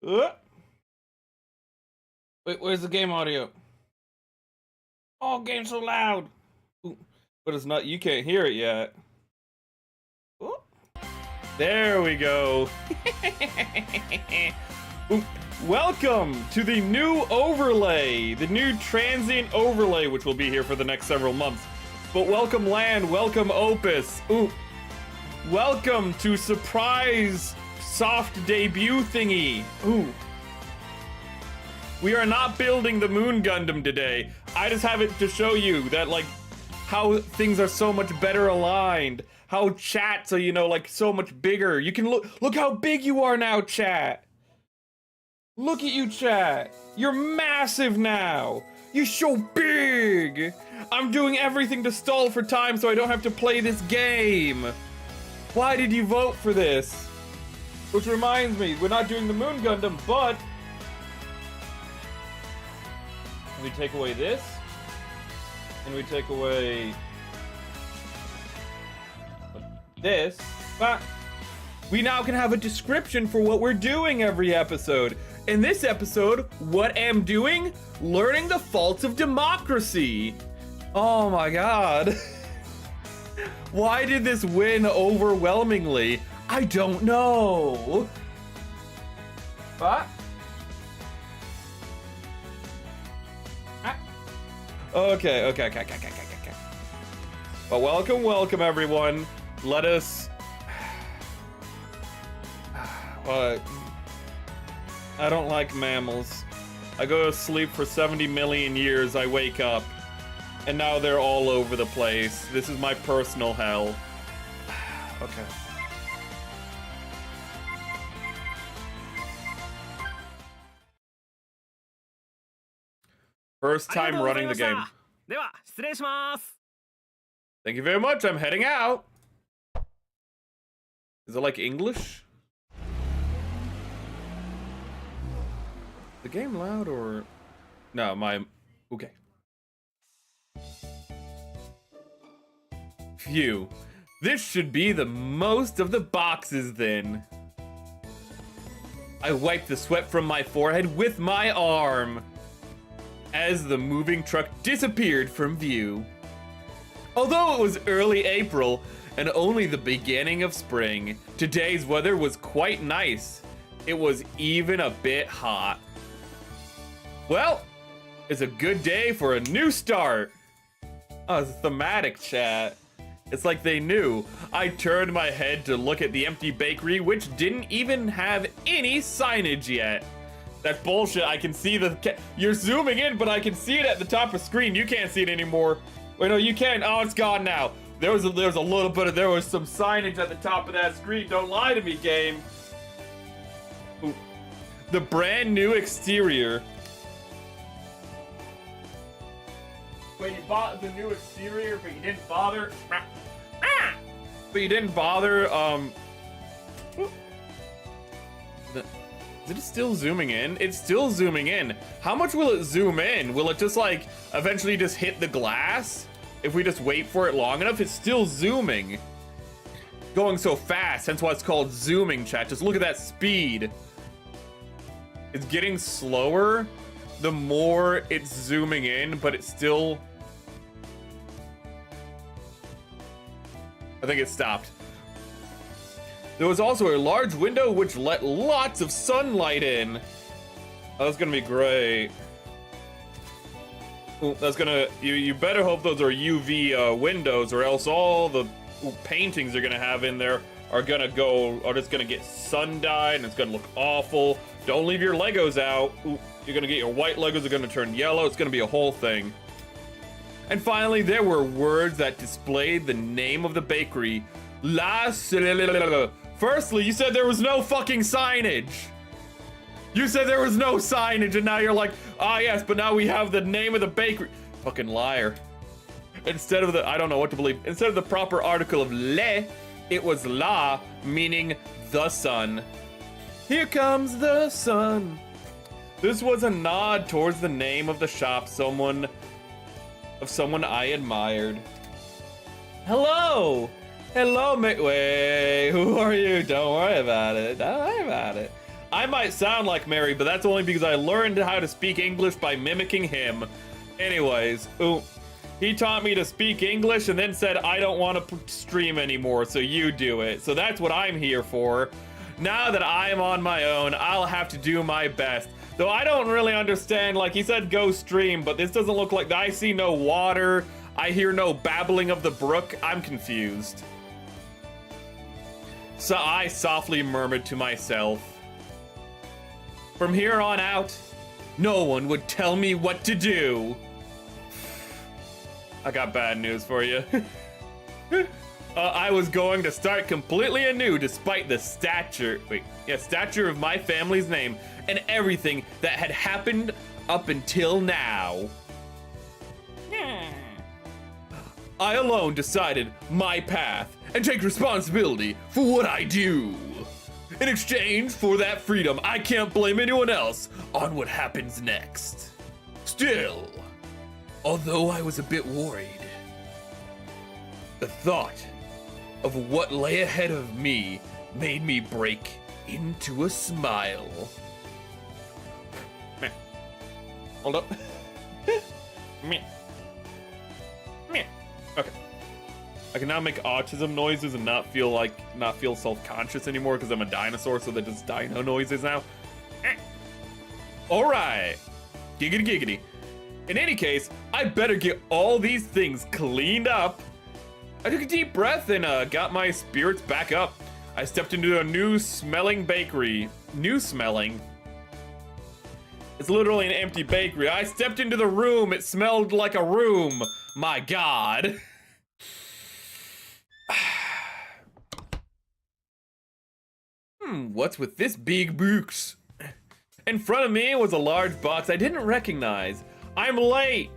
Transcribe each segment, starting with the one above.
Wait, where's the game audio? Oh, game's so loud. Ooh, but it's not, you can't hear it yet. Ooh. There we go. Ooh. Welcome to the new overlay, the new transient overlay, which will be here for the next several months. But welcome land, welcome Opus. Ooh. Welcome to surprise soft debut thingy. Ooh. We are not building the Moon Gundam today. I just have it to show you that, like, how things are so much better aligned. How chats are, you know, like, so much bigger. You can look how big you are now, chat. Look at you, chat. You're massive now. You're so big. I'm doing everything to stall for time so I don't have to play this game. Why did you vote for this? Which reminds me, we're not doing the Moon Gundam, but we take away this, and we take away this, but we now can have a description for what we're doing every episode. In this episode, what am doing? Learning the faults of democracy. Oh my god. Why did this win overwhelmingly? I don't know. But Okay. But welcome everyone. Let us I don't like mammals. I go to sleep for 70 million years, I wake up, and now they're all over the place. This is my personal hell. Okay. First time running the game. Thank you very much, I'm heading out. Is it like English? The game loud or... No, okay. Phew. This should be the most of the boxes then. I wiped the sweat from my forehead with my arm as the moving truck disappeared from view. Although it was early April and only the beginning of spring, today's weather was quite nice. It was even a bit hot. Well, it's a good day for a new start. Oh, it's thematic, chat. It's like they knew. I turned my head to look at the empty bakery, which didn't even have any signage yet. That's bullshit. I can see you're zooming in, but I can see it at the top of the screen. You can't see it anymore. Wait, no, you can. Oh, it's gone now. There was some signage at the top of that screen. Don't lie to me, game. Ooh. The brand new exterior. Wait, you bought the new exterior, but you didn't bother. But you didn't bother. Is it still zooming in? It's still zooming in. How much will it zoom in? Will it just like eventually just hit the glass? If we just wait for it long enough, it's still zooming. Going so fast, hence why it's called zooming, chat. Just look at that speed. It's getting slower the more it's zooming in, but it's still... I think it stopped. There was also a large window which let lots of sunlight in. Oh, that's gonna be great. Ooh, that's gonna, you better hope those are UV windows, or else all the paintings you're gonna have in there are just gonna get sun dyed, and it's gonna look awful. Don't leave your Legos out. Ooh, you're gonna get your white Legos are gonna turn yellow. It's gonna be a whole thing. And finally, there were words that displayed the name of the bakery. Firstly, you said there was no fucking signage. You said there was no signage, and now you're like, ah yes, but now we have the name of the bakery. Fucking liar. Instead of I don't know what to believe. Instead of the proper article of le, it was la, meaning the sun. Here comes the sun. This was a nod towards the name of the shop someone I admired. Hello! Hello, wait, who are you? Don't worry about it. Don't worry about it. I might sound like Mary, but that's only because I learned how to speak English by mimicking him. Anyways, he taught me to speak English and then said, I don't want to stream anymore, so you do it. So that's what I'm here for. Now that I'm on my own, I'll have to do my best. Though I don't really understand, like he said, go stream, but this doesn't look like, I see no water. I hear no babbling of the brook. I'm confused. So I softly murmured to myself, from here on out, no one would tell me what to do. I got bad news for you. I was going to start completely anew despite the stature of my family's name and everything that had happened up until now. I alone decided my path and take responsibility for what I do. In exchange for that freedom, I can't blame anyone else on what happens next. Still, although I was a bit worried, the thought of what lay ahead of me made me break into a smile. Meh. Hold up. Meh. Meh. Okay. I can now make autism noises and not feel self-conscious anymore because I'm a dinosaur, so that just dino noises now. Alright. Giggity giggity. In any case, I better get all these things cleaned up. I took a deep breath and got my spirits back up. I stepped into a new smelling bakery. New smelling? It's literally an empty bakery. I stepped into the room. It smelled like a room. My God. What's with this big box? In front of me was a large box I didn't recognize. I'm late.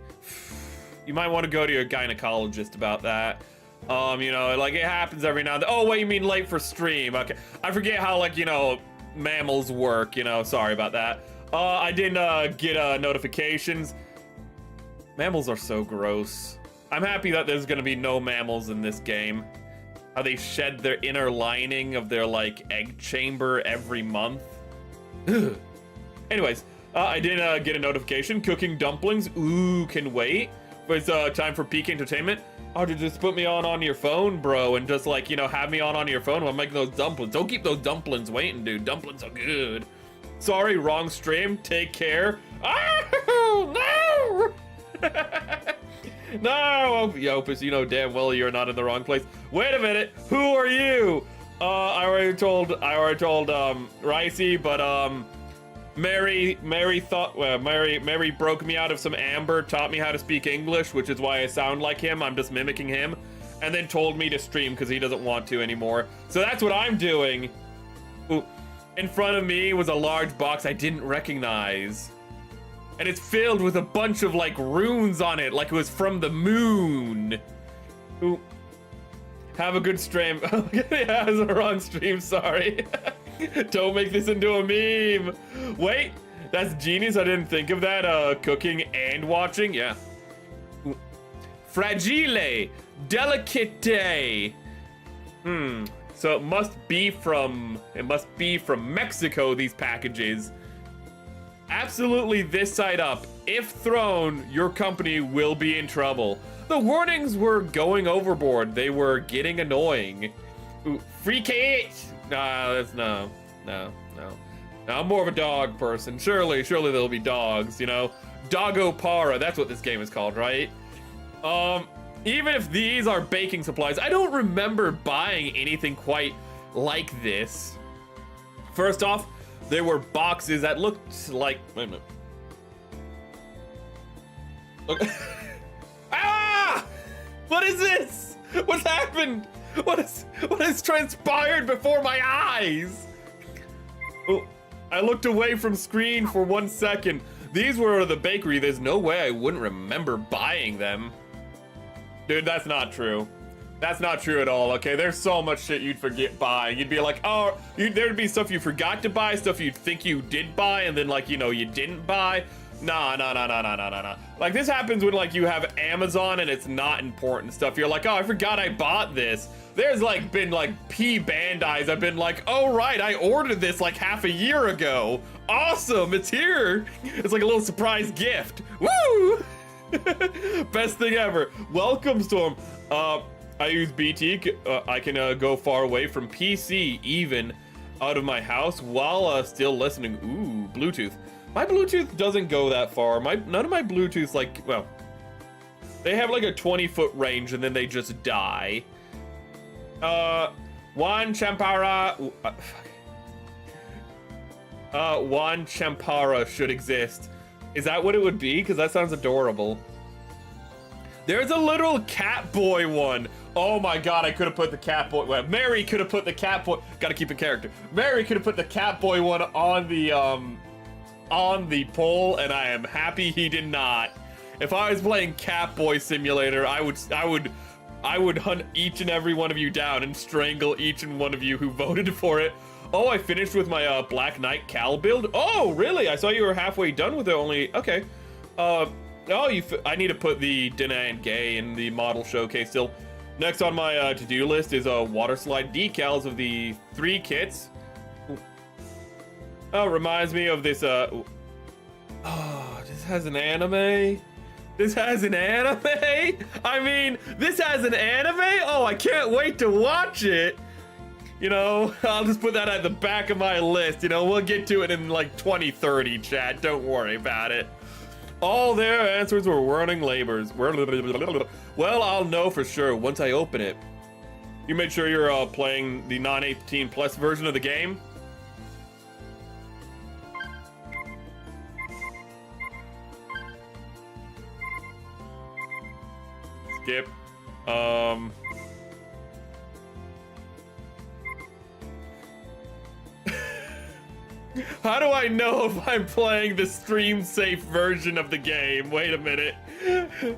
You might want to go to your gynecologist about that. You know, like it happens every now and then. Oh, wait, you mean late for stream? Okay. I forget how, like, you know, mammals work, you know, sorry about that. I didn't get notifications. Mammals are so gross. I'm happy that there's gonna be no mammals in this game. How they shed their inner lining of their, like, egg chamber every month. Anyways, I did get a notification. Cooking dumplings. Ooh, can wait. But it's time for peak entertainment. Oh, to just put me on your phone, bro, and just, like, you know, have me on your phone while I'm making those dumplings. Don't keep those dumplings waiting, dude. Dumplings are good. Sorry, wrong stream. Take care. Oh, no! No, Opus, you know damn well you're not in the wrong place. Wait a minute, who are you? I already told Ricey, but Mary broke me out of some amber, taught me how to speak English, which is why I sound like him. I'm just mimicking him, and then told me to stream because he doesn't want to anymore. So that's what I'm doing. Ooh. In front of me was a large box I didn't recognize. And it's filled with a bunch of, like, runes on it, like it was from the moon. Ooh. Have a good stream. Yeah, it's a wrong stream, sorry. Don't make this into a meme. Wait, that's genius. I didn't think of that. Cooking and watching, yeah. Ooh. Fragile, delicate. So it must be from Mexico, these packages. Absolutely this side up. If thrown, your company will be in trouble. The warnings were going overboard. They were getting annoying. Ooh, free cage. Nah, that's no. I'm more of a dog person. Surely there'll be dogs, you know? Dogopara, that's what this game is called, right? Even if these are baking supplies, I don't remember buying anything quite like this. First off, there were boxes that looked like, wait a minute. Look. Ah! What is this? What's happened? What has transpired before my eyes? Oh, I looked away from screen for 1 second. These were the bakery. There's no way I wouldn't remember buying them. Dude, that's not true. That's not true at all, okay? There's so much shit you'd forget buying. You'd be like, there'd be stuff you forgot to buy, stuff you'd think you did buy, and then, like, you know, you didn't buy. Nah. Like, this happens when, like, you have Amazon and it's not important stuff. You're like, oh, I forgot I bought this. There's, like, been, like, Bandais. I've been like, oh, right, I ordered this, like, half a year ago. Awesome, it's here. It's like a little surprise gift. Woo! Best thing ever. Welcome, Storm. I use BT. I can go far away from PC, even out of my house, while still listening. Ooh, Bluetooth. My Bluetooth doesn't go that far. None of my Bluetooths, like, well, they have like a 20-foot range and then they just die. Juan Champara. Juan Champara should exist. Is that what it would be? Because that sounds adorable. There's a little cat boy one. Oh my god, I could have put the cat boy. Well, Mary could have put the cat boy. Gotta keep a character. Mary could have put the cat boy one on the poll, and I am happy he did not. If I was playing Catboy Simulator, I would hunt each and every one of you down and strangle each and one of you who voted for it. Oh, I finished with my Black Knight Cal build. Oh, really? I saw you were halfway done with it. Only okay. Oh, I need to put the Dina and Gay in the model showcase still. Next on my to-do list is water slide decals of the 3 kits. Oh, reminds me of this, oh, this has an anime? This has an anime? I mean, this has an anime? Oh, I can't wait to watch it. You know, I'll just put that at the back of my list. You know, we'll get to it in like 2030, chat. Don't worry about it. All their answers were warning labors. Well, I'll know for sure once I open it. You made sure you're playing the non-18 plus version of the game? Skip. How do I know if I'm playing the stream safe version of the game? Wait a minute.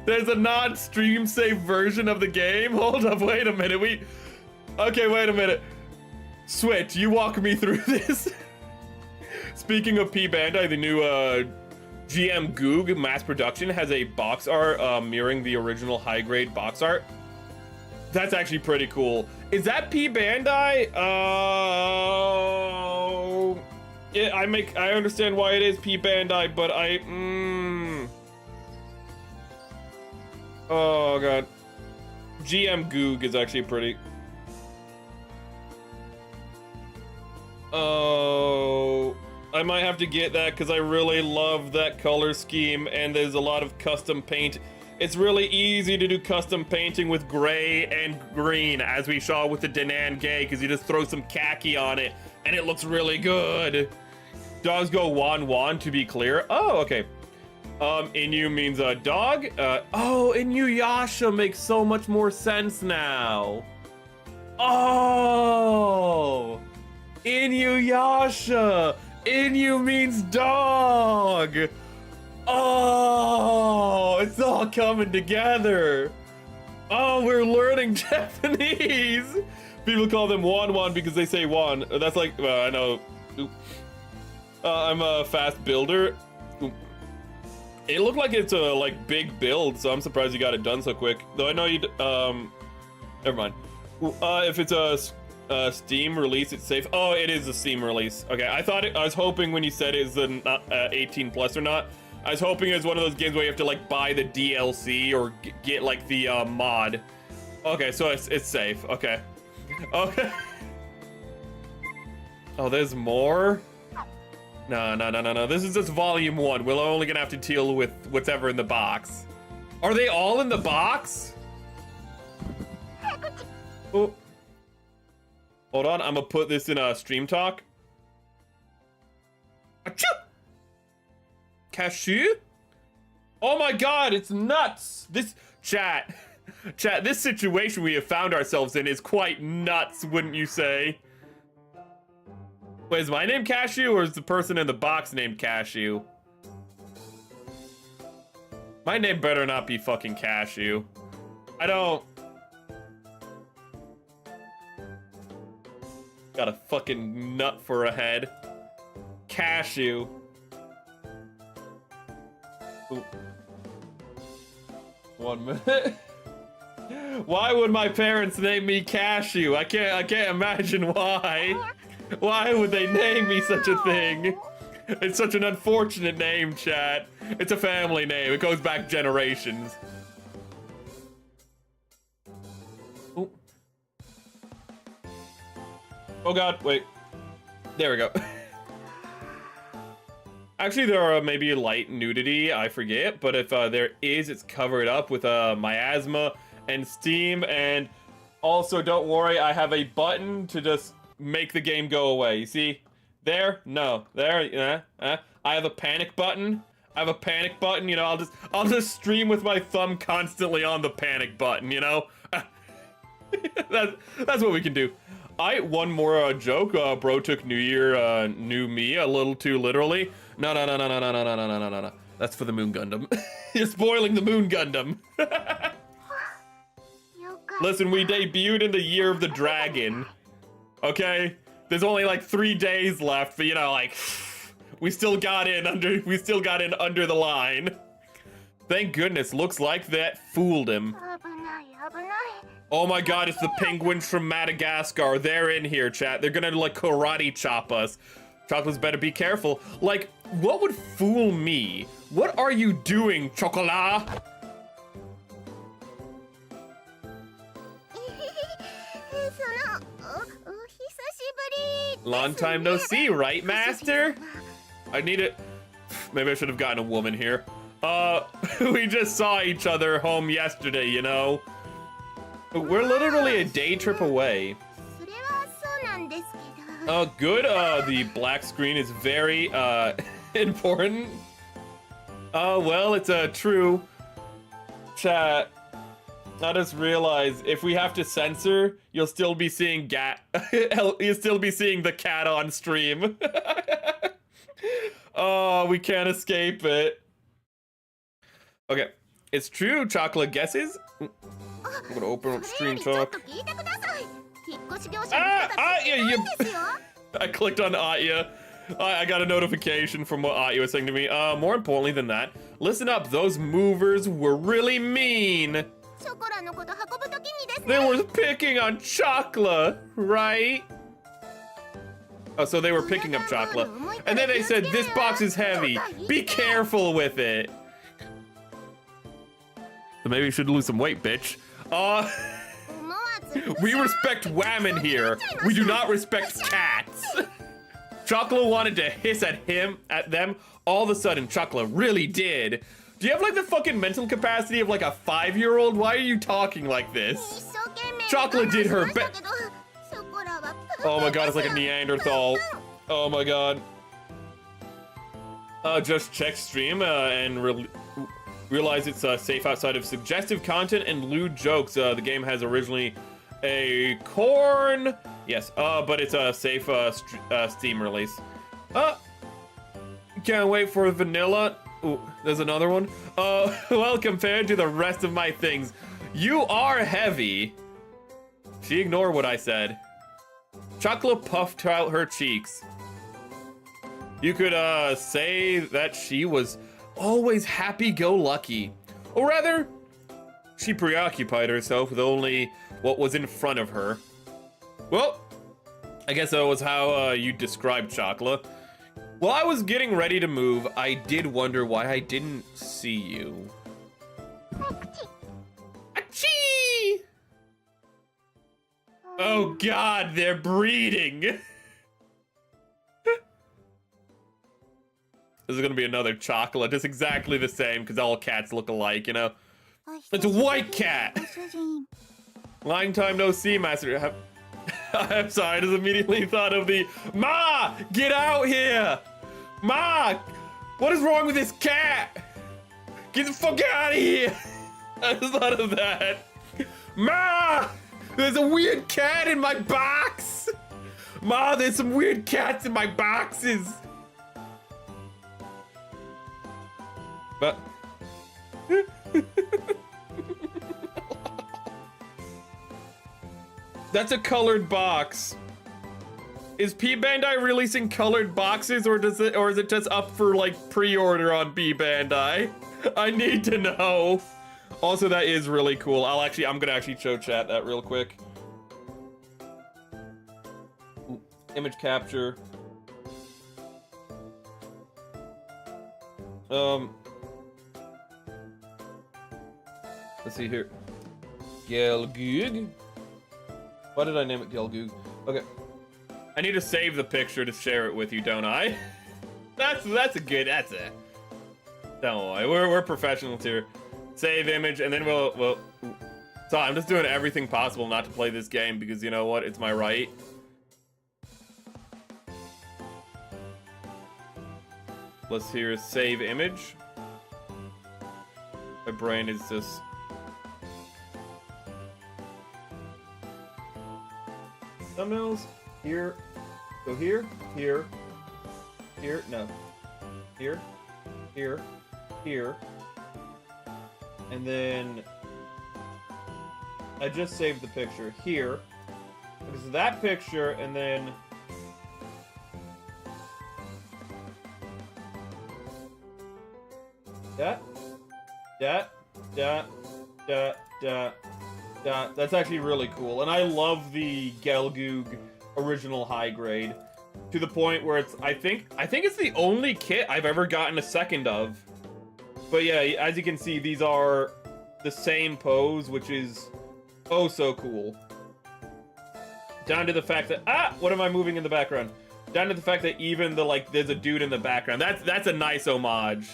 There's a non-stream safe version of the game? Hold up, wait a minute. Okay, wait a minute. Switch, you walk me through this. Speaking of P Bandai, the new GM Goog mass production has a box art mirroring the original high-grade box art. That's actually pretty cool. Is that P Bandai? Yeah, I understand why it is P Bandai, but oh god. GM Goog is actually pretty. Oh, I might have to get that because I really love that color scheme, and there's a lot of custom paint. It's really easy to do custom painting with gray and green, as we saw with the Danan Gay, because you just throw some khaki on it, and it looks really good. Dogs go wan, to be clear. Oh, okay. Inu means a dog. Oh, Inuyasha makes so much more sense now. Oh, Inuyasha. Inu means dog. Oh, it's all coming together. Oh, we're learning Japanese. People call them wan because they say wan. That's like, I know. I'm a fast builder. It looked like it's a like big build, so I'm surprised you got it done so quick. Though I know you, never mind. If it's a Steam release, it's safe. Oh, it is a Steam release. Okay, I was hoping when you said it's an 18 plus or not. I was hoping it was one of those games where you have to like buy the DLC or get like the mod. Okay, so it's safe. Okay. Okay. Oh, there's more? No. This is just volume 1. We're only gonna have to deal with whatever in the box. Are they all in the box? Oh. Hold on, I'm gonna put this in a stream talk. Achoo! Cashew? Oh my god, it's nuts! This chat, this situation we have found ourselves in is quite nuts, wouldn't you say? Wait, is my name Cashew, or is the person in the box named Cashew? My name better not be fucking Cashew. I don't... Got a fucking nut for a head. Cashew. Ooh. 1 minute. Why would my parents name me Cashew? I can't imagine why. Why would they name me such a thing? It's such an unfortunate name, chat. It's a family name. It goes back generations. Ooh. Oh god, wait. There we go. Actually, there are maybe light nudity, I forget, but if there is, it's covered up with miasma and steam, and also, don't worry, I have a button to just make the game go away. You see? There? No. There? I have a panic button. I have a panic button, you know, I'll just stream with my thumb constantly on the panic button, you know? That's what we can do. One more joke. Bro took New Year, new me a little too literally. No. That's for the Moon Gundam. You're spoiling the Moon Gundam. Listen, we debuted in the Year of the Dragon. Okay? There's only like 3 days left, but you know, like, we still got in under the line. Thank goodness, looks like that fooled him. Oh my god, it's the penguins from Madagascar. They're in here, chat. They're gonna, like, karate chop us. Chocolate's better be careful. Like, what would fool me? What are you doing, Chocolat? Long time no see, right, Master? I need it. Maybe I should have gotten a woman here. We just saw each other home yesterday, you know? We're literally a day trip away. Oh, good. The black screen is very, important. Oh, well, it's true. Chat. I just realized if we have to censor, you'll still be seeing you'll still be seeing the cat on stream. Oh, we can't escape it. Okay, it's true. Chocolate guesses. I'm gonna open up stream talk. I clicked on Atya. I got a notification from what Atya was saying to me. More importantly than that, listen up. Those movers were really mean. They were picking on Chocolate, right? Oh, so they were picking up Chocolate. And then they said, this box is heavy. Be careful with it. So maybe you should lose some weight, bitch. We respect women here. We do not respect cats. Chocolate wanted to hiss at them. All of a sudden, Chocolate really did. Do you have like the fucking mental capacity of like a 5-year-old? Why are you talking like this? Chocolate did her best. Oh my god, it's like a Neanderthal. Oh my god. Just check stream and realize it's safe outside of suggestive content and lewd jokes. The game has originally a corn. Yes, but it's a safe Steam release. Can't wait for vanilla. Ooh, there's another one. Well, compared to the rest of my things, you are heavy. She ignored what I said. Chocolate puffed out her cheeks. You could, say that she was always happy-go-lucky. Or rather, she preoccupied herself with only what was in front of her. Well, I guess that was how, you described Chocolate. While I was getting ready to move, I did wonder why I didn't see you. Achoo! Oh god, they're breeding! This is gonna be another Chocolate, just exactly the same, because all cats look alike, you know? It's a white cat! Long time no see, Master. I'm sorry, I just immediately thought of the Ma! Get out here! Ma! What is wrong with this cat? Get the fuck out of here! I just thought of that. Ma! There's a weird cat in my box! Ma, there's some weird cats in my boxes! But... That's a colored box. Is P Bandai releasing colored boxes, or is it just up for like pre-order on P Bandai? I need to know. Also, that is really cool. I'm gonna actually show chat that real quick. Image capture. Let's see here. Gelgoog. Why did I name it Gelgoog? Okay. I need to save the picture to share it with you, don't I? That's a good. That's it. Don't worry, we're professionals here. Save image, and then we'll. So I'm just doing everything possible not to play this game because you know what? It's my right. Let's hear save image. My brain is just. Thumbnails here. Go here, here, here. No, here, here, here, and then I just saved the picture here. Because that picture, and then that. That's actually really cool, and I love the Gelgoog original high grade to the point where it's I think it's the only kit I've ever gotten a second of. But yeah, as you can see, these are the same pose, which is oh so cool. Down to the fact that what am I moving in the background? Down to the fact that even the there's a dude in the background. That's a nice homage.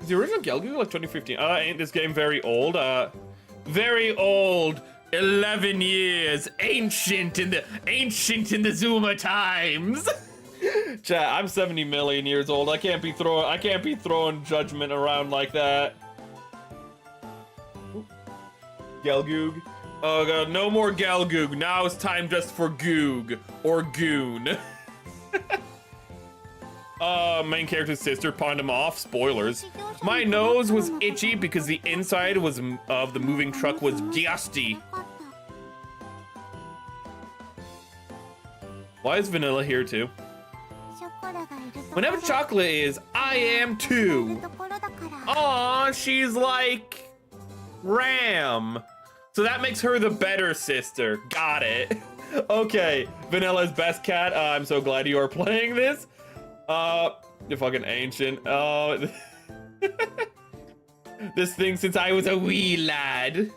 Is the original Gelgoog like 2015? Ain't this game very old? Very old. 11 years. Ancient in the Zuma times. Chat, I'm 70 million years old. I can't be throwing judgment around like that. Gelgoog. Oh god, no more Gelgoog. Now it's time just for Goog or Goon. Main character's sister pawned him off. Spoilers. My nose was itchy because the inside of the moving truck was dusty. Why is Vanilla here too? Whenever Chocolate is, I am too. Aw, she's like Ram. So that makes her the better sister. Got it. Okay, Vanilla's best cat. I'm so glad you are playing this. You're fucking ancient. This thing since I was a wee lad.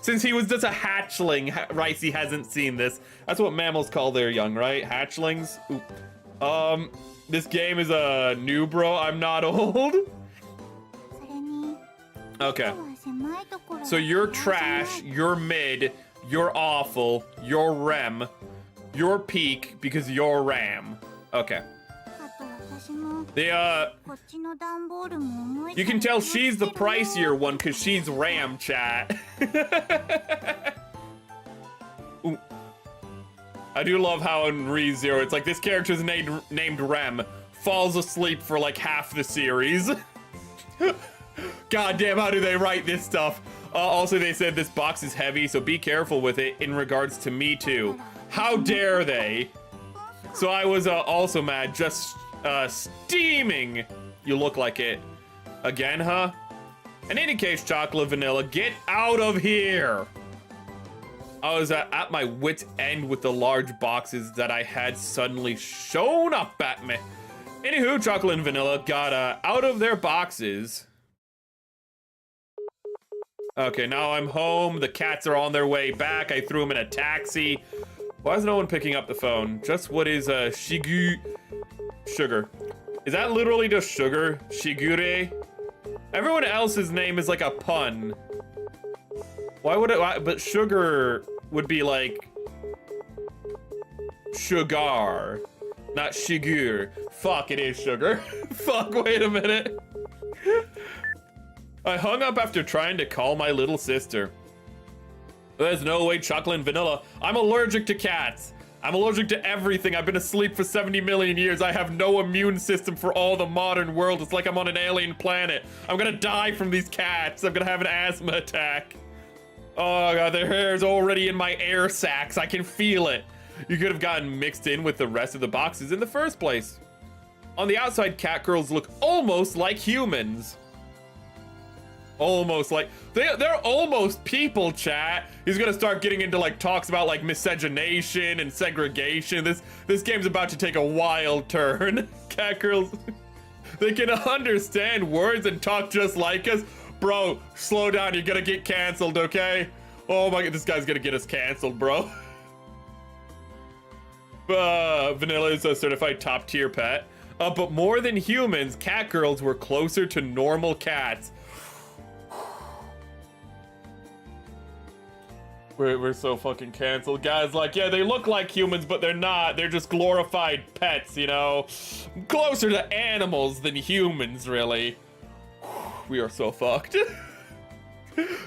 Since he was just a hatchling. Ricey hasn't seen this. That's what mammals call their young, right? Hatchlings? Ooh. This game is a new bro. I'm not old. Okay. So you're trash, you're mid, you're awful, you're rem, you're peak because you're ram. Okay. You can tell she's the pricier one because she's Ram, chat. Ooh. I do love how in ReZero, it's like this character's named Rem, falls asleep for like half the series. God damn, how do they write this stuff? Also, they said this box is heavy, so be careful with it in regards to me too. How dare they? So I was also mad, just steaming. You look like it. Again, huh? In any case, Chocolate Vanilla, get out of here. I was at my wit's end with the large boxes that I had suddenly shown up at me. Anywho, Chocolate and Vanilla got out of their boxes. Okay, now I'm home. The cats are on their way back. I threw them in a taxi. Why is no one picking up the phone? Just what is Sugar? Is that literally just sugar? Shigure? Everyone else's name is like a pun. Why would it? But sugar would be like sugar, not shigur. Fuck, it is sugar. Fuck, wait a minute. I hung up after trying to call my little sister. There's no way, Chocolate and Vanilla. I'm allergic to cats. I'm allergic to everything. I've been asleep for 70 million years. I have no immune system for all the modern world. It's like I'm on an alien planet. I'm gonna die from these cats. I'm gonna have an asthma attack. Oh god, their hair is already in my air sacs. I can feel it. You could have gotten mixed in with the rest of the boxes in the first place. On the outside, cat girls look almost like humans. Almost like they're almost people, chat. He's gonna start getting into like talks about like miscegenation and segregation. This game's about to take a wild turn. Cat girls, they can understand words and talk just like us. Bro, slow down, you're gonna get canceled, okay? Oh my god, this guy's gonna get us canceled, bro. Vanilla is a certified top tier pet. But more than humans, cat girls were closer to normal cats. We're so fucking canceled. Guys, like, yeah, they look like humans, but they're not. They're just glorified pets, you know? Closer to animals than humans, really. We are so fucked.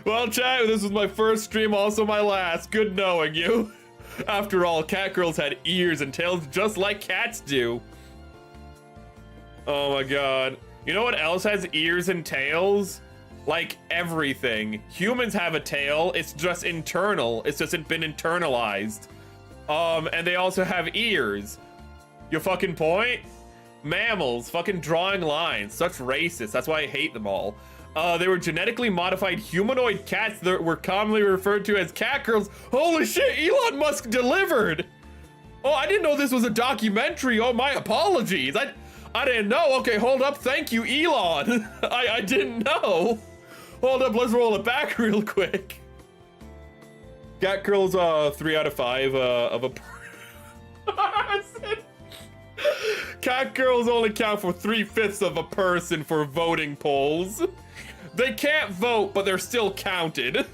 Well, chat, this was my first stream, also my last. Good knowing you. After all, cat girls had ears and tails just like cats do. Oh my god. You know what else has ears and tails? Like everything. Humans have a tail, it's just internal. It's just been internalized. And they also have ears. Your fucking point? Mammals, fucking drawing lines. Such racist, that's why I hate them all. They were genetically modified humanoid cats that were commonly referred to as cat girls. Holy shit, Elon Musk delivered! Oh, I didn't know this was a documentary. Oh, my apologies. I didn't know. Okay, hold up. Thank you, Elon. I didn't know. Hold up, let's roll it back real quick. Cat girls, 3 out of 5 of a person. Cat girls only count for 3/5 of a person for voting polls. They can't vote, but they're still counted.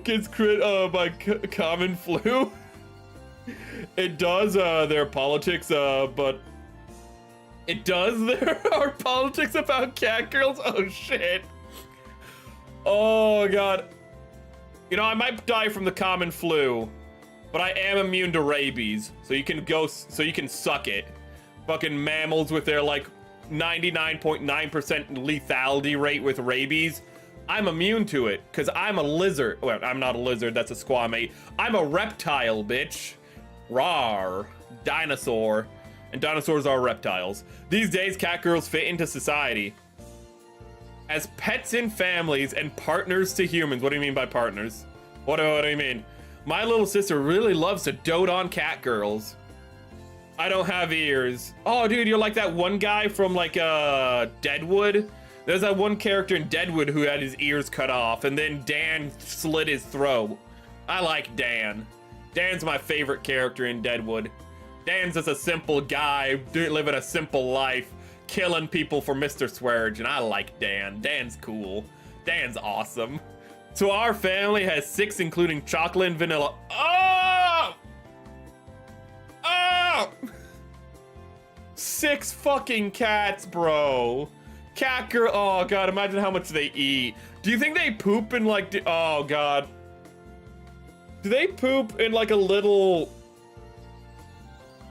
Kids crit by common flu. It does their politics, but it does there are politics about cat girls. Oh shit. Oh god. You know, I might die from the common flu, but I am immune to rabies, so you can suck it. Fucking mammals with their like 99.9% lethality rate with rabies. I'm immune to it, because I'm a lizard. Well, I'm not a lizard, that's a squamate. I'm a reptile, bitch. Rawr. Dinosaur. And dinosaurs are reptiles. These days, cat girls fit into society as pets in families and partners to humans. What do you mean by partners? What do you mean? My little sister really loves to dote on cat girls. I don't have ears. Oh, dude, you're like that one guy from like Deadwood. There's that one character in Deadwood who had his ears cut off, and then Dan slit his throat. I like Dan. Dan's my favorite character in Deadwood. Dan's just a simple guy living a simple life, killing people for Mr. Swearge, and I like Dan. Dan's cool. Dan's awesome. So our family has 6, including chocolate and vanilla. Oh! Oh! 6 fucking cats, bro. Cat girl. Oh god, imagine how much they eat. Do you think they poop in like? Oh god. Do they poop in like a little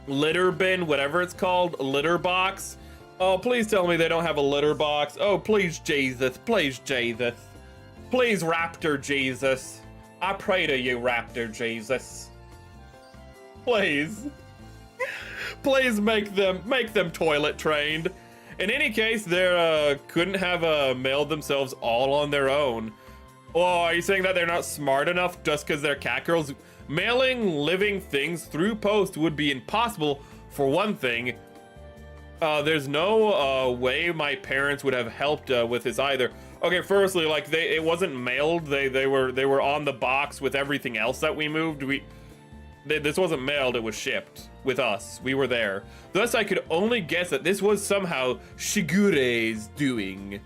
litter bin, whatever it's called, a litter box? Oh, please tell me they don't have a litter box. Oh, please, Jesus. Please, Jesus. Please, Raptor Jesus. I pray to you, Raptor Jesus. Please. Please make them toilet trained. In any case, they couldn't have mailed themselves all on their own. Oh, are you saying that they're not smart enough just because they're cat girls? Mailing living things through post would be impossible, for one thing. There's no way my parents would have helped with this either. Okay, firstly, like it wasn't mailed. They were on the box with everything else that we moved. This wasn't mailed, it was shipped with us. We were there. Thus, I could only guess that this was somehow Shigure's doing.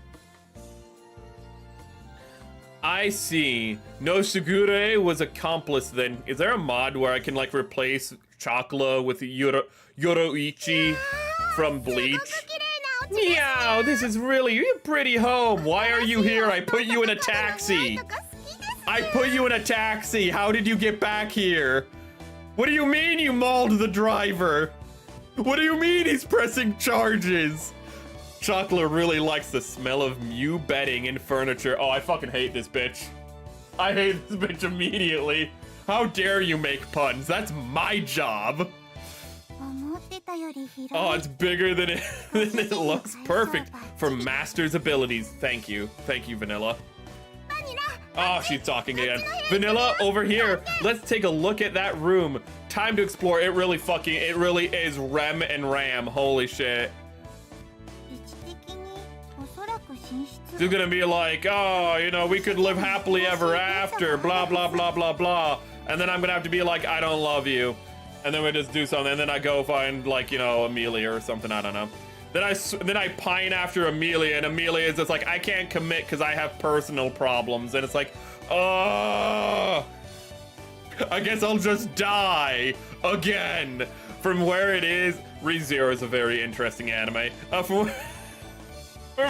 I see. No, Shigure was accomplice then. Is there a mod where I can like replace Chocla with Yoroichi from Bleach? Meow, this is really a pretty home. Why are you here? I put you in a taxi. I put you in a taxi. How did you get back here? What do you mean you mauled the driver? What do you mean he's pressing charges? Chocolate really likes the smell of new bedding and furniture. Oh, I fucking hate this bitch. I hate this bitch immediately. How dare you make puns? That's my job. Oh, it's bigger than it looks. Perfect for master's abilities. Thank you. Thank you, Vanilla. Oh, she's talking again. Vanilla, over here. Let's take a look at that room. Time to explore. It really is Rem and Ram. Holy shit. She's gonna be like, oh, you know, we could live happily ever after, blah, blah, blah, blah, blah. And then I'm gonna have to be like, I don't love you. And then we just do something, and then I go find, like, you know, Amelia or something, I don't know. Then I pine after Amelia, and Amelia is just like, I can't commit because I have personal problems. And it's like, I guess I'll just die again. From where it is, ReZero is a very interesting anime. From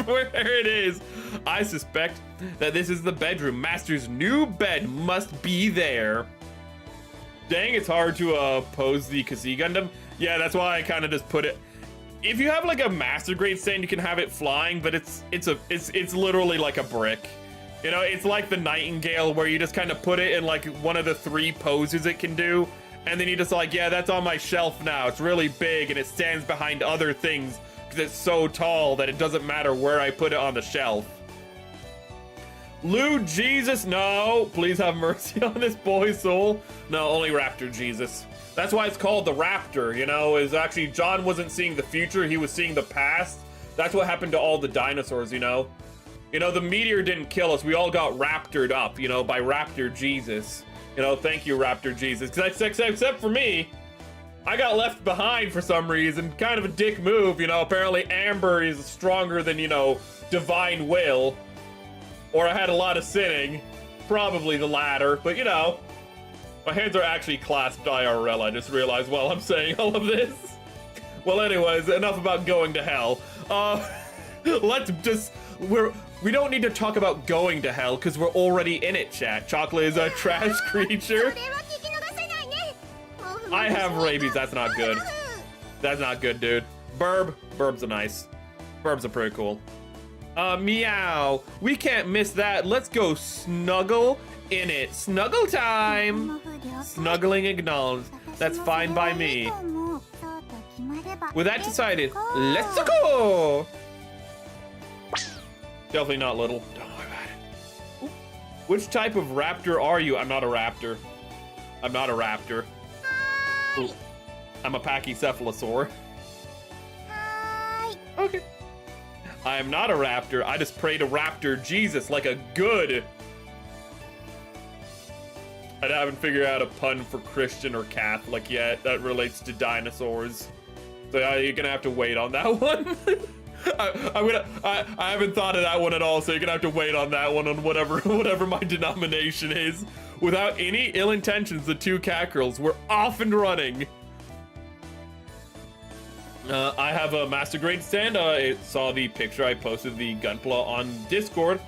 where it is, I suspect that this is the bedroom. Master's new bed must be there. Dang, it's hard to pose the Kasi Gundam. Yeah, that's why I kind of just put it. If you have like a master grade stand, you can have it flying, but it's literally like a brick. You know, it's like the Nightingale where you just kind of put it in like one of the 3 poses it can do, and then you just like, yeah, that's on my shelf now. It's really big and it stands behind other things because it's so tall that it doesn't matter where I put it on the shelf. Lou Jesus, no, please have mercy on this boy's soul. No, only Raptor Jesus. That's why it's called the Raptor, you know, is actually John wasn't seeing the future, he was seeing the past. That's what happened to all the dinosaurs, you know. You know, the meteor didn't kill us, we all got raptored up, you know, by Raptor Jesus. You know, thank you, Raptor Jesus. Because except for me, I got left behind for some reason, kind of a dick move, you know. Apparently Amber is stronger than, you know, Divine Will. Or I had a lot of sinning, probably the latter, but you know. My hands are actually clasped IRL, I just realized while I'm saying all of this. Well, anyways, enough about going to hell. Let's just, we don't need to talk about going to hell, because we're already in it, chat. Chocolate is a trash creature. I have rabies, that's not good. That's not good, dude. Burbs are nice. Burbs are pretty cool. Meow. We can't miss that. Let's go snuggle in it. Snuggle time. Snuggling acknowledged. That's fine by me. With that decided, let's go. Definitely not little. Don't worry about it. Which type of raptor are you? I'm not a raptor. I'm not a raptor. Ooh. I'm a pachycephalosaur. Okay. I am not a raptor. I just pray to Raptor Jesus like a good. I haven't figured out a pun for Christian or Catholic yet that relates to dinosaurs. So you're gonna have to wait on that one. I haven't thought of that one at all, so you're gonna have to wait on that one on whatever my denomination is. Without any ill intentions, the 2 cat girls were off and running. I have a master grade stand. It saw the picture I posted the Gunpla on Discord.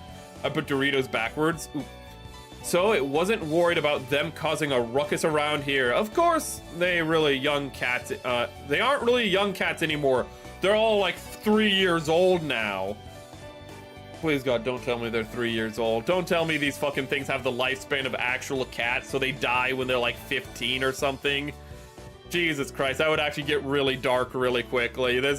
I put Doritos backwards. Ooh. So it wasn't worried about them causing a ruckus around here. Of course, they aren't really young cats anymore. They're all like 3 years old now. Please God, don't tell me they're 3 years old. Don't tell me these fucking things have the lifespan of actual cats, so they die when they're like 15 or something. Jesus Christ, that would actually get really dark really quickly. There's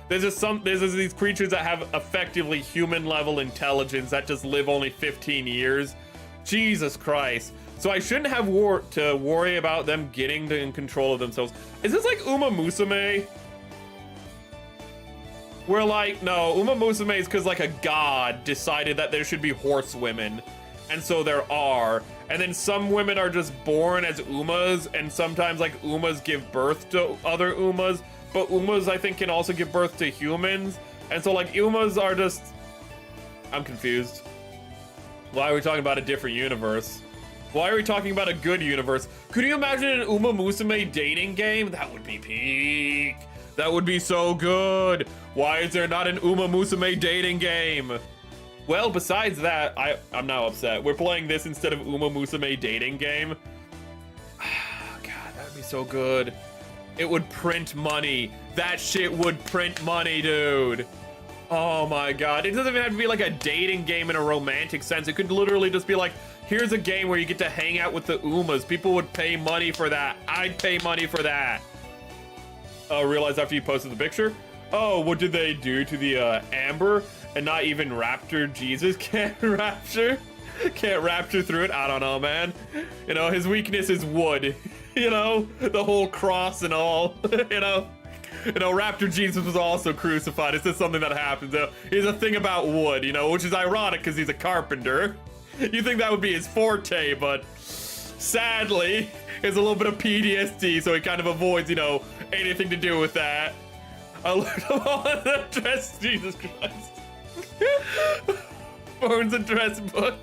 these creatures that have effectively human level intelligence that just live only 15 years. Jesus Christ. So I shouldn't have to worry about them getting in control of themselves. Is this like Uma Musume? We're like, no, Uma Musume is because like a god decided that there should be horsewomen. And so there are. And then some women are just born as Umas, and sometimes like Umas give birth to other Umas, but Umas I think can also give birth to humans. And so like Umas are just, I'm confused. Why are we talking about a different universe? Why are we talking about a good universe? Could you imagine an Uma Musume dating game? That would be peak. That would be so good. Why is there not an Uma Musume dating game? Well, besides that, I'm now upset. We're playing this instead of Uma Musume dating game. God, that would be so good. It would print money. That shit would print money, dude. Oh my God. It doesn't even have to be like a dating game in a romantic sense. It could literally just be like, Here's a game where you get to hang out with the Umas. People would pay money for that. I'd pay money for that. Oh, realized after you posted the picture? Oh, what did they do to the Amber? And not even Raptor Jesus can't rapture? Can't rapture through it? I don't know, man. You know, his weakness is wood. You know, the whole cross and all. You know, Raptor Jesus was also crucified. It's just something that happens. He's a thing about wood, you know, which is ironic because he's a carpenter. You think that would be his forte, but sadly, it's a little bit of PTSD, so he kind of avoids, you know, anything to do with that. I learned all the dress, Jesus Christ. Bones and dress book.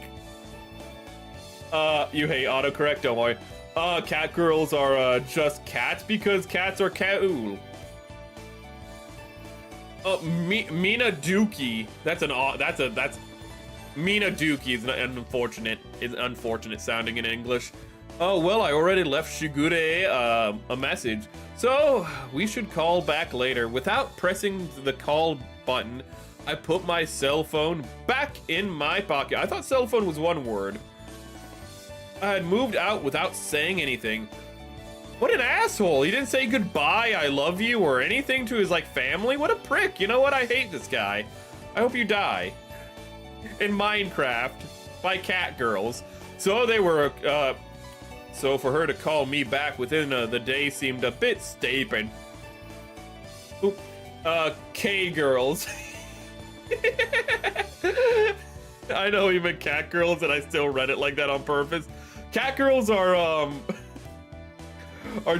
You hate autocorrect, don't worry. Cat girls are just cats because cats are cool. Mina Dookie. That's Mina Dookie is unfortunate sounding in English. Oh, well, I already left Shigure a message. So, we should call back later. Without pressing the call button, I put my cell phone back in my pocket. I thought cell phone was one word. I had moved out without saying anything. What an asshole. He didn't say goodbye, I love you, or anything to his, like, family. What a prick. You know what? I hate this guy. I hope you die. In Minecraft by cat girls. So they were, so for her to call me back within the day seemed a bit stupid. Oop. K-girls. I know you meant cat girls and I still read it like that on purpose. Cat girls are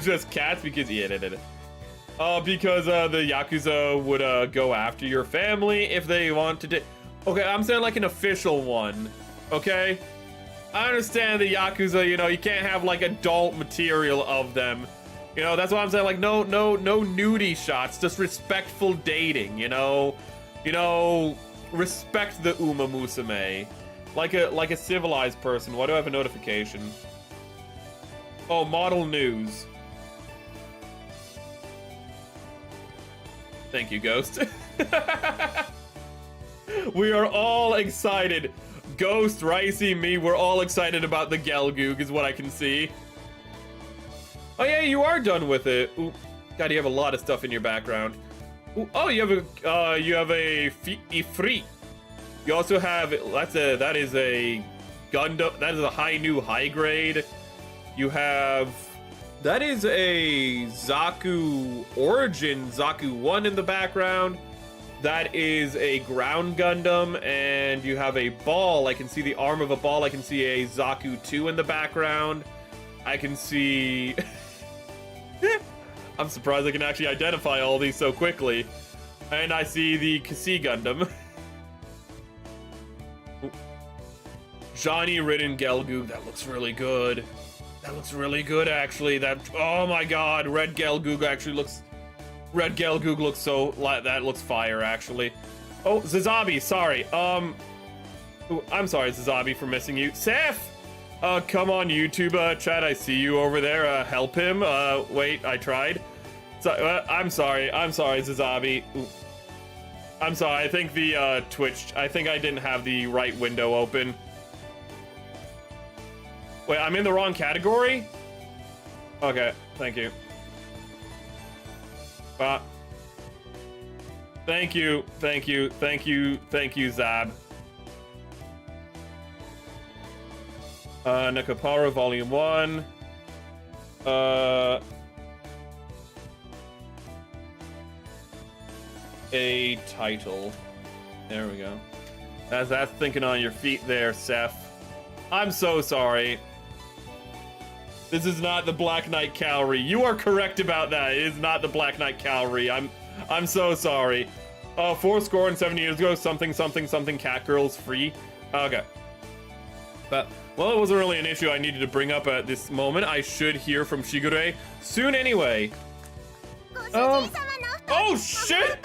just cats because, because the Yakuza would go after your family if they wanted to. Okay, I'm saying like an official one, okay? I understand the Yakuza, you know, you can't have like adult material of them. You know, that's why I'm saying like no nudie shots, just respectful dating, you know? You know, respect the Uma Musume. Like a civilized person. Why do I have a notification? Oh, model news. Thank you, Ghost. We are all excited. Ghost, Ricey, me, we're all excited about the Gelgoog is what I can see. Oh yeah, you are done with it. Ooh, God, you have a lot of stuff in your background. Ooh, oh, you have a Ifrit. You also have, that is a Gundam, that is a high grade. You have, that is a Zaku Origin, Zaku 1 in the background. That is a ground Gundam, and you have a ball. I can see the arm of a ball. I can see a Zaku 2 in the background. I can see... I'm surprised I can actually identify all these so quickly. And I see the Kasi Gundam. Johnny Ridden Gelgoog. That looks really good. That looks really good, actually. Oh my god, Red Gelgoog actually looks... Red Gelgoog looks so... That looks fire, actually. Oh, Zazabi, sorry. Ooh, I'm sorry, Zazabi, for missing you. Seth! Come on, YouTube chat. I see you over there. Help him. Wait, I tried. So, I'm sorry, Zazabi. Ooh. I'm sorry, I think the, Twitch... I think I didn't have the right window open. Wait, I'm in the wrong category? Okay, thank you. Thank you, Zab. Nekopara Volume 1. A title. There we go. That's thinking on your feet there, Seth. I'm so sorry. This is not the Black Knight Cavalry. You are correct about that. It is not the Black Knight Cavalry. I'm so sorry. 470 years ago, something cat girls free. Okay. But, well, it wasn't really an issue I needed to bring up at this moment. I should hear from Shigure soon anyway. Oh shit!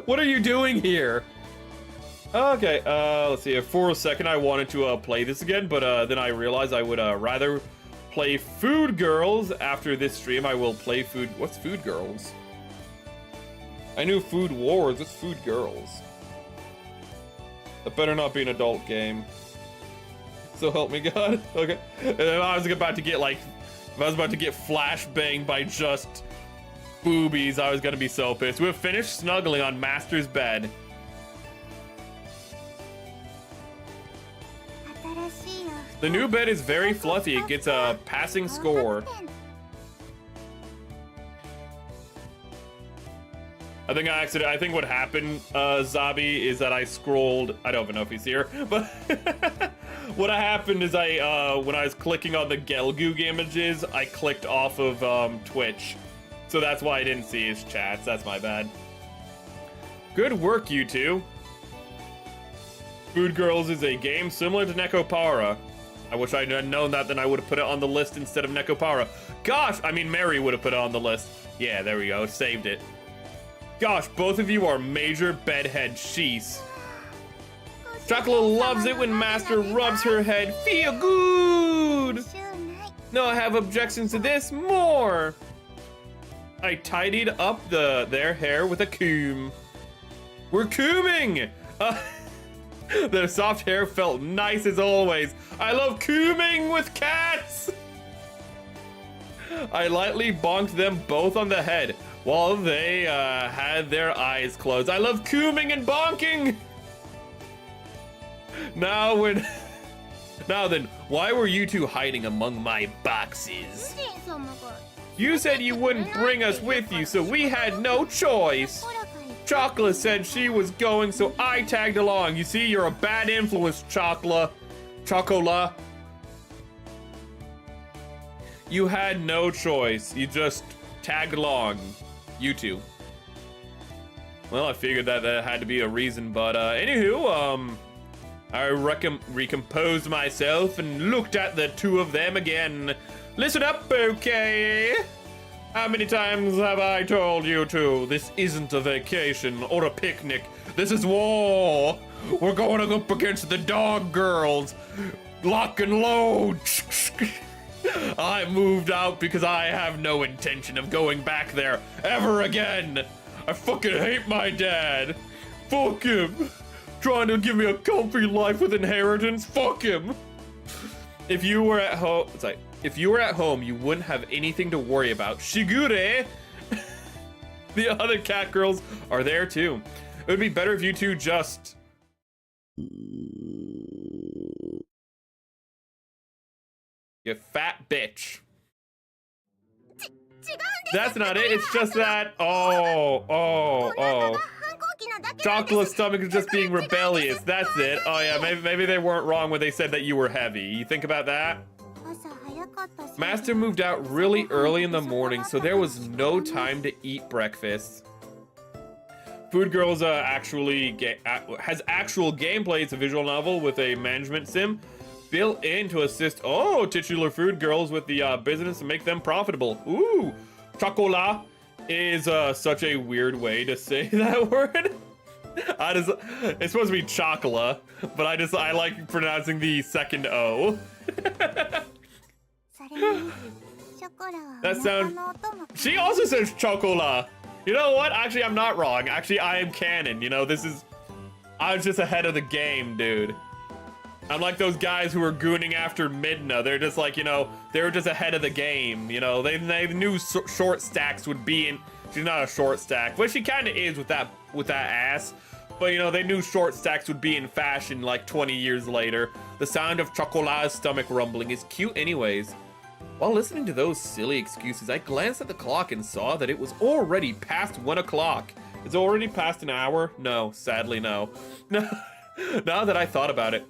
What are you doing here? Okay, let's see. For a second, I wanted to play this again, but then I realized I would rather play Food Girls after this stream. I will play Food... What's Food Girls? I knew Food Wars. What's Food Girls? It better not be an adult game. So help me God. Okay. And if I was about to get like, if I was about to get flashbanged by just boobies, I was gonna be so pissed. We've finished snuggling on Master's bed. The new bed is very fluffy. It gets a passing score. I think what happened, Zabi, is that I scrolled. I don't even know if he's here, but what happened is when I was clicking on the Gelgoog images, I clicked off of Twitch. So that's why I didn't see his chats. That's my bad. Good work, you two. Food Girls is a game similar to Nekopara. I wish I had known that, then I would have put it on the list instead of Nekopara. Gosh, I mean Mary would have put it on the list. Yeah, there we go, saved it. Gosh, both of you are major bedhead sheesh. Chocolate loves it when Master rubs her head. Feel good! No, I have objections to this. More! I tidied up their hair with a comb. We're combing! Their soft hair felt nice as always. I love combing with cats! I lightly bonked them both on the head while they had their eyes closed. I love combing and bonking! Now then, why were you two hiding among my boxes? You said you wouldn't bring us with you, so we had no choice. Chocolate said she was going, so I tagged along. You see, you're a bad influence, Chocolate. You had no choice. You just tagged along. You two. Well, I figured that had to be a reason, but anywho, I recomposed myself and looked at the two of them again. Listen up, okay? How many times have I told you two? This isn't a vacation or a picnic. This is war. We're going up against the dog girls. Lock and load. I moved out because I have no intention of going back there ever again. I fucking hate my dad. Fuck him. Trying to give me a comfy life with inheritance. Fuck him. If you were at home, it's like, if you were at home, you wouldn't have anything to worry about. Shigure! The other cat girls are there too. It would be better if you two just... You fat bitch. That's not it, it's just that... Oh. Chocolate's stomach is just being rebellious, that's it. Oh yeah, maybe they weren't wrong when they said that you were heavy. You think about that? Master moved out really early in the morning, so there was no time to eat breakfast. Food Girls has actual gameplay. It's a visual novel with a management sim built in to assist titular Food Girls with the business and make them profitable. Ooh, chocolat is such a weird way to say that word. It's supposed to be chocolat, but I like pronouncing the second O. That sounds... She also says chocolat. You know what? Actually, I'm not wrong. Actually, I am canon. You know, I was just ahead of the game, dude. I'm like those guys who were gooning after Midna. They're just like, you know, they were just ahead of the game. You know, they knew short stacks would be in... She's not a short stack, but she kind of is with that ass. But, you know, they knew short stacks would be in fashion like 20 years later. The sound of Chocolat's stomach rumbling is cute anyways. While listening to those silly excuses, I glanced at the clock and saw that it was already past 1 o'clock. It's already past an hour? No, sadly no. Now that I thought about it,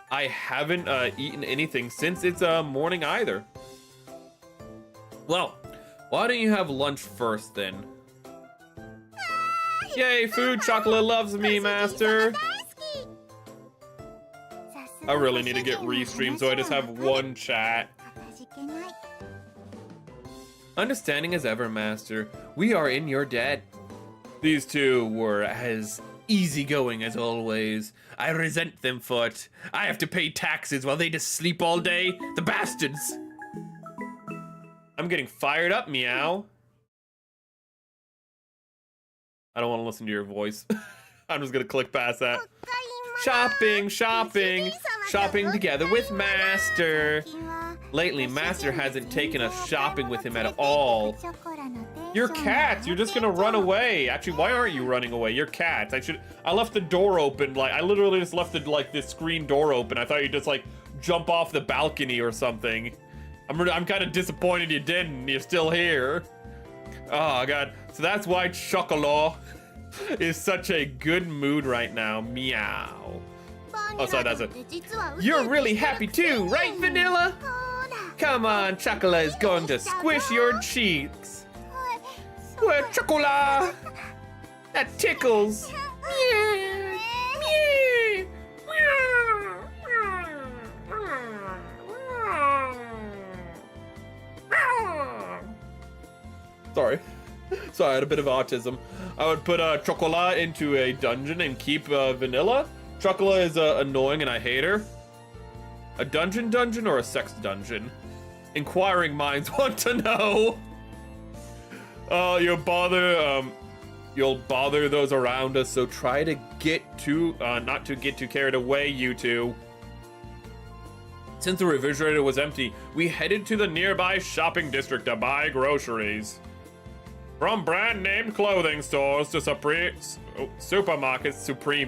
I haven't eaten anything since it's morning either. Well, why don't you have lunch first then? Yay, food! Chocolate loves me, Master! I really need to get restreamed, so I just have one chat. Understanding as ever, Master. We are in your debt. These two were as easygoing as always. I resent them for it. I have to pay taxes while they just sleep all day. The bastards! I'm getting fired up, meow. I don't want to listen to your voice. I'm just gonna click past that. Shopping, shopping, shopping together with Master. Lately, Master hasn't taken us shopping with him at all. You're cats. You're just gonna run away. Actually, why aren't you running away? You're cats. I left the door open. Like, I literally just left the screen door open. I thought you'd just like jump off the balcony or something. I'm kind of disappointed you didn't. You're still here. Oh god. So that's why Chocolat is such a good mood right now. Meow. Oh, sorry, that's it. You're really happy too, right, Vanilla? Come on, Chocolat is going to squish your cheeks. What, Chocolat? That tickles. Sorry. Sorry, I had a bit of autism. I would put Chocolat into a dungeon and keep Vanilla. Chocolat is annoying and I hate her. A dungeon or a sex dungeon? Inquiring minds want to know. You'll bother those around us, so try to not to get too carried away, you two. Since the refrigerator was empty, we headed to the nearby shopping district to buy groceries. From brand-named clothing stores to supreme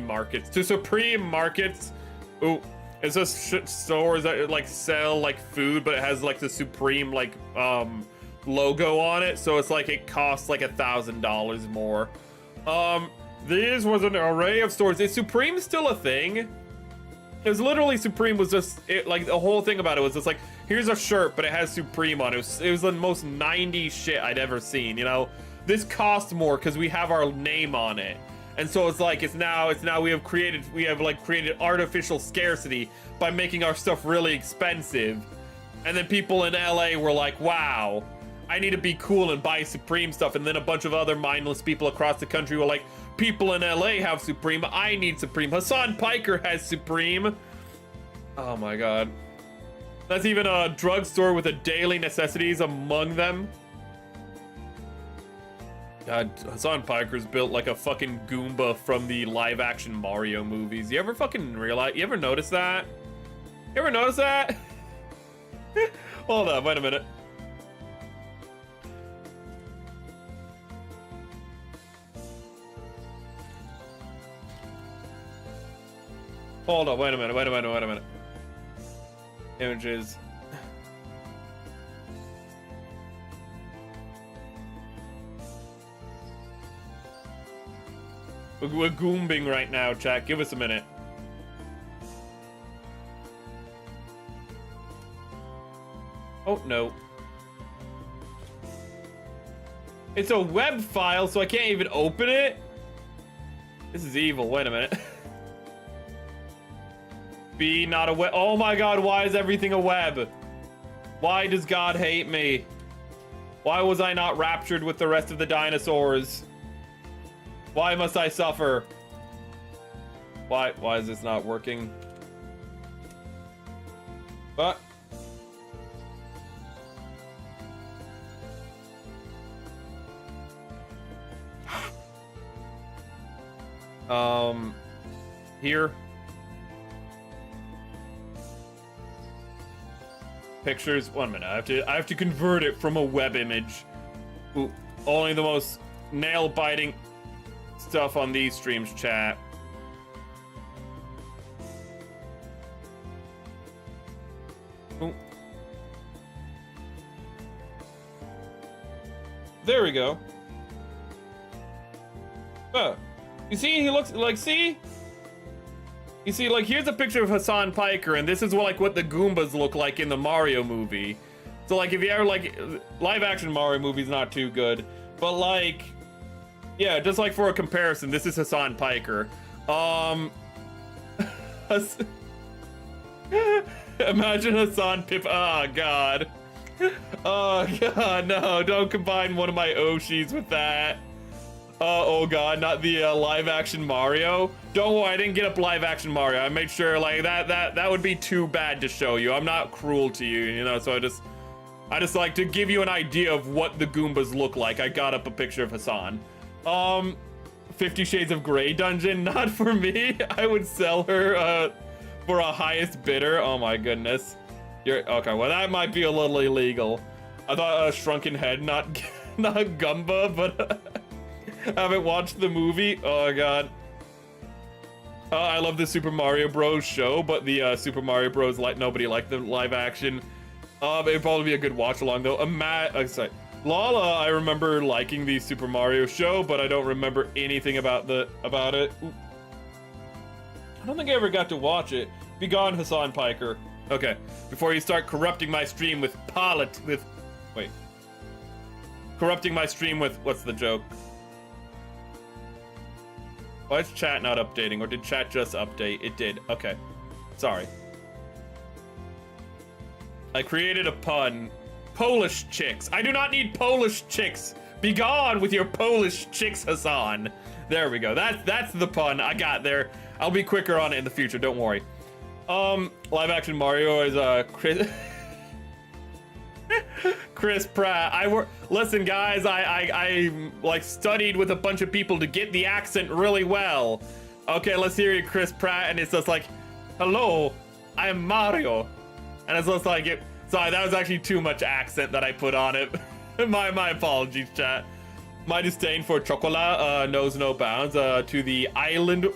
markets. Ooh, it's just stores that like sell like food, but it has like the Supreme like logo on it, so it's like it costs like $1,000 more. These was an array of stores. Is Supreme still a thing? It was literally Supreme was just like the whole thing about it was just like, here's a shirt, but it has Supreme on it. It was the most 90s shit I'd ever seen, you know? This costs more because we have our name on it. And so it's like, it's now we have created artificial scarcity by making our stuff really expensive. And then people in LA were like, wow, I need to be cool and buy Supreme stuff. And then a bunch of other mindless people across the country were like, people in LA have Supreme, I need Supreme. Hassan Piker has Supreme. Oh my god. That's even a drugstore with a daily necessities among them. God, Hassan Piker's built like a fucking Goomba from the live-action Mario movies. You ever fucking realize? You ever notice that? You ever notice that? Hold on, wait a minute. Hold on, wait a minute. Images. We're goombing right now, chat. Give us a minute. Oh, no. It's a web file, so I can't even open it? This is evil. Wait a minute. Be not a web. Oh my god, why is everything a web? Why does God hate me? Why was I not raptured with the rest of the dinosaurs? Why must I suffer? Why is this not working? But here. Pictures. 1 minute. I have to convert it from a web image. Ooh, only the most nail-biting stuff on these streams, chat. Ooh. There we go. Oh, you see, he looks like, see? You see, like, here's a picture of Hassan Piker, and this is what the Goombas look like in the Mario movie. So, like, if you ever, like, live-action Mario movie's not too good, but, like, yeah, just, like, for a comparison, this is Hassan Piker. Imagine Hassan Pip. Oh, God. Oh, God, no, don't combine one of my Oshis with that. Oh god, not the live-action Mario. Don't worry, I didn't get up live-action Mario. I made sure, like, that would be too bad to show you. I'm not cruel to you, you know, so I just like to give you an idea of what the Goombas look like. I got up a picture of Hassan. 50 Shades of Grey dungeon. Not for me. I would sell her for a highest bidder. Oh my goodness. You're okay. Well, that might be a little illegal. I thought Shrunken Head, not Gumba, but haven't watched the movie. Oh god. I love the Super Mario Bros. Show, but the Super Mario Bros. Nobody liked the live action. It'd probably be a good watch along though. Sorry. Lala, I remember liking the Super Mario Show, but I don't remember anything about it. Ooh. I don't think I ever got to watch it. Be gone, Hassan Piker. Okay, before you start corrupting my stream with corrupting my stream with, what's the joke? Why is chat not updating, or did chat just update? It did, okay. Sorry. I created a pun. Polish chicks. I do not need Polish chicks. Be gone with your Polish chicks, Hassan. There we go. That's the pun I got there. I'll be quicker on it in the future, don't worry. Live action Mario is Chris Pratt. Listen guys, I like studied with a bunch of people to get the accent really well. Okay, let's hear you, Chris Pratt, and it's just like, hello, I am Mario. And it's just like sorry, that was actually too much accent that I put on it. my apologies, chat. My disdain for chocolate knows no bounds. To the island.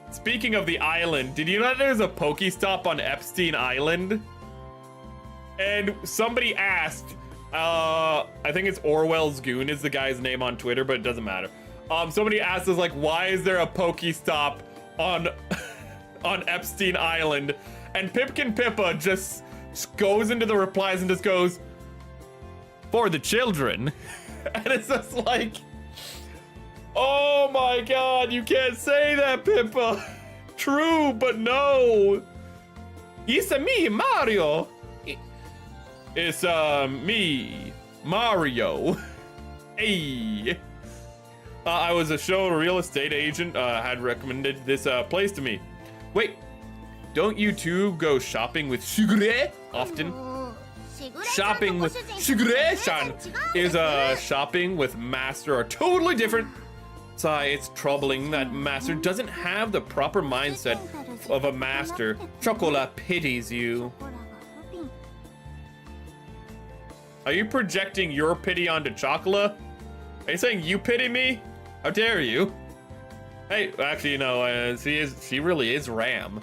Speaking of the island, did you know there's a Pokestop on Epstein Island? And somebody asked, I think it's Orwell's Goon is the guy's name on Twitter, but it doesn't matter. Somebody asked us like, why is there a Pokestop on on Epstein Island? And Pipkin Pippa just goes into the replies and just goes, for the children. And it's just like, oh my god, you can't say that, Pippa. True, but no. It's me, Mario. It's me, Mario. Hey. I was a show real estate agent, had recommended this place to me. Wait, don't you two go shopping with Shigure often? Shopping with Shigure-san is shopping with Master are totally different. Sigh, it's troubling that Master doesn't have the proper mindset of a master. Chocola pities you. Are you projecting your pity onto Chocola? Are you saying you pity me? How dare you? Hey, actually, no, she really is Ram.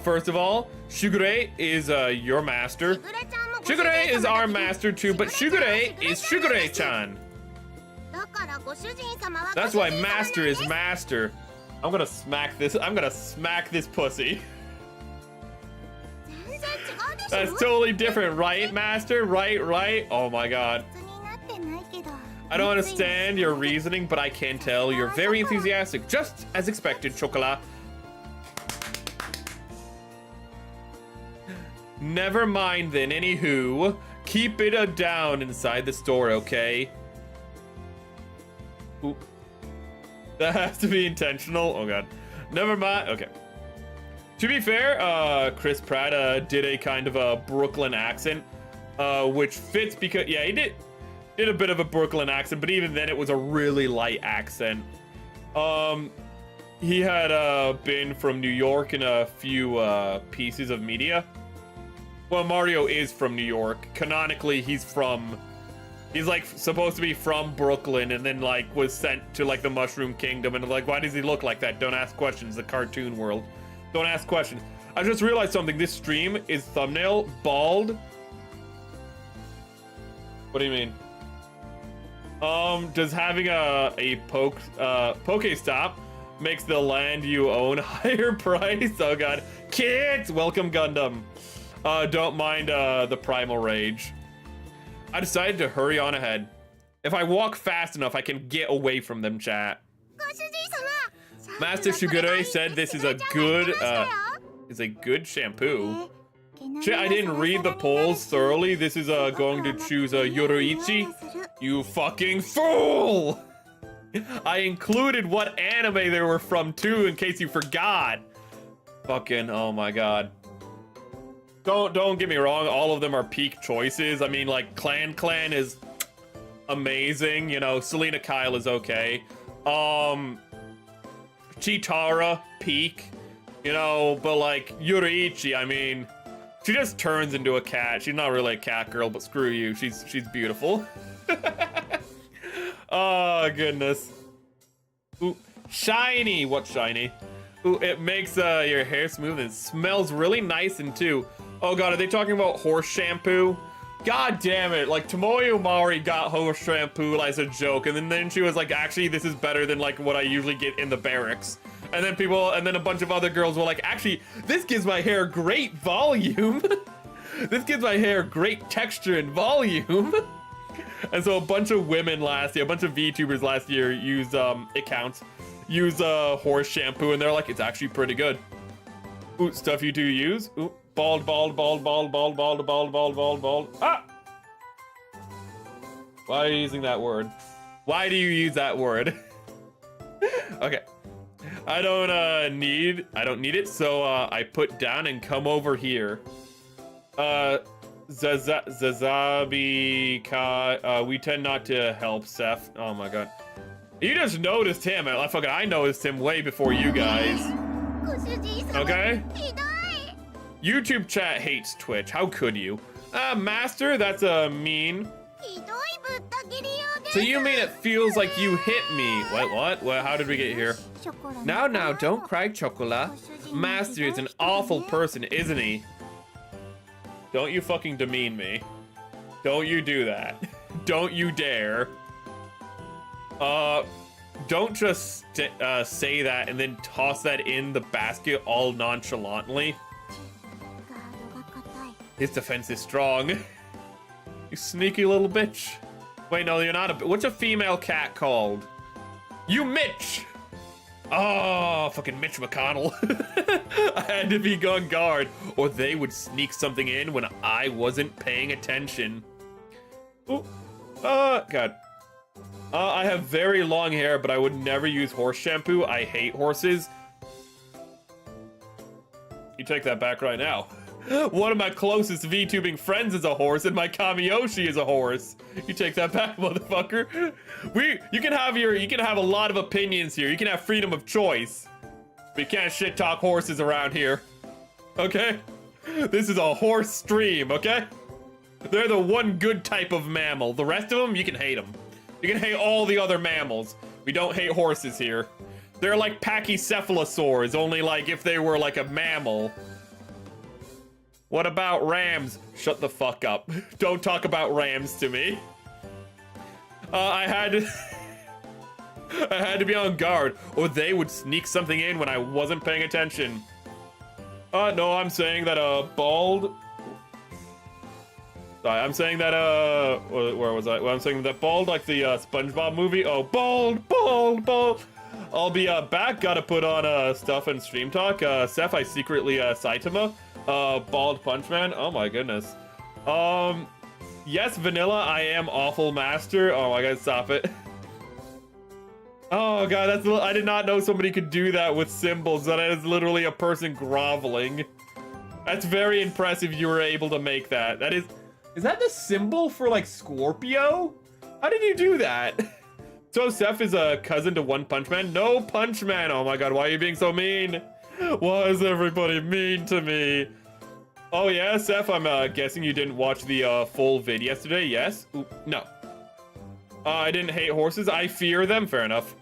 First of all, Shigure is your master. Shigure is our master too, but Shigure is Shigure-chan. That's why Master is Master. I'm gonna smack this pussy. That's totally different, right, Master? Right? Oh my god. I don't understand your reasoning, but I can tell you're very enthusiastic, just as expected, Chocolat. Never mind then, anywho. Keep it down inside the store, okay? Ooh. That has to be intentional. Oh god. Never mind. Okay. To be fair, Chris Pratt did a kind of a Brooklyn accent, which fits because, yeah, he did a bit of a Brooklyn accent, but even then it was a really light accent. He had been from New York in a few pieces of media. Well, Mario is from New York. Canonically, he's like supposed to be from Brooklyn, and then like was sent to like the Mushroom Kingdom, and like, why does he look like that? Don't ask questions. The cartoon world. Don't ask questions. I just realized something. This stream is thumbnail bald. What do you mean? Does having a Pokestop makes the land you own higher price? Oh god. Kids, welcome Gundam. Don't mind the primal rage. I decided to hurry on ahead. If I walk fast enough, I can get away from them, chat. Master Shigure said this is a good shampoo. Chat, I didn't read the polls thoroughly. This is going to choose Yoruichi. You fucking fool! I included what anime they were from too, in case you forgot. Fucking, oh my god. Don't get me wrong, all of them are peak choices. I mean, like, Clan is amazing. You know, Selena Kyle is okay. Chitara, peak. You know, but like Yuriichi, I mean, she just turns into a cat. She's not really a cat girl, but screw you. She's beautiful. Oh goodness. Ooh, shiny. What's shiny? Ooh, it makes your hair smooth and smells really nice and too. Oh god, are they talking about horse shampoo? God damn it, like Tomoe Mari got horse shampoo as a joke, and then she was like, actually this is better than like what I usually get in the barracks. And then a bunch of other girls were like, actually, this gives my hair great volume. This gives my hair great texture and volume. And so a bunch of women last year, a bunch of VTubers last year used, it counts, use horse shampoo, and they're like, it's actually pretty good. Ooh, stuff you do use? Ooh, bald. Ah! Why are you using that word? Why do you use that word? Okay. I don't need it, so I put down and come over here. Zazabi Ka, we tend not to help Seth. Oh my god. You just noticed him. I noticed him way before you guys. Okay? YouTube chat hates Twitch. How could you? Master, that's mean. So you mean it feels like you hit me? What? How did we get here? Now, don't cry, Chocola. Master is an awful person, isn't he? Don't you fucking demean me. Don't you do that. Don't you dare. Don't just say that and then toss that in the basket all nonchalantly. His defense is strong. You sneaky little bitch. Wait, no, you're not a... What's a female cat called? You Mitch! Oh, fucking Mitch McConnell. I had to be on guard, or they would sneak something in when I wasn't paying attention. Ooh. God. I have very long hair, but I would never use horse shampoo. I hate horses. You take that back right now. One of my closest VTubing friends is a horse, and my Kamiyoshi is a horse. You take that back, motherfucker. You can have a lot of opinions here. You can have freedom of choice. But you can't shit talk horses around here. Okay? This is a horse stream, okay? They're the one good type of mammal. The rest of them, you can hate them. You can hate all the other mammals. We don't hate horses here. They're like pachycephalosaurs, only like if they were like a mammal. What about rams? Shut the fuck up. Don't talk about rams to me. I had to be on guard, or they would sneak something in when I wasn't paying attention. No, I'm saying that bald. Sorry, I'm saying that where was I? Well, I'm saying that bald, like the SpongeBob movie. Oh, bald. I'll be back. Gotta put on stuff and stream talk. Seth, I secretly Saitama. Bald Punch Man. Oh my goodness. Yes, Vanilla, I am awful master. Oh my god, stop it. Oh god, I did not know somebody could do that with symbols. That is literally a person groveling. That's very impressive you were able to make that. Is that the symbol for like Scorpio? How did you do that? So Seth is a cousin to One Punch Man? No Punch Man. Oh my god, why are you being so mean? Why is everybody mean to me? Oh yeah, Seth, I'm guessing you didn't watch the full vid yesterday, yes? Ooh, no. I didn't hate horses. I fear them. Fair enough.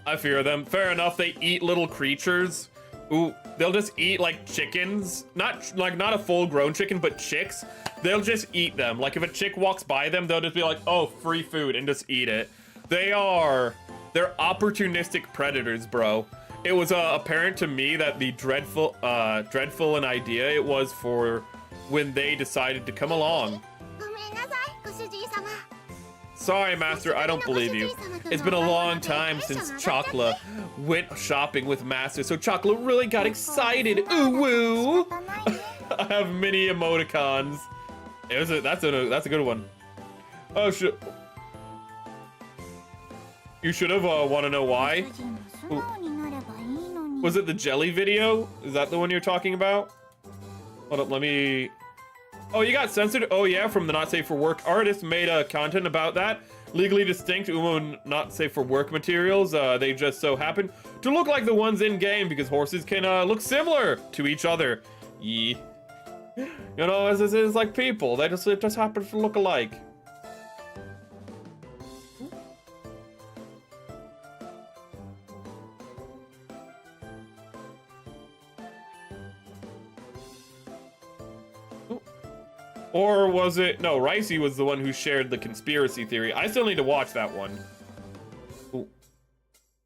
I fear them. Fair enough, they eat little creatures. Ooh, they'll just eat like chickens. Not a full-grown chicken, but chicks. They'll just eat them. Like if a chick walks by them, they'll just be like, oh, free food, and just eat it. They're opportunistic predators, bro. It was apparent to me that the dreadful an idea it was for when they decided to come along. Sorry, Master, I don't believe you. It's been a long time since Chocla went shopping with Master, so Chocla really got excited. Ooh woo! I have many emoticons. That's a good one. Oh shit. You should have want to know why? Ooh. Was it the jelly video? Is that the one you're talking about? Hold up, let me Oh, you got censored? Oh yeah, from the not safe for work artist made content about that. Legally distinct Umo not safe for work materials. They just so happen to look like the ones in game because horses can look similar to each other. Yee. You know, as it is like people, they just happen to look alike. Or was it? No, Ricey was the one who shared the conspiracy theory. I still need to watch that one. Ooh.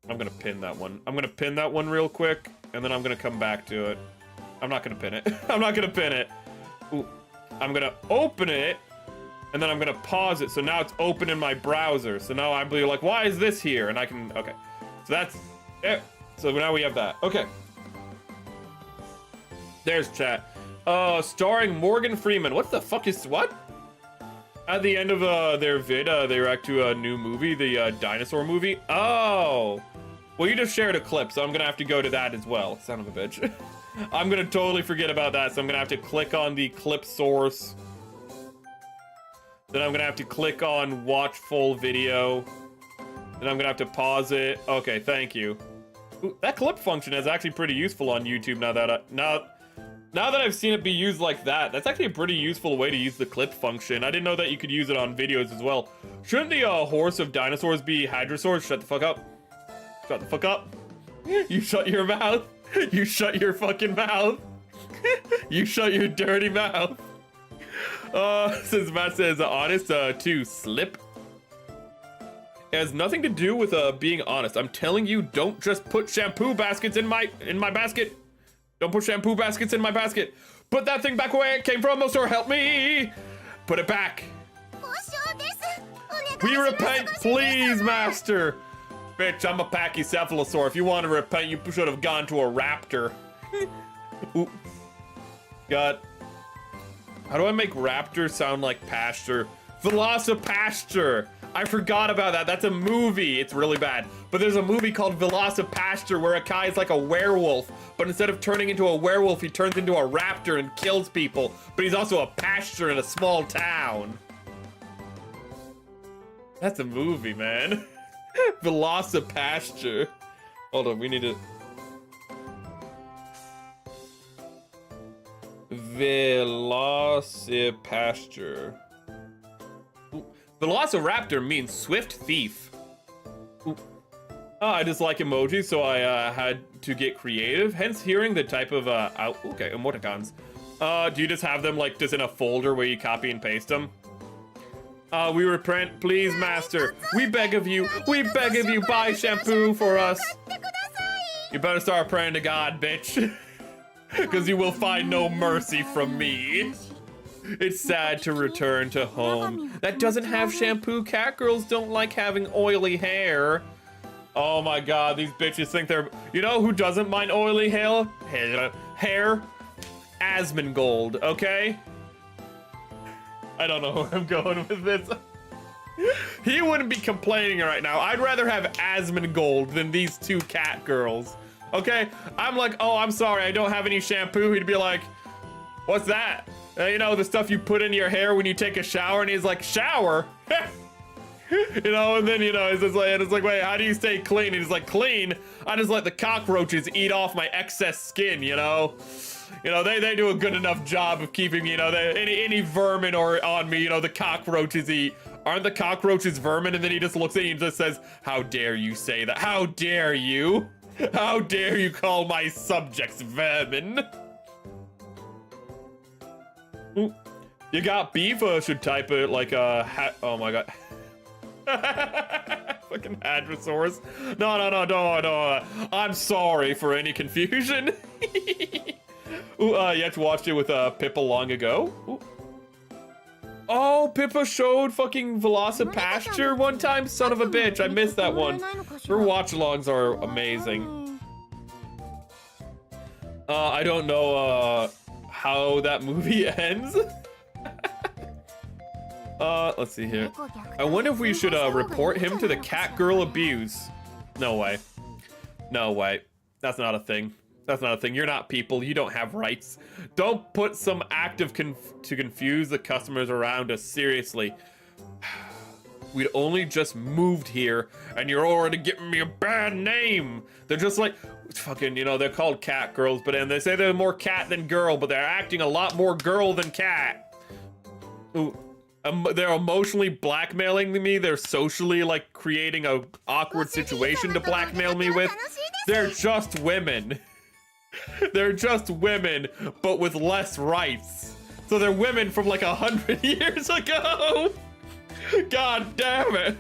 I'm gonna pin that one. I'm gonna pin that one real quick, and then I'm gonna come back to it. I'm not gonna pin it. I'm not gonna pin it. Ooh. I'm gonna open it, and then I'm gonna pause it. So now it's open in my browser. So now I'm like, why is this here? And I can, okay. So that's it. So now we have that. Okay. There's chat. Starring Morgan Freeman. What the fuck is, what? At the end of their vid, they react to a new movie, the dinosaur movie. Oh. Well, you just shared a clip, so I'm gonna have to go to that as well. Son of a bitch. I'm gonna totally forget about that, so I'm gonna have to click on the clip source. Then I'm gonna have to click on watch full video. Then I'm gonna have to pause it. Okay, thank you. Ooh, that clip function is actually pretty useful on YouTube now that now that I've seen it be used like that. That's actually a pretty useful way to use the clip function. I didn't know that you could use it on videos as well. Shouldn't the horse of dinosaurs be hadrosaurs? Shut the fuck up. Shut the fuck up. You shut your mouth. You shut your fucking mouth. You shut your dirty mouth. Since Matt says honest, to slip. It has nothing to do with being honest. I'm telling you, don't just put shampoo baskets in my basket. Don't put shampoo baskets in my basket. Put that thing back where it came from, or help me. Put it back. We repent, please, master. Bitch, I'm a pachycephalosaur. If you want to repent, you should have gone to a raptor. Ooh. God. How do I make raptor sound like pasture? Velocipasture. I forgot about that. That's a movie. It's really bad. But there's a movie called Velocipasture where a guy is like a werewolf, but instead of turning into a werewolf, he turns into a raptor and kills people. But he's also a pasture in a small town. That's a movie, man. Velocipasture. Hold on, we need to... Velocipasture. Velociraptor means swift thief. Ooh. I just like emojis, so I had to get creative. Hence, hearing the type of okay, emoticons. Do you just have them like just in a folder where you copy and paste them? We repent, please, master. We beg of you. We beg of you, buy shampoo for us. You better start praying to God, bitch, because you will find no mercy from me. It's sad to return to home that doesn't have shampoo. Cat girls don't like having oily hair. Oh my god, these bitches think they're... You know who doesn't mind oily hair? Hair? Asmongold, okay? I don't know where I'm going with this. He wouldn't be complaining right now. I'd rather have Asmongold than these two cat girls. Okay? I'm like, oh, I'm sorry, I don't have any shampoo. He'd be like, what's that? You know, the stuff you put in your hair when you take a shower, and he's like, shower? You know, and then, you know, it's like, wait, how do you stay clean? And he's like, clean? I just let the cockroaches eat off my excess skin, you know? You know, they do a good enough job of keeping, you know, any vermin or on me, you know, the cockroaches eat. Aren't the cockroaches vermin? And then he just looks at you and just says, how dare you say that? How dare you? How dare you call my subjects vermin? Ooh. You got beef? Should type it like a oh my god. Fucking hadrosaurs. No. I'm sorry for any confusion. Ooh, you have to watch it with Pippa long ago. Ooh. Oh, Pippa showed fucking Velocipasture one time? Son of a bitch, I missed that one. Her watch-alongs are amazing. I don't know how that movie ends. Let's see here. I wonder if we should report him to the cat girl abuse. No way. No way. That's not a thing. That's not a thing. You're not people. You don't have rights. Don't put some act of to confuse the customers around us. Seriously. We'd only just moved here, and you're already giving me a bad name. They're just like, fucking, you know, they're called cat girls, but and they say they're more cat than girl, but they're acting a lot more girl than cat. Ooh. They're emotionally blackmailing me. They're socially, like, creating a awkward situation to blackmail me with. They're just women. They're just women, but with less rights. So they're women from like 100 years ago. God damn it.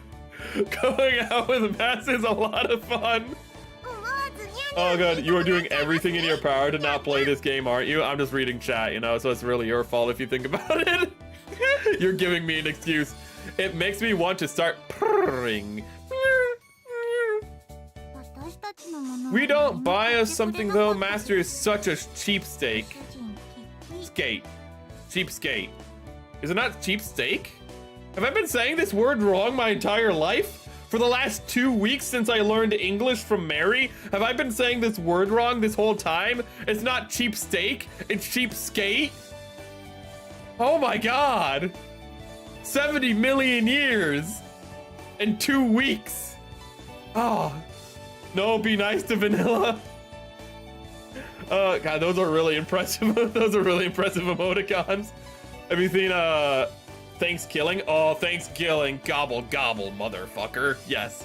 Going out with Mass is a lot of fun. Oh god, you are doing everything in your power to not play this game, aren't you? I'm just reading chat, you know, so it's really your fault if you think about it. You're giving me an excuse. It makes me want to start purring. We don't buy us something though. Master is such a cheapskate. Cheapskate. Is it not cheapskate? Have I been saying this word wrong my entire life? For the last 2 weeks since I learned English from Mary, have I been saying this word wrong this whole time? It's not cheap steak, it's cheapskate. Oh my god. 70 million years in 2 weeks. Oh. No, be nice to vanilla. God, those are really impressive. Those are really impressive emoticons. Have you seen, Thanksgiving? Oh, Thanksgiving. Gobble, gobble, motherfucker. Yes.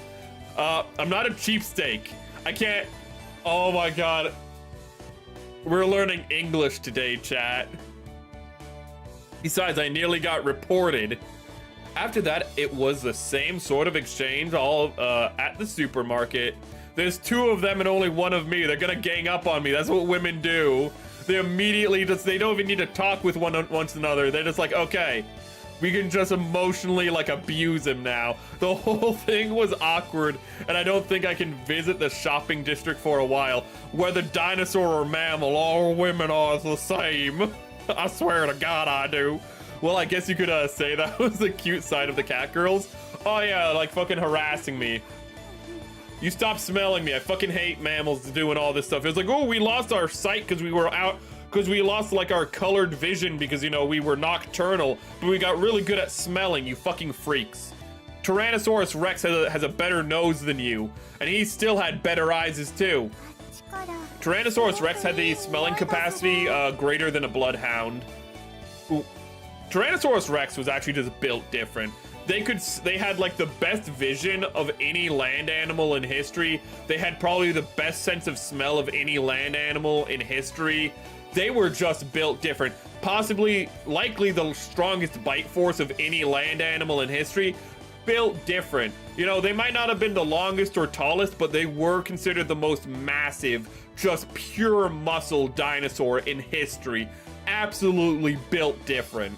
I'm not a cheapsteak. I can't. Oh my god. We're learning English today, chat. Besides, I nearly got reported. After that, it was the same sort of exchange all at the supermarket. There's 2 of them and only 1 of me. They're gonna gang up on me. That's what women do. They immediately just, they don't even need to talk with one another. They're just like, okay, we can just emotionally like abuse him now. The whole thing was awkward, and I don't think I can visit the shopping district for a while. Whether dinosaur or mammal, all women are the same. I swear to God I do. Well, I guess you could say that was the cute side of the cat girls. Oh yeah, like fucking harassing me. You stop smelling me. I fucking hate mammals doing all this stuff. It was like, oh, we lost our sight because we were out, because we lost like our colored vision because, you know, we were nocturnal, but we got really good at smelling, you fucking freaks. Tyrannosaurus Rex has a better nose than you, and he still had better eyes too. Tyrannosaurus Rex had the smelling capacity greater than a bloodhound. Ooh. Tyrannosaurus Rex was actually just built different. They had like the best vision of any land animal in history. They had probably the best sense of smell of any land animal in history. They were just built different. Possibly, likely the strongest bite force of any land animal in history. Built different. You know, they might not have been the longest or tallest, but they were considered the most massive, just pure muscle dinosaur in history. Absolutely built different.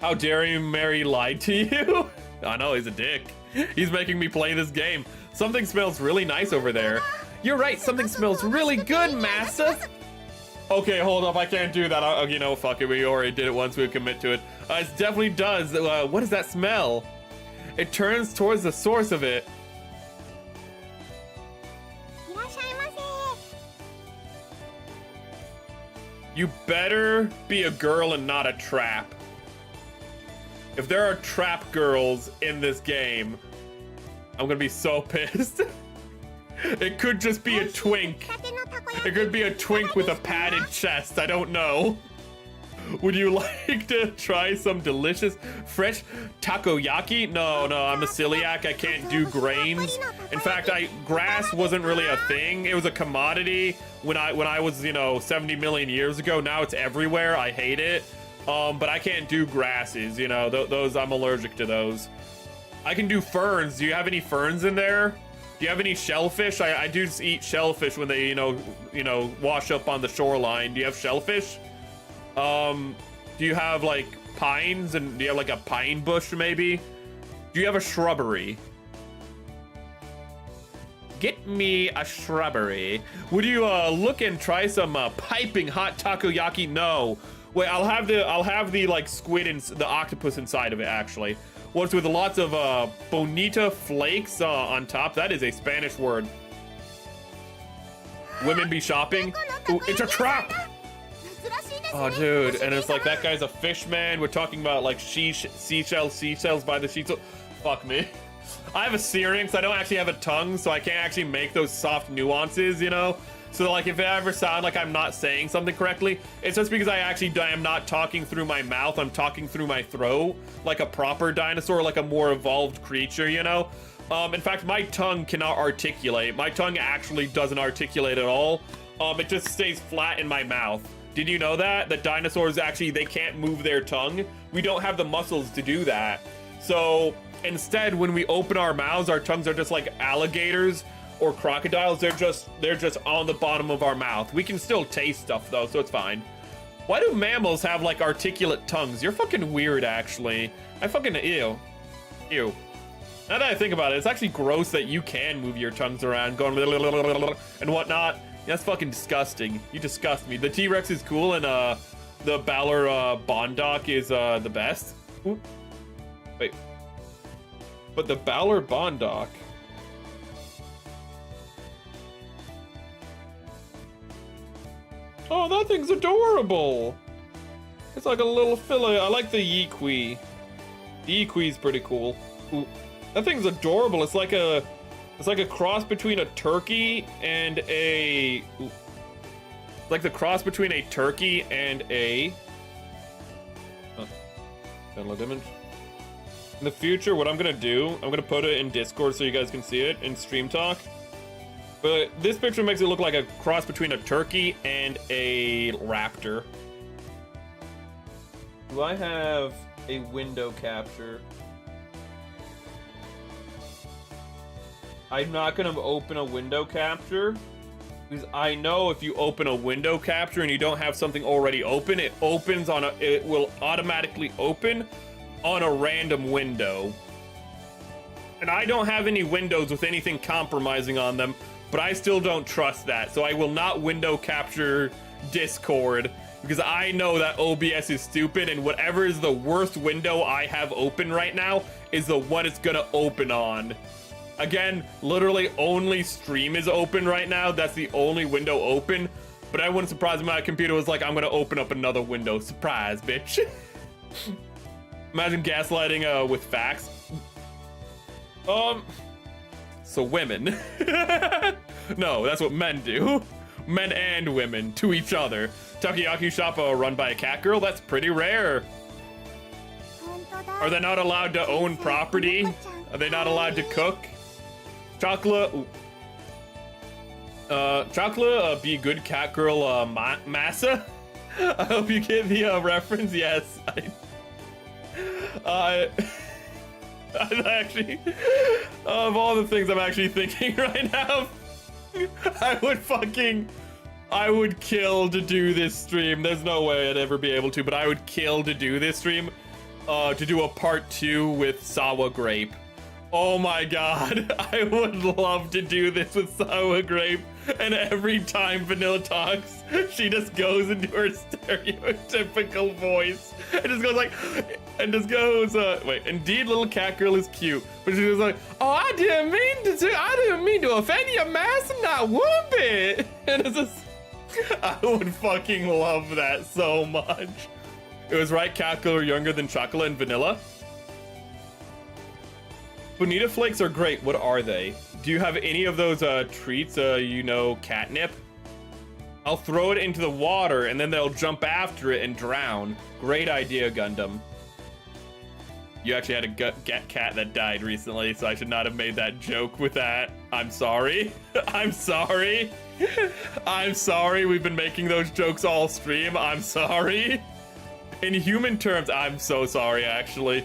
How dare you, Mary lied to you? I know, he's a dick. He's making me play this game. Something smells really nice over there. You're right, something smells really good, Massa. Okay, hold up, I can't do that. You know, fuck it, we already did it once, we commit to it. It definitely does. What does that smell? It turns towards the source of it. You better be a girl and not a trap. If there are trap girls in this game, I'm gonna be so pissed. It could just be a twink. It could be a twink with a padded chest, I don't know. Would you like to try some delicious fresh takoyaki? No, I'm a celiac, I can't do grains. In fact, grass wasn't really a thing. It was a commodity when I was, you know, 70 million years ago. Now it's everywhere, I hate it. But I can't do grasses, you know, those, I'm allergic to those. I can do ferns. Do you have any ferns in there? Do you have any shellfish? I do just eat shellfish when they, you know, wash up on the shoreline. Do you have shellfish? Do you have like pines, and do you have like a pine bush maybe? Do you have a shrubbery? Get me a shrubbery. Would you look and try some piping hot takoyaki? No. Wait, I'll have the like squid and the octopus inside of it actually. What's with lots of bonita flakes on top? That is a Spanish word. women be shopping. Ooh, it's a trap! Oh, dude, and it's like, that guy's a fishman. We're talking about, like, seashells by the sheets. Fuck me. I have a syrinx. I don't actually have a tongue, so I can't actually make those soft nuances, you know? So, like, if I ever sound like I'm not saying something correctly, it's just because I am not talking through my mouth. I'm talking through my throat, like a proper dinosaur, like a more evolved creature, you know? In fact, my tongue cannot articulate. My tongue actually doesn't articulate at all. It just stays flat in my mouth. Did you know that? That dinosaurs actually, they can't move their tongue. We don't have the muscles to do that. So instead, when we open our mouths, our tongues are just like alligators or crocodiles. They're just on the bottom of our mouth. We can still taste stuff though, so it's fine. Why do mammals have like articulate tongues? You're fucking weird, actually. I fucking, ew. Ew. Now that I think about it, it's actually gross that you can move your tongues around, going and whatnot. That's fucking disgusting. You disgust me. The T-Rex is cool, and the Balor Bondoc is the best. Ooh. Wait. But the Balor Bondoc. Oh, that thing's adorable. It's like a little fillet. I like the Yeequee. The Yeequee's pretty cool. Ooh. That thing's adorable. It's like a cross between a turkey and a... Ooh. Like the cross between a turkey and a... Download image. In the future, what I'm gonna do, I'm gonna put it in Discord so you guys can see it in Stream Talk. But this picture makes it look like a cross between a turkey and a raptor. Do I have a window capture? I'm not gonna open a window capture because I know if you open a window capture and you don't have something already open, it will automatically open on a random window. And I don't have any windows with anything compromising on them, but I still don't trust that. So I will not window capture Discord because I know that OBS is stupid, and whatever is the worst window I have open right now is the one it's gonna open on. Again, literally only stream is open right now. That's the only window open. But I wouldn't surprise me if my computer was like, I'm gonna open up another window. Surprise, bitch. Imagine gaslighting with facts. So women. No, that's what men do. Men and women to each other. Takoyaki shop run by a cat girl? That's pretty rare. Are they not allowed to own property? Are they not allowed to cook? Chocolate, Chocolate, be good cat girl, Massa. I hope you get the reference. Yes, I actually, of all the things I'm actually thinking right now, I would kill to do this stream. There's no way I'd ever be able to, but I would kill to do this stream, to do a part 2 with Sawa Grape. Oh my god, I would love to do this with Sawa Grape, and every time Vanilla talks, she just goes into her stereotypical voice, and just goes like, wait, indeed little cat girl is cute, but she was like, oh, I didn't mean to offend your master, not one bit, and it's just, I would fucking love that so much. It was right, cat girl are younger than chocolate and vanilla. Bonita flakes are great. What are they? Do you have any of those treats, catnip? I'll throw it into the water and then they'll jump after it and drown. Great idea, Gundam. You actually had a cat that died recently, so I should not have made that joke with that. I'm sorry. I'm sorry. I'm sorry. We've been making those jokes all stream. I'm sorry. In human terms, I'm so sorry, actually.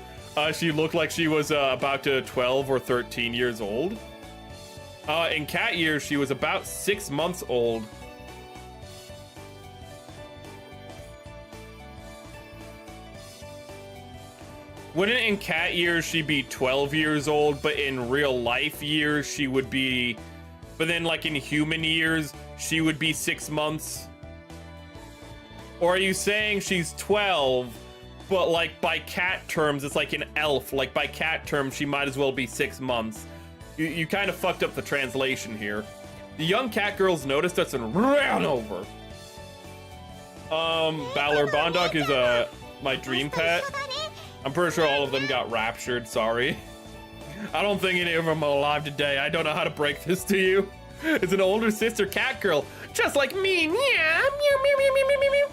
She looked like she was about 12 or 13 years old. In cat years, she was about 6 months old. Wouldn't in cat years she be 12 years old, but in real life years she would be, but then like in human years she would be 6 months? Or are you saying she's 12? But like by cat terms, it's like an elf. Like by cat terms, she might as well be 6 months. You kind of fucked up the translation here. The young cat girls noticed us and ran over. Balor Bondock is my dream pet. I'm pretty sure all of them got raptured, sorry. I don't think any of them are alive today. I don't know how to break this to you. It's an older sister cat girl, just like me. Meow, meow, meow, meow, meow, meow, meow.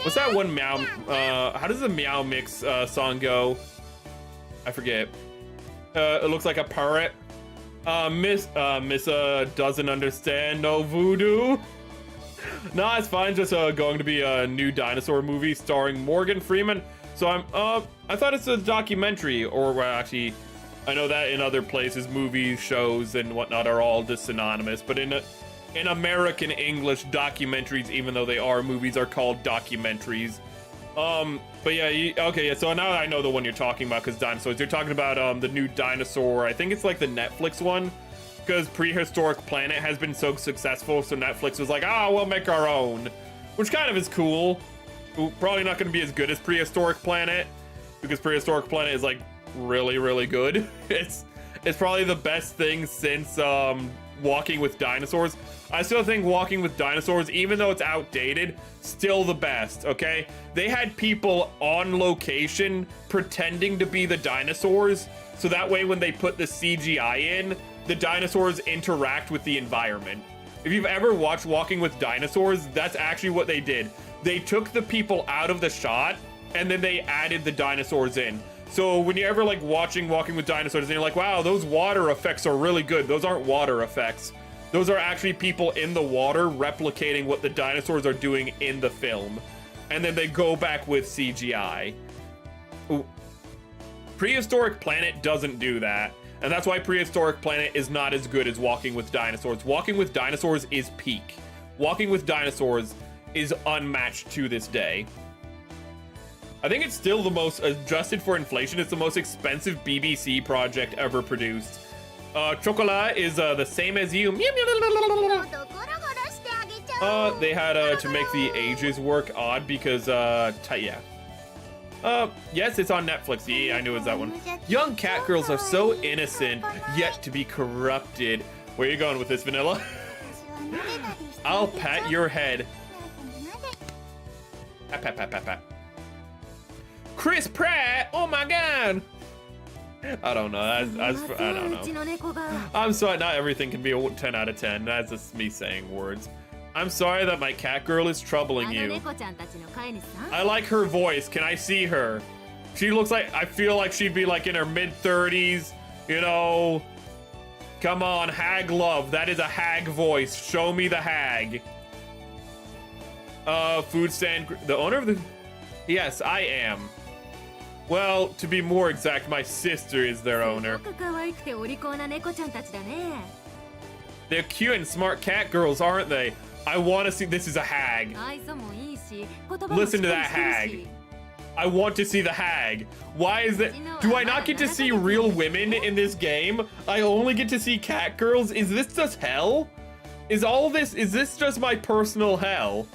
What's that one meow? How does the Meow Mix song go? I forget. It looks like a parrot. Miss doesn't understand no voodoo. Nah, it's fine. Just going to be a new dinosaur movie starring Morgan Freeman. So I thought it's a documentary, or actually, I know that in other places, movies, shows, and whatnot are all just synonymous. But in American English, documentaries, even though they are movies, are called documentaries. But yeah, okay, yeah, so now I know the one you're talking about, because dinosaurs. You're talking about the new dinosaur, I think it's like the Netflix one, because Prehistoric Planet has been so successful, so Netflix was like, we'll make our own, which kind of is cool. Probably not going to be as good as Prehistoric Planet, because Prehistoric Planet is like really, really good. It's probably the best thing since Walking with Dinosaurs. I still think Walking with Dinosaurs, even though it's outdated, still the best, okay? They had people on location pretending to be the dinosaurs, so that way when they put the CGI in, the dinosaurs interact with the environment. If you've ever watched Walking with Dinosaurs, that's actually what they did. They took the people out of the shot, and then they added the dinosaurs in. So when you're ever like watching Walking with Dinosaurs and you're like, wow, those water effects are really good. Those aren't water effects. Those are actually people in the water replicating what the dinosaurs are doing in the film. And then they go back with CGI. Ooh. Prehistoric Planet doesn't do that. And that's why Prehistoric Planet is not as good as Walking with Dinosaurs. Walking with Dinosaurs is peak. Walking with Dinosaurs is unmatched to this day. I think it's still the most, adjusted for inflation, it's the most expensive BBC project ever produced. Chocolat is the same as you. They had to make the ages work odd because, yeah. Yes, it's on Netflix. Yeah, I knew it was that one. Young cat girls are so innocent, yet to be corrupted. Where are you going with this, Vanilla? I'll pat your head. Pat, pat, pat, pat, pat. Chris Pratt! Oh my god! I don't know. I don't know. I'm sorry, not everything can be a 10 out of 10. That's just me saying words. I'm sorry that my cat girl is troubling you. I like her voice. Can I see her? She looks like, I feel like she'd be like in her mid-30s, you know. Come on, hag love. That is a hag voice. Show me the hag. Food stand, the owner of the... Yes, I am. Well, to be more exact, my sister is their owner. They're cute and smart cat girls, aren't they? I want to see... This is a hag. Listen to that hag. I want to see the hag. Why is it... Do I not get to see real women in this game? I only get to see cat girls? Is this just hell? Is this just my personal hell?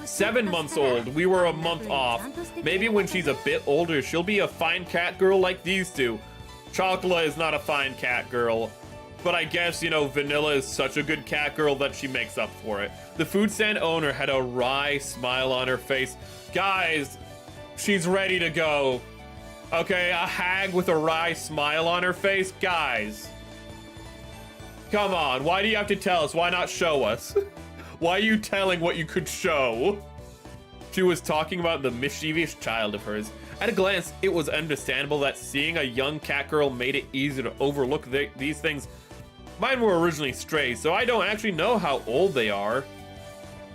7 months old. We were a month off. Maybe when she's a bit older, she'll be a fine cat girl like these two. Chocola is not a fine cat girl. But I guess, you know, Vanilla is such a good cat girl that she makes up for it. The food stand owner had a wry smile on her face. Guys, she's ready to go. Okay, a hag with a wry smile on her face? Guys. Come on, why do you have to tell us? Why not show us? Why are you telling what you could show? She was talking about the mischievous child of hers. At a glance, it was understandable that seeing a young cat girl made it easy to overlook these things. Mine were originally strays, so I don't actually know how old they are.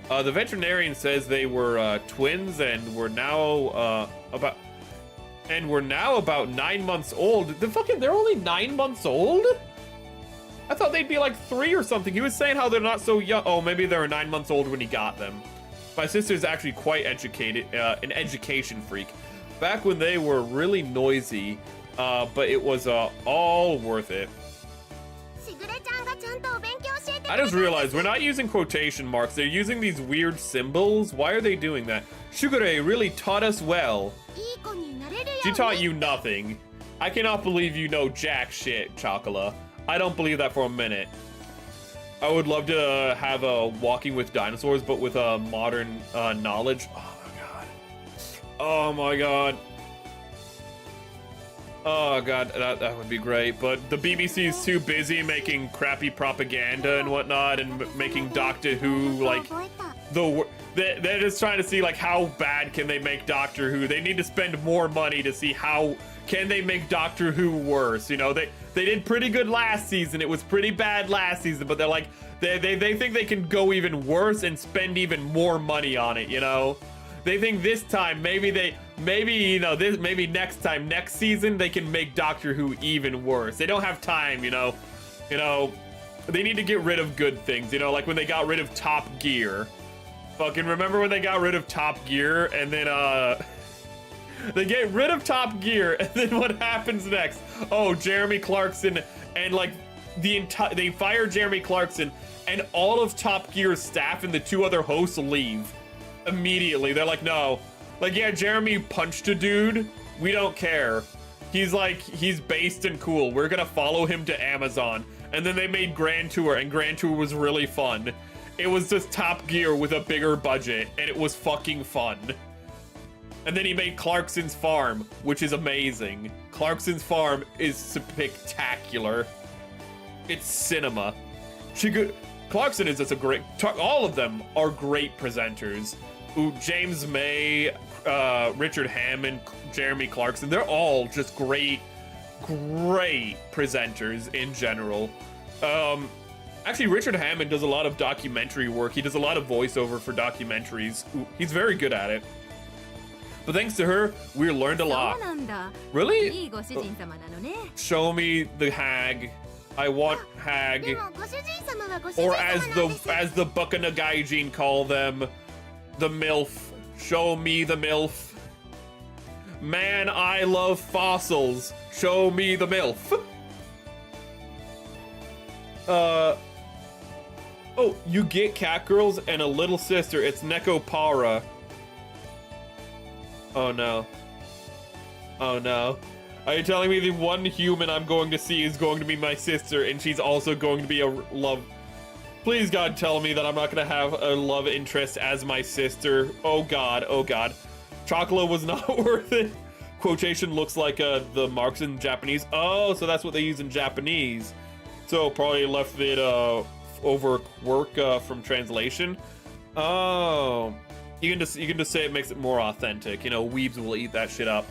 The veterinarian says they were twins and were now about 9 months old. They're only 9 months old? I thought they'd be like 3 or something. He was saying how they're not so young. Oh, maybe they were 9 months old when he got them. My sister's actually quite educated, an education freak. Back when they were really noisy, but it was all worth it. I just realized we're not using quotation marks. They're using these weird symbols. Why are they doing that? Shugure really taught us well. She taught you nothing. I cannot believe you know jack shit, Chocola. I don't believe that for a minute. I would love to have a Walking with Dinosaurs, but with a modern knowledge. Oh my god. Oh my god. Oh god, that would be great. But the BBC is too busy making crappy propaganda and whatnot, and making Doctor Who like they're just trying to see like how bad can they make Doctor Who. They need to spend more money to see how can they make Doctor Who worse. You know, they did pretty good last season. It was pretty bad last season, but they're like they think they can go even worse and spend even more money on it. You know, they think this time maybe next time, next season they can make Doctor Who even worse. They don't have time. You know, they need to get rid of good things. You know, like when they got rid of Top Gear. Fucking remember when they got rid of Top Gear and then they get rid of Top Gear and then what happens next? Oh, Jeremy Clarkson and like they fire Jeremy Clarkson and all of Top Gear's staff and the 2 other hosts leave immediately. They're like, no, like, yeah, Jeremy punched a dude. We don't care. He's based and cool. We're gonna follow him to Amazon. And then they made Grand Tour, and Grand Tour was really fun. It was just Top Gear with a bigger budget, and it was fucking fun. And then he made Clarkson's Farm, which is amazing. Clarkson's Farm is spectacular. It's cinema. Clarkson is just a great... All of them are great presenters. Ooh, James May, Richard Hammond, Jeremy Clarkson, they're all just great presenters in general. Actually, Richard Hammond does a lot of documentary work. He does a lot of voiceover for documentaries. Ooh, he's very good at it. But thanks to her, we learned a lot. Really? Show me the hag. I want hag. Or as the Bukanagaijin call them, the MILF. Show me the MILF. Man, I love fossils. Show me the MILF. Oh, you get cat girls and a little sister. It's Nekopara. Oh no. Oh no. Are you telling me the one human I'm going to see is going to be my sister and she's also going to be a love... Please God tell me that I'm not going to have a love interest as my sister. Oh god, oh god. Chocolate was not worth it. Quotation looks like the marks in Japanese. Oh, so that's what they use in Japanese. So probably left it over work from translation. Oh, you can just say it makes it more authentic. You know, weebs will eat that shit up.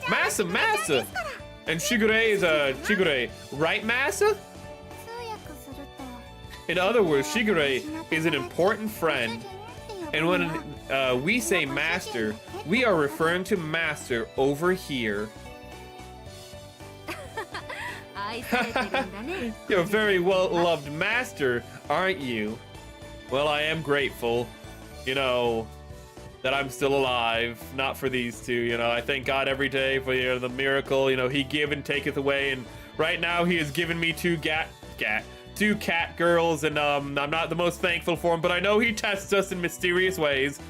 Massa, and Shigure is Shigure, right, Massa? In other words, Shigure is an important friend, and when we say master, we are referring to master over here. You're a very well-loved master, aren't you? Well, I am grateful, you know, that I'm still alive. Not for these two, you know. I thank God every day for the miracle. You know, he give and taketh away, and right now he has given me two cat girls, and I'm not the most thankful for him, but I know he tests us in mysterious ways.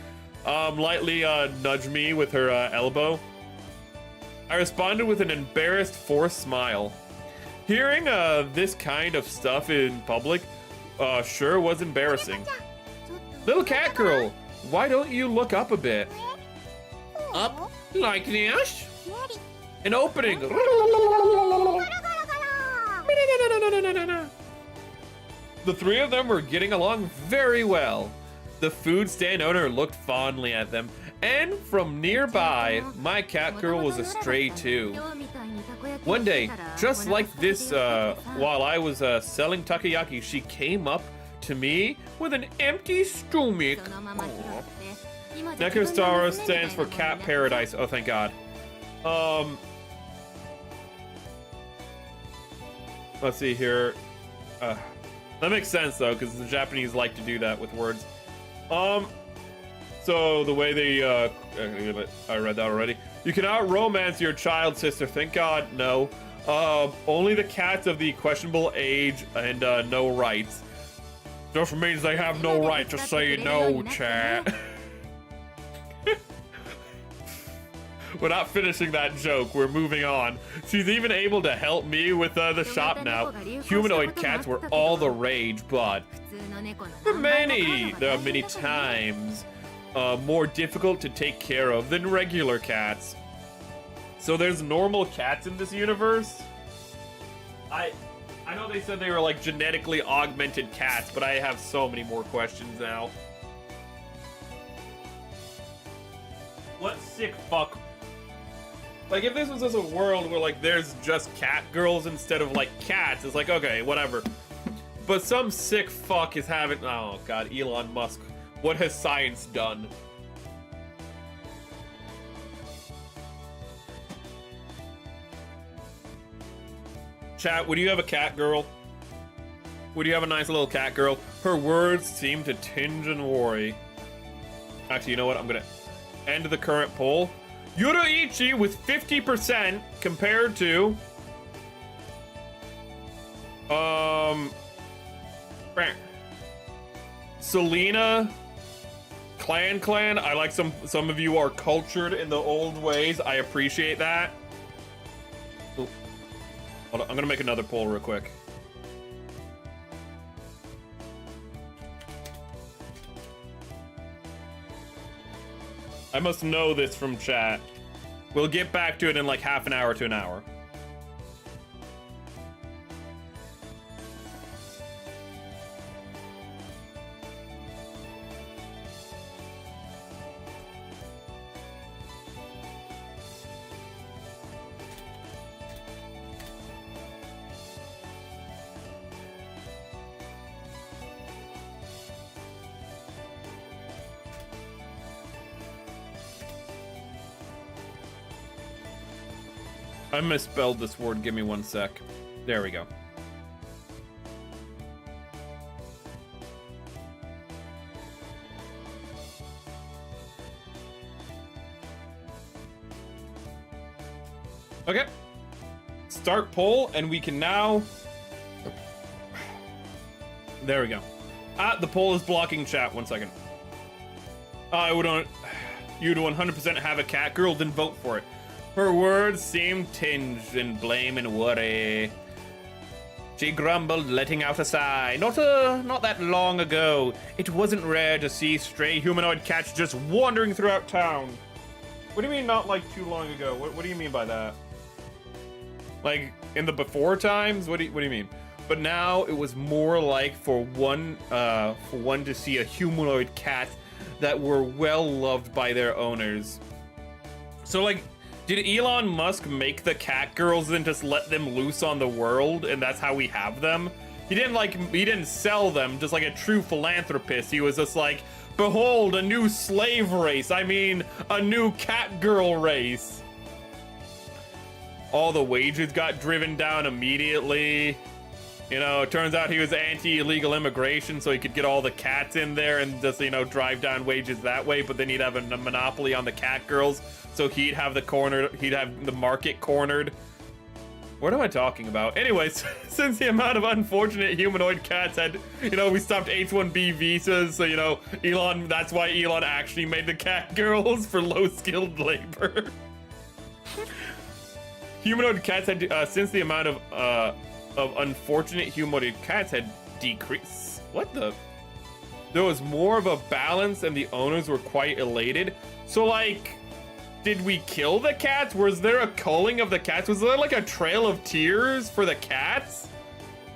Lightly nudged me with her elbow. I responded with an embarrassed, forced smile. Hearing this kind of stuff in public sure was embarrassing. Little cat girl, why don't you look up a bit? Up like this? An opening. The three of them were getting along very well. The food stand owner looked fondly at them, and from nearby, my cat girl was a stray too. One day, just like this, while I was selling takoyaki, she came up to me with an empty stomach. Nekopara stands for cat paradise. Oh, thank God. Let's see here. That makes sense though, because the Japanese like to do that with words. So the way they, I read that already. You cannot romance your child sister. Thank God, no. Only the cats of the questionable age and no rights. Just means they have no right to say no, chat. We're not finishing that joke. We're moving on. She's even able to help me with the shop now. Humanoid cats were all the rage, but there are many times more difficult to take care of than regular cats. So there's normal cats in this universe? I know they said they were like genetically augmented cats, but I have so many more questions now. What sick fuck? Like, if this was just a world where, like, there's just cat girls instead of, like, cats, it's like, okay, whatever. But some sick fuck is having... Oh, God, Elon Musk. What has science done? Chat, would you have a cat girl? Would you have a nice little cat girl? Her words seem to tinge and worry. Actually, you know what? I'm gonna end the current poll. Yuroichi with 50% compared to... Selena... Clan. I like some of you are cultured in the old ways. I appreciate that. Ooh. Hold on, I'm gonna make another poll real quick. I must know this from chat. We'll get back to it in like half an hour to an hour. I misspelled this word. Give me one sec. There we go. Okay. Start poll, and we can now... There we go. The poll is blocking chat. 1 second. You'd 100% have a cat girl, then vote for it. Her words seemed tinged in blame and worry. She grumbled, letting out a sigh. Not that long ago, it wasn't rare to see stray humanoid cats just wandering throughout town. What do you mean not like too long ago? What do you mean by that? Like in the before times? What do you mean? But now it was more like for one to see a humanoid cat that were well loved by their owners. So like, did Elon Musk make the cat girls and just let them loose on the world, and that's how we have them? He didn't sell them, just like a true philanthropist. He was just like, behold, a new slave race. I mean, a new cat girl race. All the wages got driven down immediately. You know, it turns out he was anti-illegal immigration, so he could get all the cats in there and just, you know, drive down wages that way, but then he'd have a monopoly on the cat girls. So he'd have the market cornered. What am I talking about? Anyways, since the amount of unfortunate humanoid cats had, you know, we stopped H-1B visas, so, you know, that's why Elon actually made the cat girls for low-skilled labor. Humanoid cats had, since the amount of unfortunate humanoid cats had decreased. What the? There was more of a balance and the owners were quite elated. So, like... Did we kill the cats? Was there a culling of the cats? Was there like a trail of tears for the cats?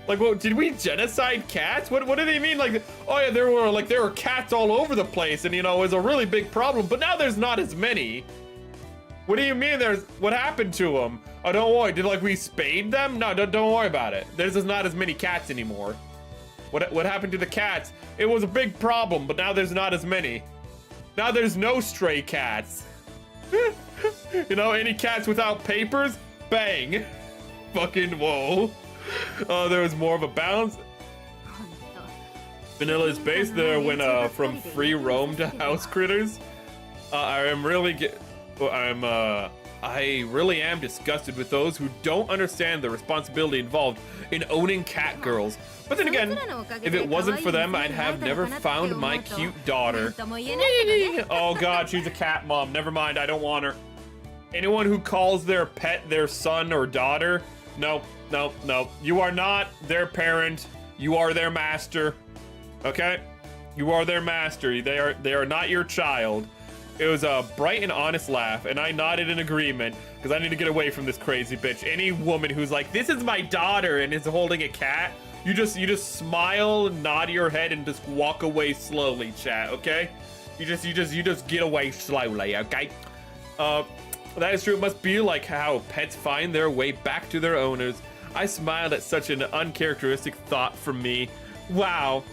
Like, what, did we genocide cats? What do they mean? Like, oh yeah, there were cats all over the place, and you know, it was a really big problem. But now there's not as many. What do you mean? What happened to them? Oh, don't worry. Did we spade them? No, don't worry about it. There's just not as many cats anymore. What happened to the cats? It was a big problem, but now there's not as many. Now there's no stray cats. You know, any cats without papers? Bang. Fucking whoa. Oh, there was more of a balance. Vanilla is based there when from free roam to house critters. I really am disgusted with those who don't understand the responsibility involved in owning cat girls. But then again, if it wasn't for them, I'd have never found my cute daughter. Oh god, she's a cat mom. Never mind, I don't want her. Anyone who calls their pet their son or daughter, nope, nope, nope. You are not their parent. You are their master. Okay? You are their master. They are not your child. It was a bright and honest laugh, and I nodded in agreement because I need to get away from this crazy bitch. Any woman who's like, "This is my daughter," and is holding a cat, you just smile, nod your head, and just walk away slowly, chat. Okay? You just get away slowly. Okay? That is true. It must be like how pets find their way back to their owners. I smiled at such an uncharacteristic thought from me. Wow.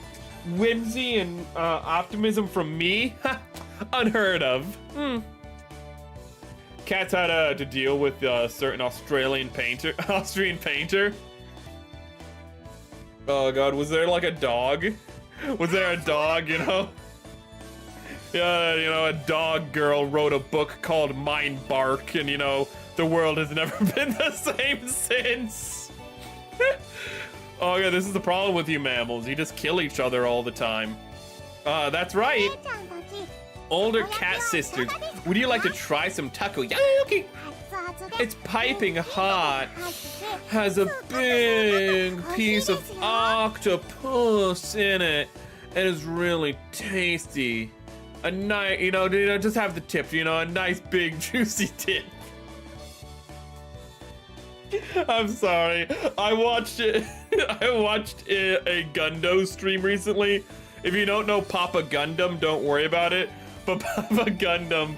Whimsy and optimism from me? Unheard of. Cats had to deal with a certain Austrian painter. Oh god, was there like a dog? Was there a dog, you know? Yeah, you know, a dog girl wrote a book called Mind Bark, and you know, the world has never been the same since. Oh yeah, this is the problem with you mammals. You just kill each other all the time. That's right. Older cat sisters, would you like to try some takoyaki? It's piping hot. Has a big piece of octopus in it. And is really tasty. A nice, you know, just have the tip, you know, a nice big juicy tip. I'm sorry. I watched a Gundo stream recently. If you don't know Papa Gundam, don't worry about it. But Papa Gundam,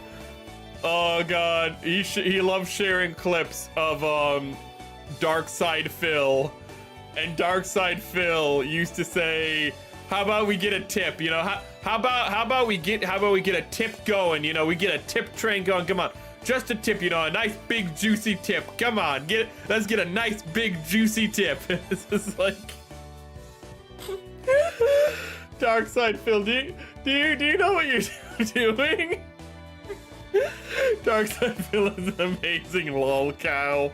oh god, he loves sharing clips of Darkside Phil, and Darkside Phil used to say, "How about we get a tip? You know, how about we get a tip going? You know, we get a tip train going. Come on, just a tip. You know, a nice big juicy tip. Come on, let's get a nice big juicy tip." This is like Darkside Phil. Do you know what you're doing? Darkside Phil is an amazing lol cow.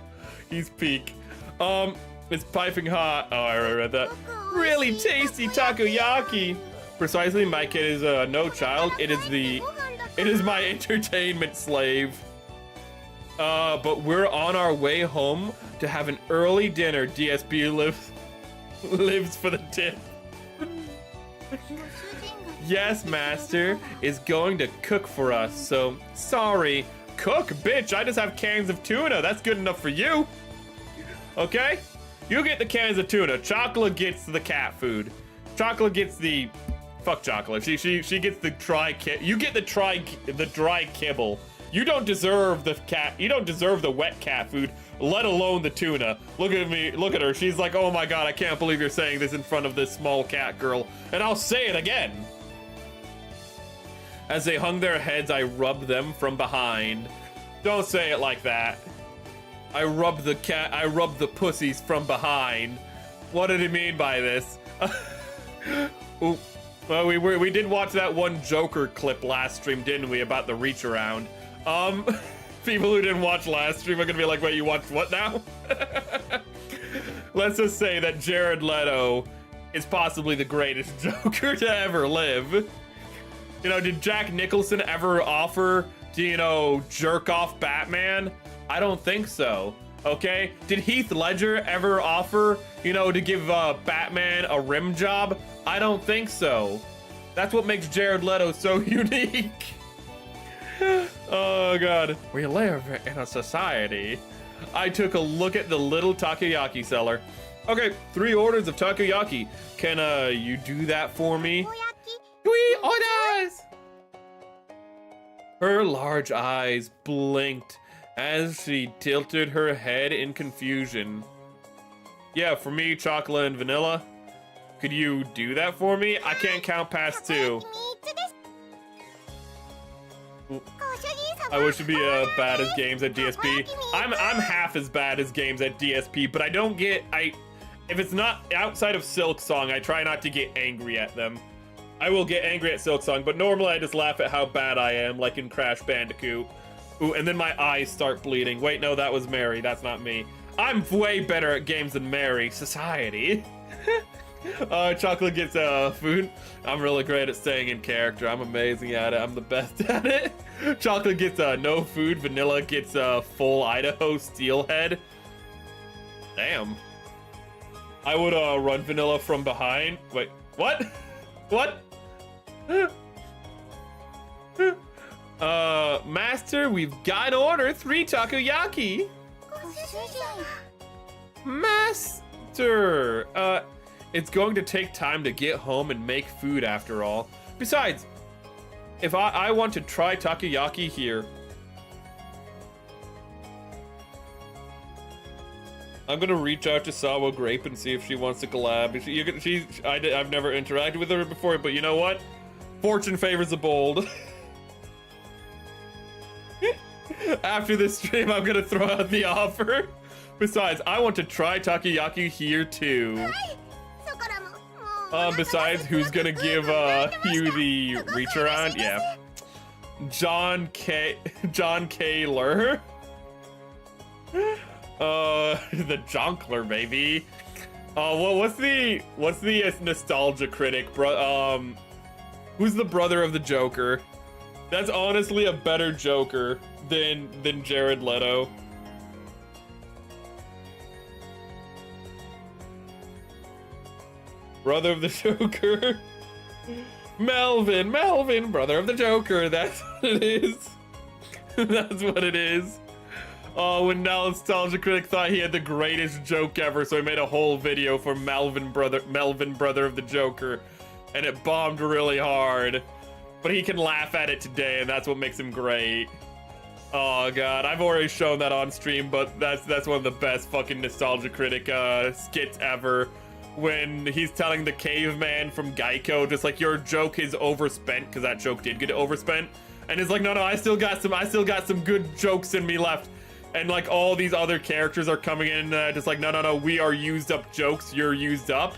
He's peak. It's piping hot. Oh, I read that. Really tasty takoyaki. Precisely, my kid is no child. It is my entertainment slave. But we're on our way home to have an early dinner. DSP lives for the tip. Yes, master is going to cook for us, so sorry. Cook, bitch, I just have cans of tuna. That's good enough for you. Okay? You get the cans of tuna. Chocolate gets the cat food. Chocolate gets the... Fuck Chocolate. She gets the dry kibble. You get the dry kibble. You don't deserve the cat. You don't deserve the wet cat food, let alone the tuna. Look at me. Look at her. She's like, "Oh my god, I can't believe you're saying this in front of this small cat girl." And I'll say it again. As they hung their heads, I rubbed them from behind. Don't say it like that. I rubbed the pussies from behind. What did he mean by this? Ooh. Well, we did watch that one Joker clip last stream, didn't we, about the reach around? People who didn't watch last stream are gonna be like, "Wait, you watched what now?" Let's just say that Jared Leto is possibly the greatest Joker to ever live. You know, did Jack Nicholson ever offer to, you know, jerk off Batman? I don't think so. Okay? Did Heath Ledger ever offer, you know, to give Batman a rim job? I don't think so. That's what makes Jared Leto so unique. Oh god. We live in a society. I took a look at the little takoyaki seller. Okay, 3 orders of takoyaki. Can you do that for me? 3 orders! Her large eyes blinked as she tilted her head in confusion. Yeah, for me, chocolate and vanilla. Could you do that for me? I can't count past 2. I wish to be bad as games at DSP. I'm half as bad as games at DSP, but I don't get... If it's not outside of Silk Song, I try not to get angry at them. I will get angry at Silk Song, but normally I just laugh at how bad I am, like in Crash Bandicoot. Ooh, and then my eyes start bleeding. Wait, no, that was Mary. That's not me. I'm way better at games than Mary. Society. Chocolate gets food. I'm really great at staying in character. I'm amazing at it. I'm the best at it. Chocolate gets no food. Vanilla gets full Idaho steelhead. Damn. I would run Vanilla from behind. Wait, what? What? Master, we've got order 3 takoyaki. Master, it's going to take time to get home and make food after all. Besides, if I want to try takoyaki here, I'm gonna reach out to Sawa Grape and see if she wants to collab. I've never interacted with her before, but you know what? Fortune favors the bold. After this stream, I'm gonna throw out the offer. Besides, I want to try takoyaki here too. Besides, who's gonna give you the reach around? Yeah, John Kaler. The Jonkler, baby. What's the nostalgia critic, bro? Who's the brother of the Joker? That's honestly a better Joker than Jared Leto. Brother of the Joker. Melvin, brother of the Joker. That's what it is. That's what it is. Oh, when Nostalgia Critic thought he had the greatest joke ever, so he made a whole video for Melvin, brother of the Joker, and it bombed really hard. But he can laugh at it today, and that's what makes him great. Oh god, I've already shown that on stream, but that's one of the best fucking Nostalgia Critic skits ever. When he's telling the caveman from Geico, just like, your joke is overspent, because that joke did get overspent, and he's like, no, I still got some good jokes in me left. And like all these other characters are coming in, just like, no, we are used up jokes, you're used up.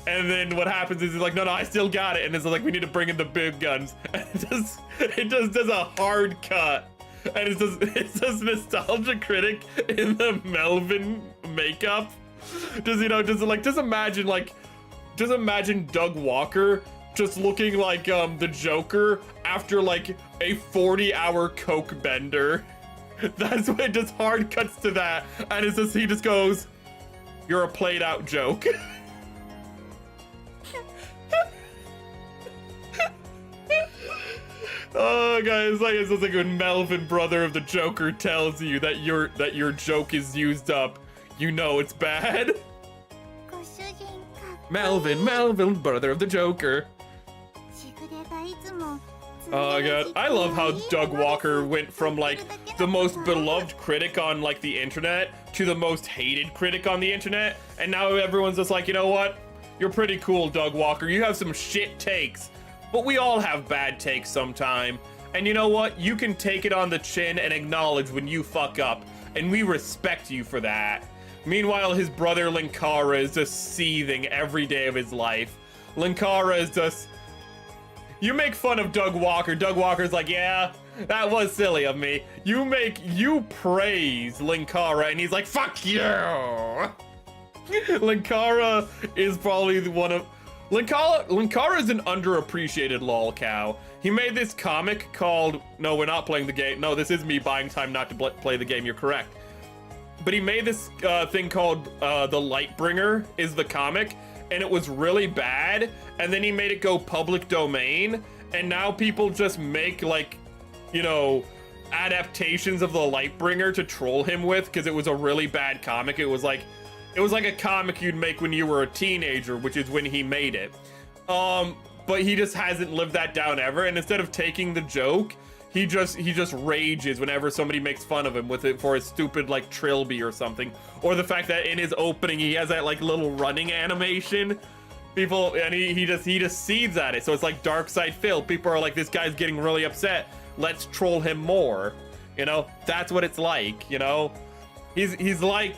And then what happens is he's like, no, I still got it. And it's like, we need to bring in the big guns. And it just does a hard cut. And it says Nostalgia Critic in the Melvin makeup. Just imagine Doug Walker just looking like the Joker after like a 40-hour coke bender. That's what it just hard cuts to that, and it's just, he just goes, you're a played out joke. Oh guys, it's just like when Melvin, brother of the Joker, tells you that your joke is used up, you know it's bad. Melvin, brother of the Joker. Oh god, I love how Doug Walker went from like the most beloved critic on like the internet to the most hated critic on the internet, and now everyone's just like, you know what? You're pretty cool, Doug Walker. You have some shit takes, but we all have bad takes sometime. And you know what? You can take it on the chin and acknowledge when you fuck up, and we respect you for that. Meanwhile, his brother Linkara is just seething every day of his life. Linkara is just... You make fun of Doug Walker. Doug Walker's like, yeah, that was silly of me. You praise Linkara, and he's like, fuck you. Linkara is probably one of... Linkara is an underappreciated lol cow. He made this comic called... No, we're not playing the game. No, this is me buying time not to play the game. You're correct. But he made this thing called The Lightbringer is the comic, and it was really bad, and then he made it go public domain, and now people just make, like, you know, adaptations of The Lightbringer to troll him with, because it was a really bad comic. It was like a comic you'd make when you were a teenager, which is when he made it. But he just hasn't lived that down ever, and instead of taking the joke, he just rages whenever somebody makes fun of him with it for his stupid like Trilby or something, or the fact that in his opening he has that like little running animation. People, and he just seethes at it, so it's like Dark Side Phil. People are like, this guy's getting really upset, let's troll him more. You know, that's what it's like. You know, he's like,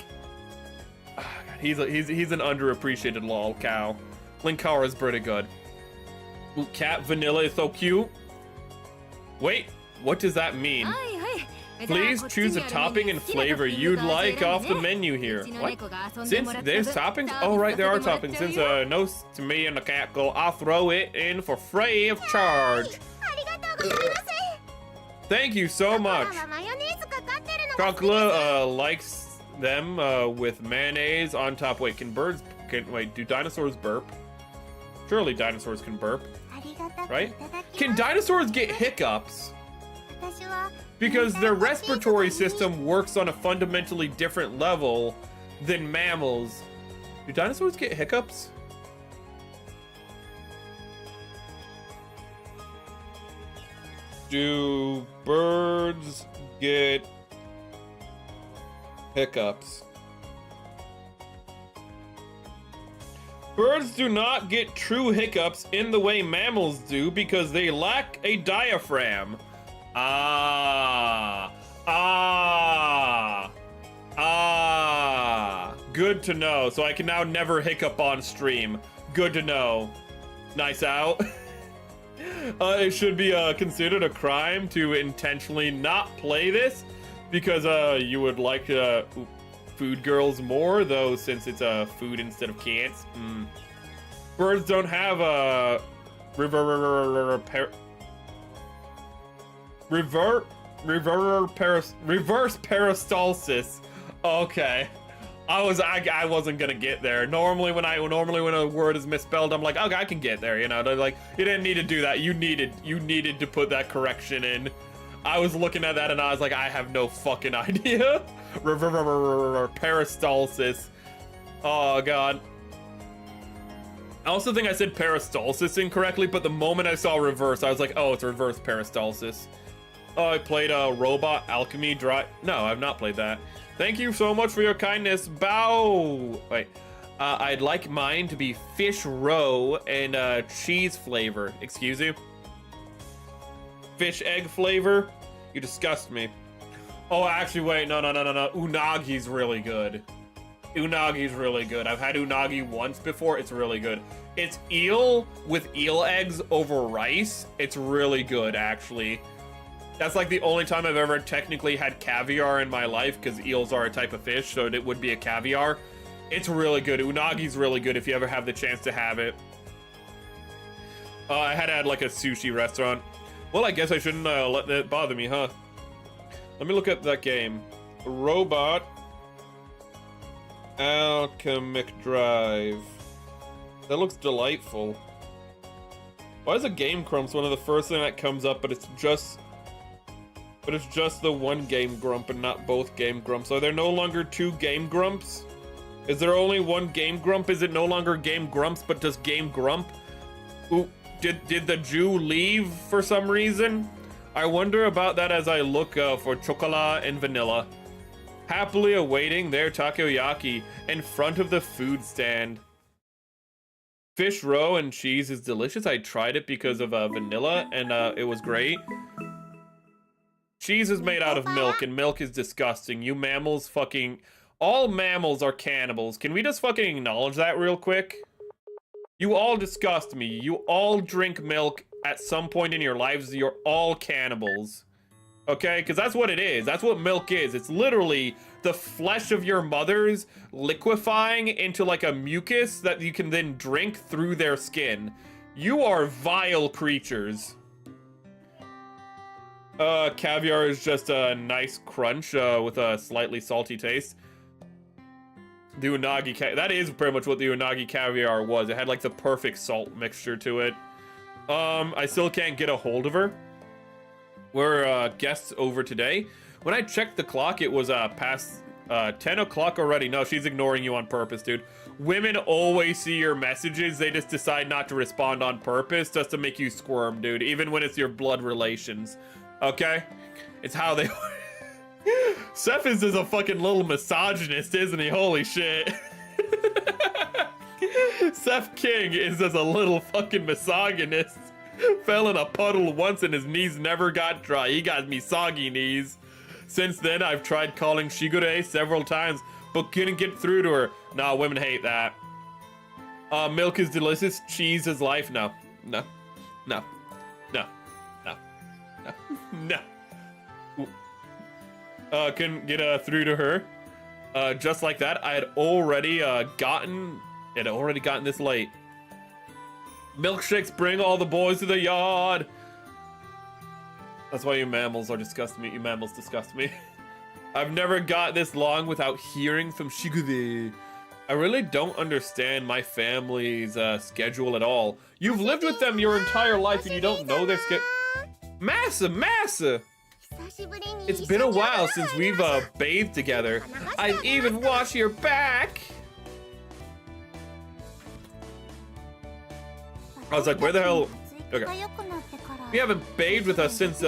oh God, he's an underappreciated lol cow. Linkara's pretty good. Ooh, Cat Vanilla is so cute. Wait, what does that mean? Please choose a topping and flavor you'd like off the menu here. What? Since there's toppings? Oh, right, there are toppings. Since no to me and the cat go, I'll throw it in for free of charge. Thank you so much. Chocolate likes them with mayonnaise on top. Wait, do dinosaurs burp? Surely dinosaurs can burp, right? Can dinosaurs get hiccups? Because their respiratory system works on a fundamentally different level than mammals. Do dinosaurs get hiccups? Do birds get hiccups? Birds do not get true hiccups in the way mammals do because they lack a diaphragm. Good to know. So I can now never hiccup on stream. Good to know. Nice out. It should be considered a crime to intentionally not play this because you would like food girls more, though, since it's food instead of cats. Birds don't have a reverse peristalsis. Okay. I wasn't gonna get there. Normally when a word is misspelled, I'm like, okay, I can get there, you know. They're like, you didn't need to do that. You needed to put that correction in. I was looking at that and I was like, I have no fucking idea. Peristalsis. Oh god. I also think I said peristalsis incorrectly, but the moment I saw reverse, I was like, oh, it's reverse peristalsis. Oh, I played Robot Alchemy Dry. No, I've not played that. Thank you so much for your kindness. Bow. Wait. I'd like mine to be fish roe and cheese flavor. Excuse you? Fish egg flavor? You disgust me. Oh, actually, wait. No. Unagi's really good. Unagi's really good. I've had unagi once before. It's really good. It's eel with eel eggs over rice. It's really good, actually. That's like the only time I've ever technically had caviar in my life, because eels are a type of fish, so it would be a caviar. It's really good. Unagi's really good if you ever have the chance to have it. I had like a sushi restaurant. Well, I guess I shouldn't let that bother me, huh? Let me look at that game. Robot Alchemic Drive. That looks delightful. Why is a Game Grumps one of the first thing that comes up, but it's just the one Game Grump and not both Game Grumps? Are there no longer two Game Grumps? Is there only one Game Grump? Is it no longer Game Grumps, but just Game Grump? Ooh, did the Jew leave for some reason? I wonder about that as I look for chocolate and vanilla. Happily awaiting their takoyaki in front of the food stand. Fish roe and cheese is delicious. I tried it because of vanilla and it was great. Cheese is made out of milk, and milk is disgusting. You mammals fucking... All mammals are cannibals. Can we just fucking acknowledge that real quick? You all disgust me. You all drink milk at some point in your lives. You're all cannibals. Okay? Because that's what it is. That's what milk is. It's literally the flesh of your mothers liquefying into like a mucus that you can then drink through their skin. You are vile creatures. Caviar is just a nice crunch with a slightly salty taste. The unagi that is pretty much what the unagi caviar was. It had like the perfect salt mixture to it. I still can't get a hold of her. We're guests over today. When I checked the clock, it was past 10 o'clock already. No, she's ignoring you on purpose, dude. Women always see your messages. They just decide not to respond on purpose just to make you squirm, dude. Even when it's your blood relations. Okay? It's how they... Seth is just a fucking little misogynist, isn't he? Holy shit. Seth King is just a little fucking misogynist. Fell in a puddle once and his knees never got dry. He got me soggy knees. Since then, I've tried calling Shigure several times, but couldn't get through to her. Nah, women hate that. Milk is delicious. Cheese is life. No. No. No. No. No. No. No. couldn't get through to her. Just like that, I had already gotten this late. Milkshakes bring all the boys to the yard. That's why you mammals are disgusting me. You mammals disgust me. I've never got this long without hearing from Shigure. I really don't understand my family's schedule at all. You've lived with them your entire life and you don't know their schedule. Massa! It's been a while since we've bathed together. I've even washed your back. I was like, where the hell? Okay. We haven't bathed with us since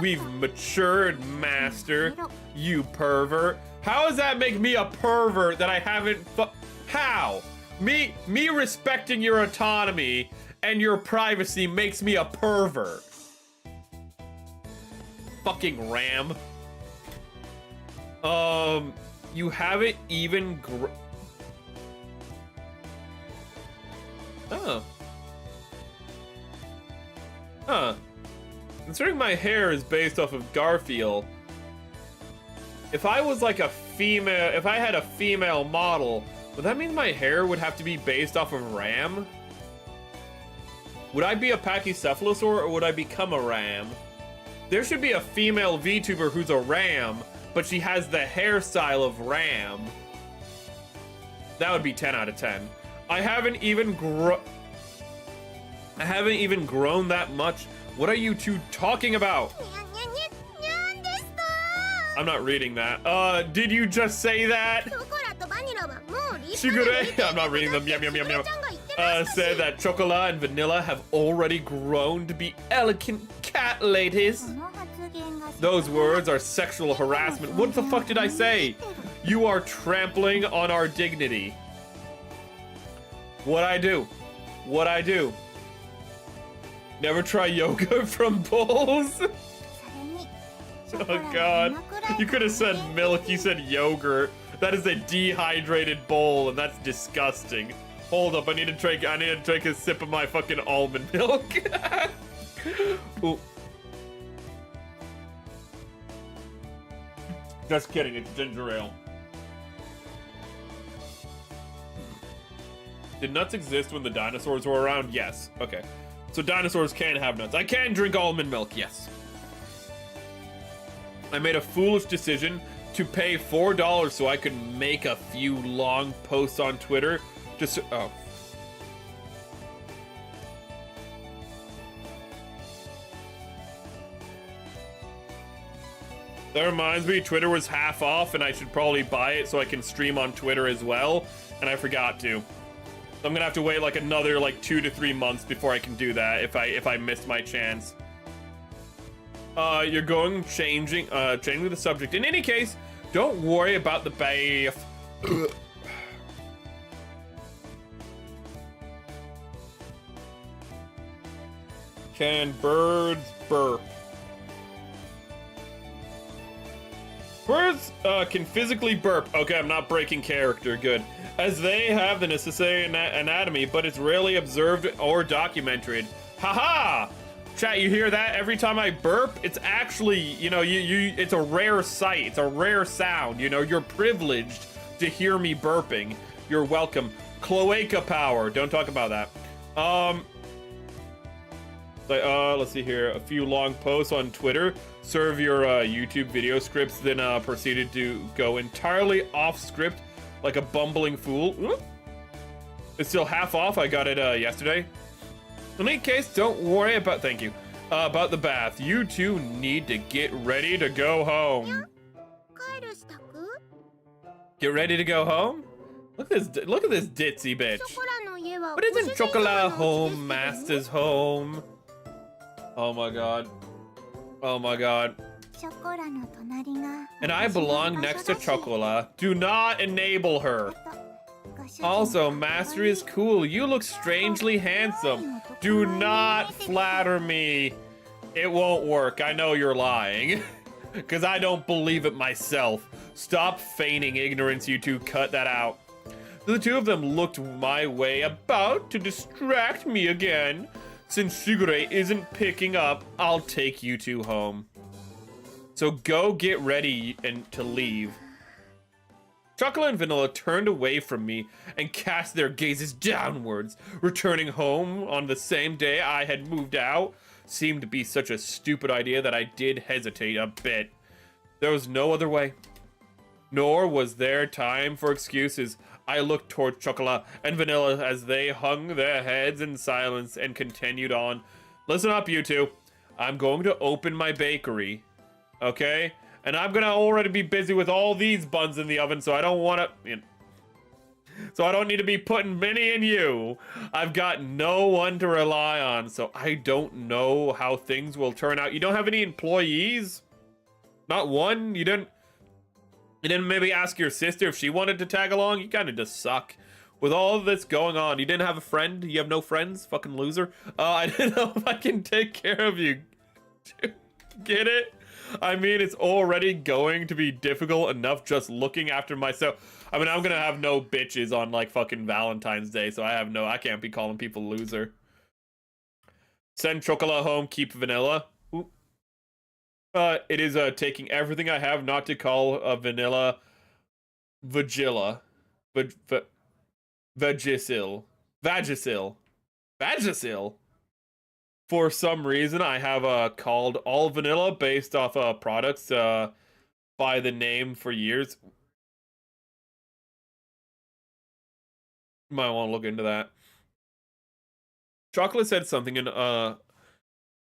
we've matured, master. You pervert. How does that make me a pervert that I haven't how? Me respecting your autonomy and your privacy makes me a pervert. Fucking Ram. You haven't even Considering my hair is based off of Garfield, if I was like a female, if I had a female model, would that mean my hair would have to be based off of Ram? Would I be a Pachycephalosaur or would I become a Ram? There should be a female VTuber who's a Ram, but she has the hairstyle of Ram. That would be 10 out of 10. I haven't even grown that much. What are you two talking about? I'm not reading that. Did you just say that? Shigure, I'm not reading them. Yum, yum, yum, yum. Said that chocolate and vanilla have already grown to be elegant cat ladies. Those words are sexual harassment. What the fuck did I say? You are trampling on our dignity. What I do? Never try yoga from bulls? Oh god. You could have said milk, you said yogurt. That is a dehydrated bowl and that's disgusting. Hold up, I need to take a sip of my fucking almond milk. Ooh. Just kidding, it's ginger ale. Did nuts exist when the dinosaurs were around? Yes. Okay. So dinosaurs can have nuts. I can drink almond milk, yes. I made a foolish decision to pay $4 so I could make a few long posts on Twitter. Just oh. That reminds me, Twitter was half off and I should probably buy it so I can stream on Twitter as well. And I forgot to. So I'm gonna have to wait like another 2 to 3 months before I can do that if I missed my chance. You're going changing the subject. In any case, don't worry about the bath. Can birds burp? Birds can physically burp. Okay, I'm not breaking character. Good. As they have the necessary anatomy, but it's rarely observed or documented. Haha! Chat, you hear that? Every time I burp, it's actually, it's a rare sight. It's a rare sound. You're privileged to hear me burping. You're welcome. Cloaca power. Don't talk about that. Let's see here. A few long posts on Twitter. Serve your YouTube video scripts, then proceeded to go entirely off script like a bumbling fool. It's still half off. I got it yesterday. In any case, don't worry about, thank you, about the bath. You two need to get ready to go home. Get ready to go home? Look at this ditzy bitch. But isn't Chocolat home, master's home? Oh my god. Oh my god. And I belong next to Chocolat. Do not enable her. Also, Master is cool. You look strangely handsome. Do not flatter me. It won't work. I know you're lying. Because I don't believe it myself. Stop feigning ignorance, you two. Cut that out. The two of them looked my way, about to distract me again. Since Shigure isn't picking up, I'll take you two home. So go get ready and to leave. Chocolate and Vanilla turned away from me and cast their gazes downwards. Returning home on the same day I had moved out seemed to be such a stupid idea that I did hesitate a bit. There was no other way. Nor was there time for excuses. I looked toward Chocolate and Vanilla as they hung their heads in silence and continued on. Listen up, you two. I'm going to open my bakery, okay? And I'm gonna already be busy with all these buns in the oven, so I don't want to... So I don't need to be putting many in you. I've got no one to rely on, so I don't know how things will turn out. You don't have any employees? Not one? You didn't maybe ask your sister if she wanted to tag along? You kind of just suck. With all of this going on, you didn't have a friend? You have no friends? Fucking loser. I didn't know if I can take care of you. Get it? I mean, it's already going to be difficult enough just looking after myself. I mean, I'm gonna have no bitches on, like, fucking Valentine's Day, so I can't be calling people loser. Send Chocolate home, keep Vanilla. Oop. It is, taking everything I have not to call Vanilla Vagilla. Vagisil. For some reason, I have called all vanilla based off products by the name for years. Might want to look into that. Chocolate said something in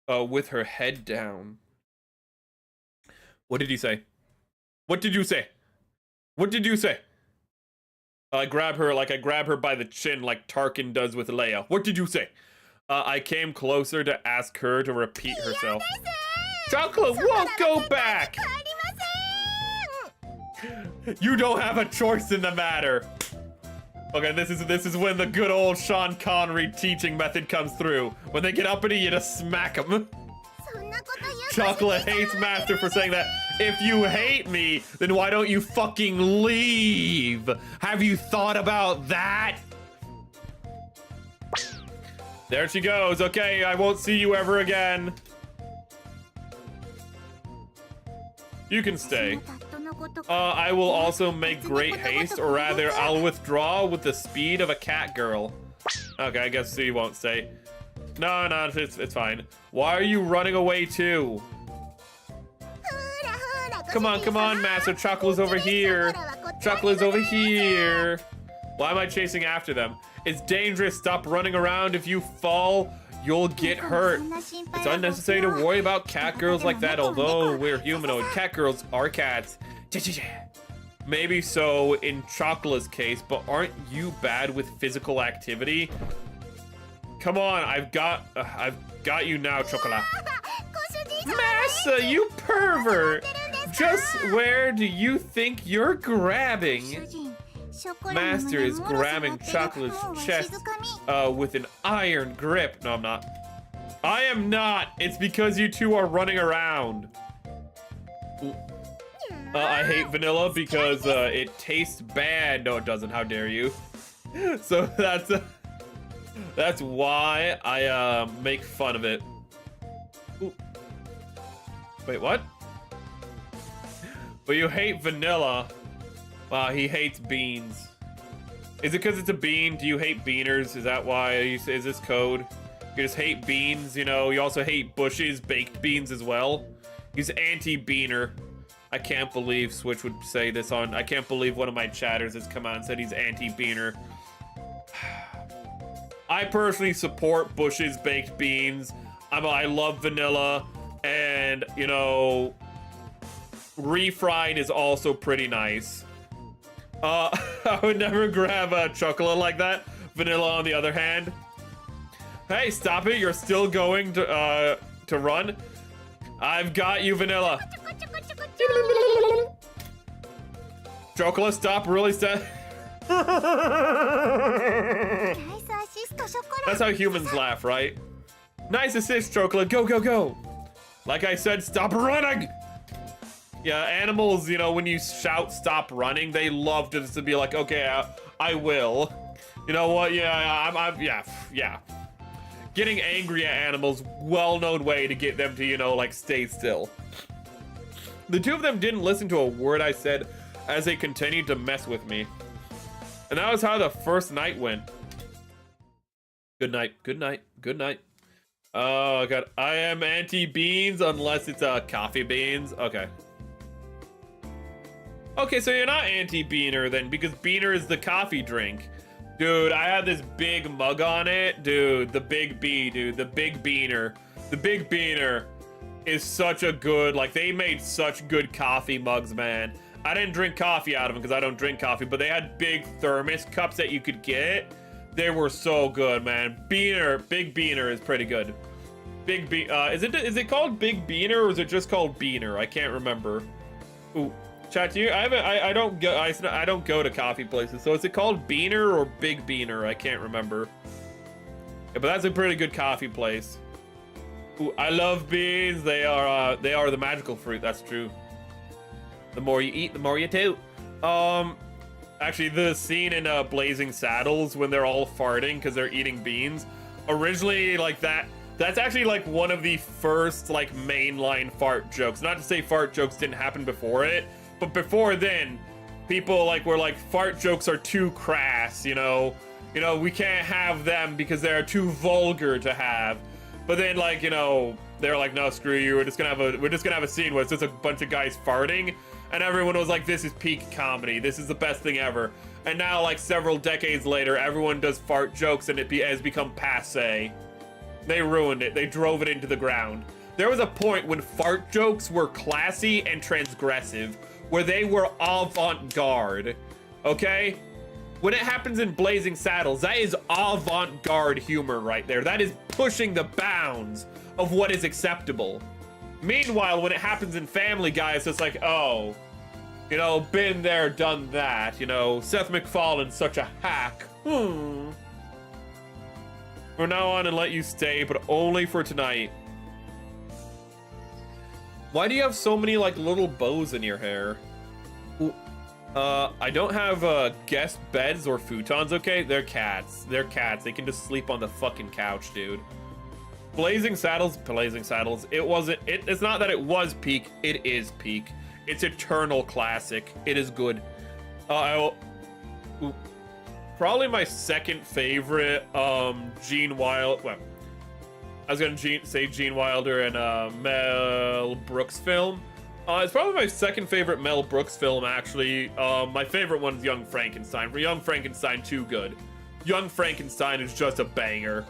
with her head down. What did he say? What did you say? What did you say? I grab her by the chin like Tarkin does with Leia. What did you say? I came closer to ask her to repeat herself. Chocolate won't go back! You don't have a choice in the matter. Okay, this is when the good old Sean Connery teaching method comes through. When they get uppity, you just smack them. Chocolate hates Master for saying that. If you hate me, then why don't you fucking leave? Have you thought about that? There she goes. Okay, I won't see you ever again. You can stay. I will also make great haste, or rather, I'll withdraw with the speed of a cat girl. Okay, I guess she won't stay. No, it's fine. Why are you running away too? Come on, Master. Chocolate's over here. Chocolate's over here. Why am I chasing after them? It's dangerous. Stop running around. If you fall, you'll get hurt. It's unnecessary to worry about cat girls like that, although we're humanoid. Cat girls are cats. Maybe so in Chocolate's case, but aren't you bad with physical activity? Come on, I've got you now, Chocolate. Massa, you pervert! Just where do you think you're grabbing? Master is grabbing Chocolate's chest with an iron grip. No, I'm not. I am not. It's because you two are running around. I hate vanilla because it tastes bad. No, it doesn't. How dare you? So that's why I make fun of it. Ooh. Wait, what? But you hate vanilla. Wow, he hates beans. Is it because it's a bean? Do you hate beaners? Is that why? Is this code? You just hate beans, you know? You also hate Bush's baked beans as well? He's anti-beaner. I can't believe Switch would say this on... I can't believe one of my chatters has come out and said he's anti-beaner. I personally support Bush's baked beans. I love vanilla. And, you know... refried is also pretty nice. I would never grab a chocolate like that. Vanilla, on the other hand. Hey, stop it! You're still going to run. I've got you, Vanilla. Chocolate, stop! Really, That's how humans laugh, right? Nice assist, Chocolate. Go, go, go! Like I said, stop running! Yeah, animals, you know, when you shout stop running, they love to just be like, okay, I will. You know what? Yeah, yeah. Getting angry at animals, well-known way to get them to, you know, like, stay still. The two of them didn't listen to a word I said as they continued to mess with me. And that was how the first night went. Good night, good night, good night. Oh god, I am anti-beans unless it's coffee beans. Okay. Okay, so you're not anti-beaner then, because beaner is the coffee drink. Dude, I had this big mug on it. Dude, the big B, dude, the big beaner. The big beaner is such a good, like, they made such good coffee mugs, man. I didn't drink coffee out of them because I don't drink coffee, but they had big thermos cups that you could get. They were so good, man. Beaner, big beaner is pretty good. Big B, is it called Big Beaner or is it just called Beaner? I can't remember. Ooh, chat to you. I don't go to coffee places. So is it called Beaner or Big Beaner? I can't remember. Yeah, but that's a pretty good coffee place. Ooh, I love beans. They are the magical fruit. That's true. The more you eat, the more you toot. Actually, the scene in Blazing Saddles when they're all farting because they're eating beans, originally, like, that's actually like one of the first like mainline fart jokes. Not to say fart jokes didn't happen before it, but before then, people like were like, fart jokes are too crass, you know, we can't have them because they're too vulgar to have. But then, like, you know, they're like, no, screw you, we're just gonna have a scene where it's just a bunch of guys farting, and everyone was like, this is peak comedy, this is the best thing ever. And now, like, several decades later, everyone does fart jokes and it has become passe. They ruined it. They drove it into the ground. There was a point when fart jokes were classy and transgressive, where they were avant-garde, okay? When it happens in Blazing Saddles, that is avant-garde humor right there. That is pushing the bounds of what is acceptable. Meanwhile, when it happens in Family Guy, it's just like, oh, you know, been there, done that, you know, Seth MacFarlane's such a hack. From now on and let you stay, but only for tonight. Why do you have so many, like, little bows in your hair? Ooh. I don't have, guest beds or futons, okay? They're cats. They're cats. They can just sleep on the fucking couch, dude. Blazing Saddles. It's not that it was peak. It is peak. It's eternal classic. It is good. Probably my second favorite Gene Wilder. Well, I was gonna say Gene Wilder and Mel Brooks film. It's probably my second favorite Mel Brooks film, actually. My favorite one is Young Frankenstein. For Young Frankenstein, too good. Young Frankenstein is just a banger.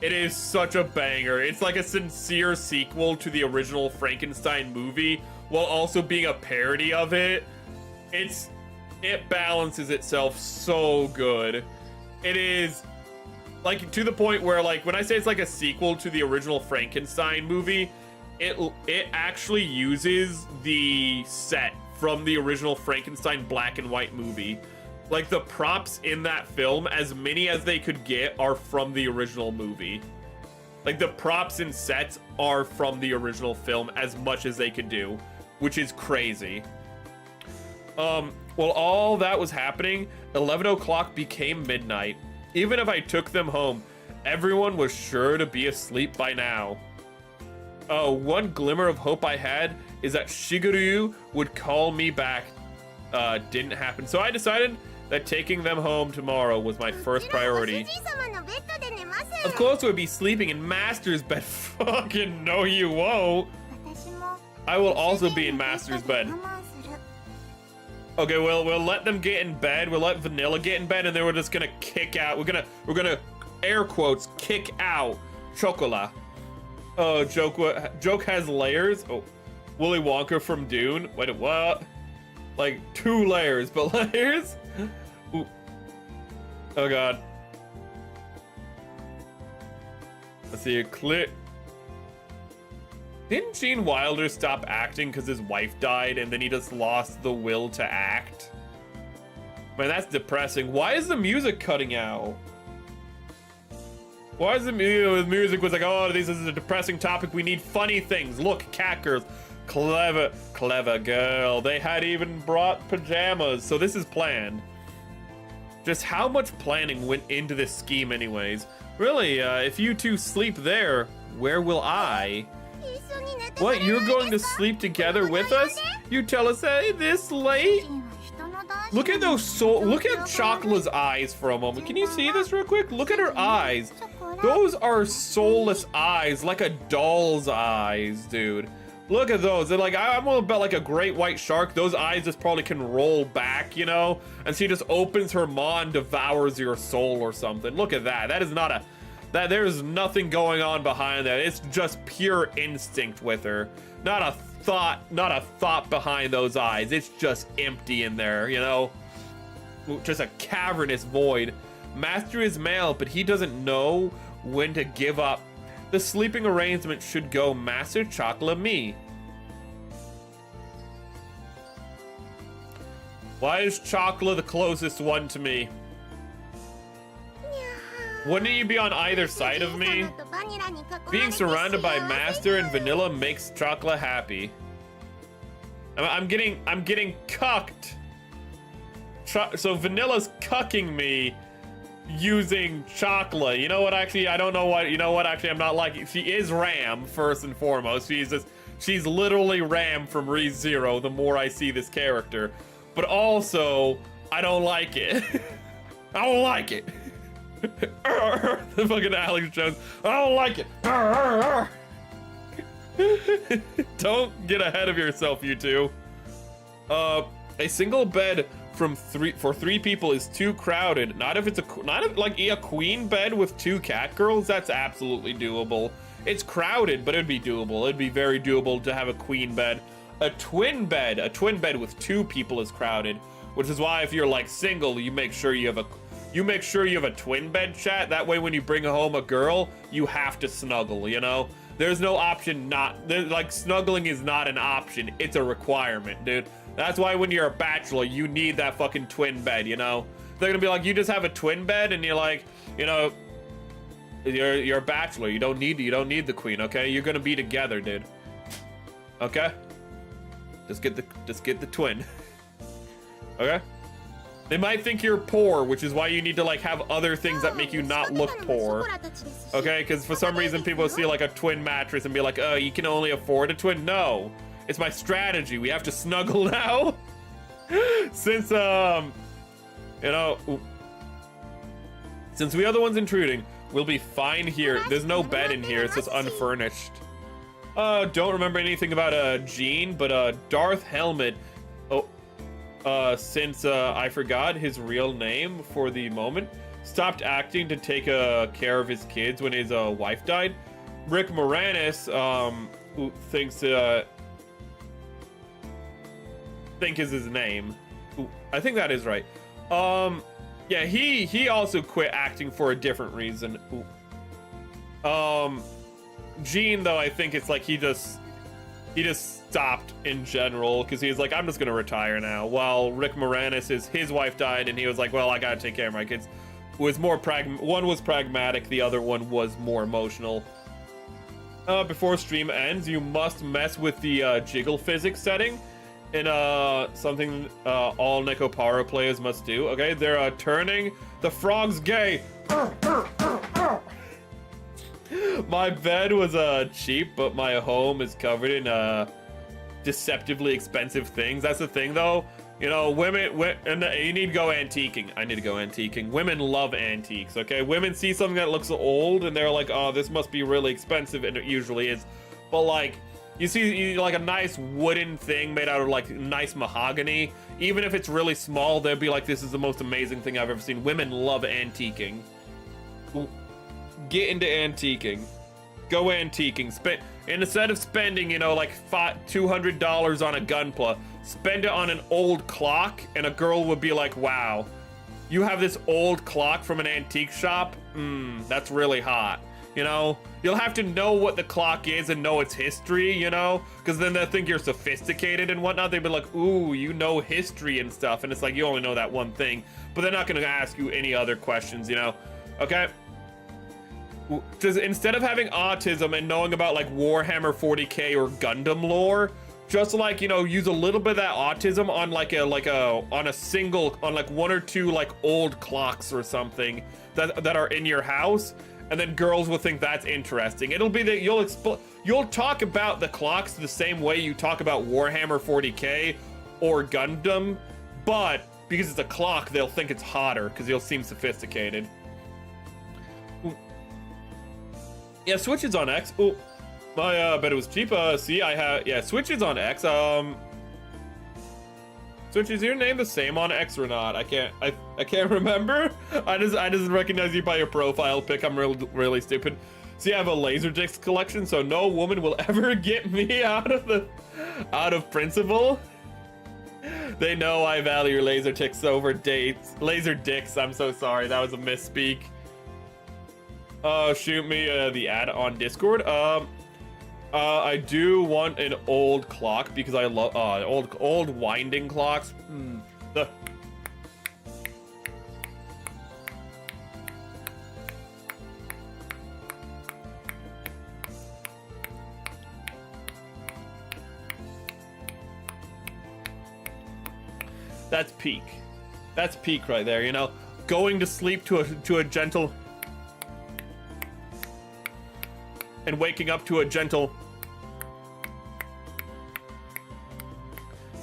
It is such a banger. It's like a sincere sequel to the original Frankenstein movie, while also being a parody of it. It balances itself so good. It is, like, to the point where, like, when I say it's like a sequel to the original Frankenstein movie, it actually uses the set from the original Frankenstein black and white movie. Like, the props in that film, as many as they could get, are from the original movie. Like, the props and sets are from the original film as much as they could do, which is crazy. While all that was happening, 11 o'clock became midnight. Even if I took them home, everyone was sure to be asleep by now. One glimmer of hope I had is that Shigeru would call me back. Didn't happen. So I decided that taking them home tomorrow was my first priority. Of course we'll be sleeping in Master's bed. Fucking no you won't. I will also be in Master's bed. Okay, well, we'll let them get in bed. We'll let Vanilla get in bed, and then we're just gonna kick out. We're gonna air quotes kick out Chocola. Oh, joke has layers. Oh, Willy Wonka from Dune. Wait, what? Like 2 layers, but layers? Ooh. Oh god. Let's see. Clear. Didn't Gene Wilder stop acting because his wife died and then he just lost the will to act? Man, that's depressing. Why is the music cutting out? Why is the music was like, oh, this is a depressing topic. We need funny things. Look, cat girls. Clever girl. They had even brought pajamas. So this is planned. Just how much planning went into this scheme anyways? Really, if you two sleep there, where will I? What, you're going to sleep together with us? You tell us, hey, this late? Look at look at Chocola's eyes for a moment. Can you see this real quick? Look at her eyes. Those are soulless eyes, like a doll's eyes, dude. Look at those. They're like, I'm gonna bet like a great white shark, those eyes just probably can roll back, you know? And she just opens her maw and devours your soul or something. Look at that. That is not a, there's nothing going on behind that. It's just pure instinct with her. Not a thought behind those eyes. It's just empty in there, you know? Just a cavernous void. Master is male, but he doesn't know when to give up. The sleeping arrangement should go Master Chocolate me. Why is Chocolate the closest one to me? Wouldn't you be on either side of me? Being surrounded by Master and Vanilla makes Chocolate happy. I'm getting cucked. So Vanilla's cucking me using Chocolate. You know what, actually, I don't know what, you know what, actually, I'm not liking. She is Ram, first and foremost. She's literally Ram from ReZero the more I see this character. But also, I don't like it. I don't like it. The fucking Alex Jones. I don't like it. Don't get ahead of yourself, you two. A single bed for three people is too crowded. Not if it's like a queen bed with 2 cat girls. That's absolutely doable. It's crowded, but it'd be doable. It'd be very doable to have a queen bed. A twin bed with 2 people is crowded, which is why if you're like single, you make sure you have a twin bed, chat. That way when you bring home a girl, you have to snuggle, you know? There's no option like snuggling is not an option, it's a requirement, dude. That's why when you're a bachelor, you need that fucking twin bed, you know? They're gonna be like, you just have a twin bed, and you're like, you know, you're a bachelor, you don't need the queen, okay? You're gonna be together, dude. Okay? Just get the twin. Okay? They might think you're poor, which is why you need to like have other things that make you not look poor. Okay, because for some reason people see like a twin mattress and be like, oh, you can only afford a twin. No, it's my strategy. We have to snuggle now. Since, you know, since we are the ones intruding, we'll be fine here. There's no bed in here, it's just unfurnished. Don't remember anything about Jean, but Darth Helmet. Since I forgot his real name for the moment, stopped acting to take care of his kids when his wife died. Rick Moranis, who thinks think is his name. Ooh, I think that is right. Yeah, he also quit acting for a different reason. Ooh. Gene, though, I think it's like he just stopped in general because he was like, I'm just gonna retire now. While Rick Moranis, his wife died, and he was like, well, I gotta take care of my kids. Was more one was pragmatic, the other one was more emotional. Before stream ends, you must mess with the jiggle physics setting, in something all Nekopara players must do. Okay, they're turning the frogs gay. My bed was cheap, but my home is covered in deceptively expensive things. That's the thing, though. You know, and you need to go antiquing. I need to go antiquing. Women love antiques, okay? Women see something that looks old, and they're like, oh, this must be really expensive, and it usually is. But, like, you see like a nice wooden thing made out of, like, nice mahogany. Even if it's really small, they'll be like, this is the most amazing thing I've ever seen. Women love antiquing. Get into antiquing. Go antiquing. And instead of spending, you know, like $200 on a gunpla, spend it on an old clock, and a girl would be like, wow, you have this old clock from an antique shop? That's really hot. You know, you'll have to know what the clock is and know its history, you know, because then they'll think you're sophisticated and whatnot. They'll be like, ooh, you know history and stuff, and it's like, you only know that one thing, but they're not going to ask you any other questions, you know. Okay, just instead of having autism and knowing about like Warhammer 40k or Gundam lore, just like, you know, use a little bit of that autism on on like 1 or 2 like old clocks or something that are in your house, and then girls will think that's interesting. It'll be that you'll talk about the clocks the same way you talk about Warhammer 40K or Gundam, but because it's a clock, they'll think it's hotter because you'll seem sophisticated. Ooh. Yeah, Switch is on X. Oh, I bet it was cheap. See, I have, yeah, Switch is on X. Switch, is your name the same on X or not? I can't remember. I just recognize you by your profile pic. I'm really stupid. See, I have a Laserdisc collection, so no woman will ever get me out of principle. They know I value Laserdiscs over dates. Laserdiscs, I'm so sorry. That was a misspeak. Shoot me the ad on Discord. I do want an old clock because I love old winding clocks. That's peak. That's peak right there, you know? Going to sleep to a gentle and waking up to a gentle.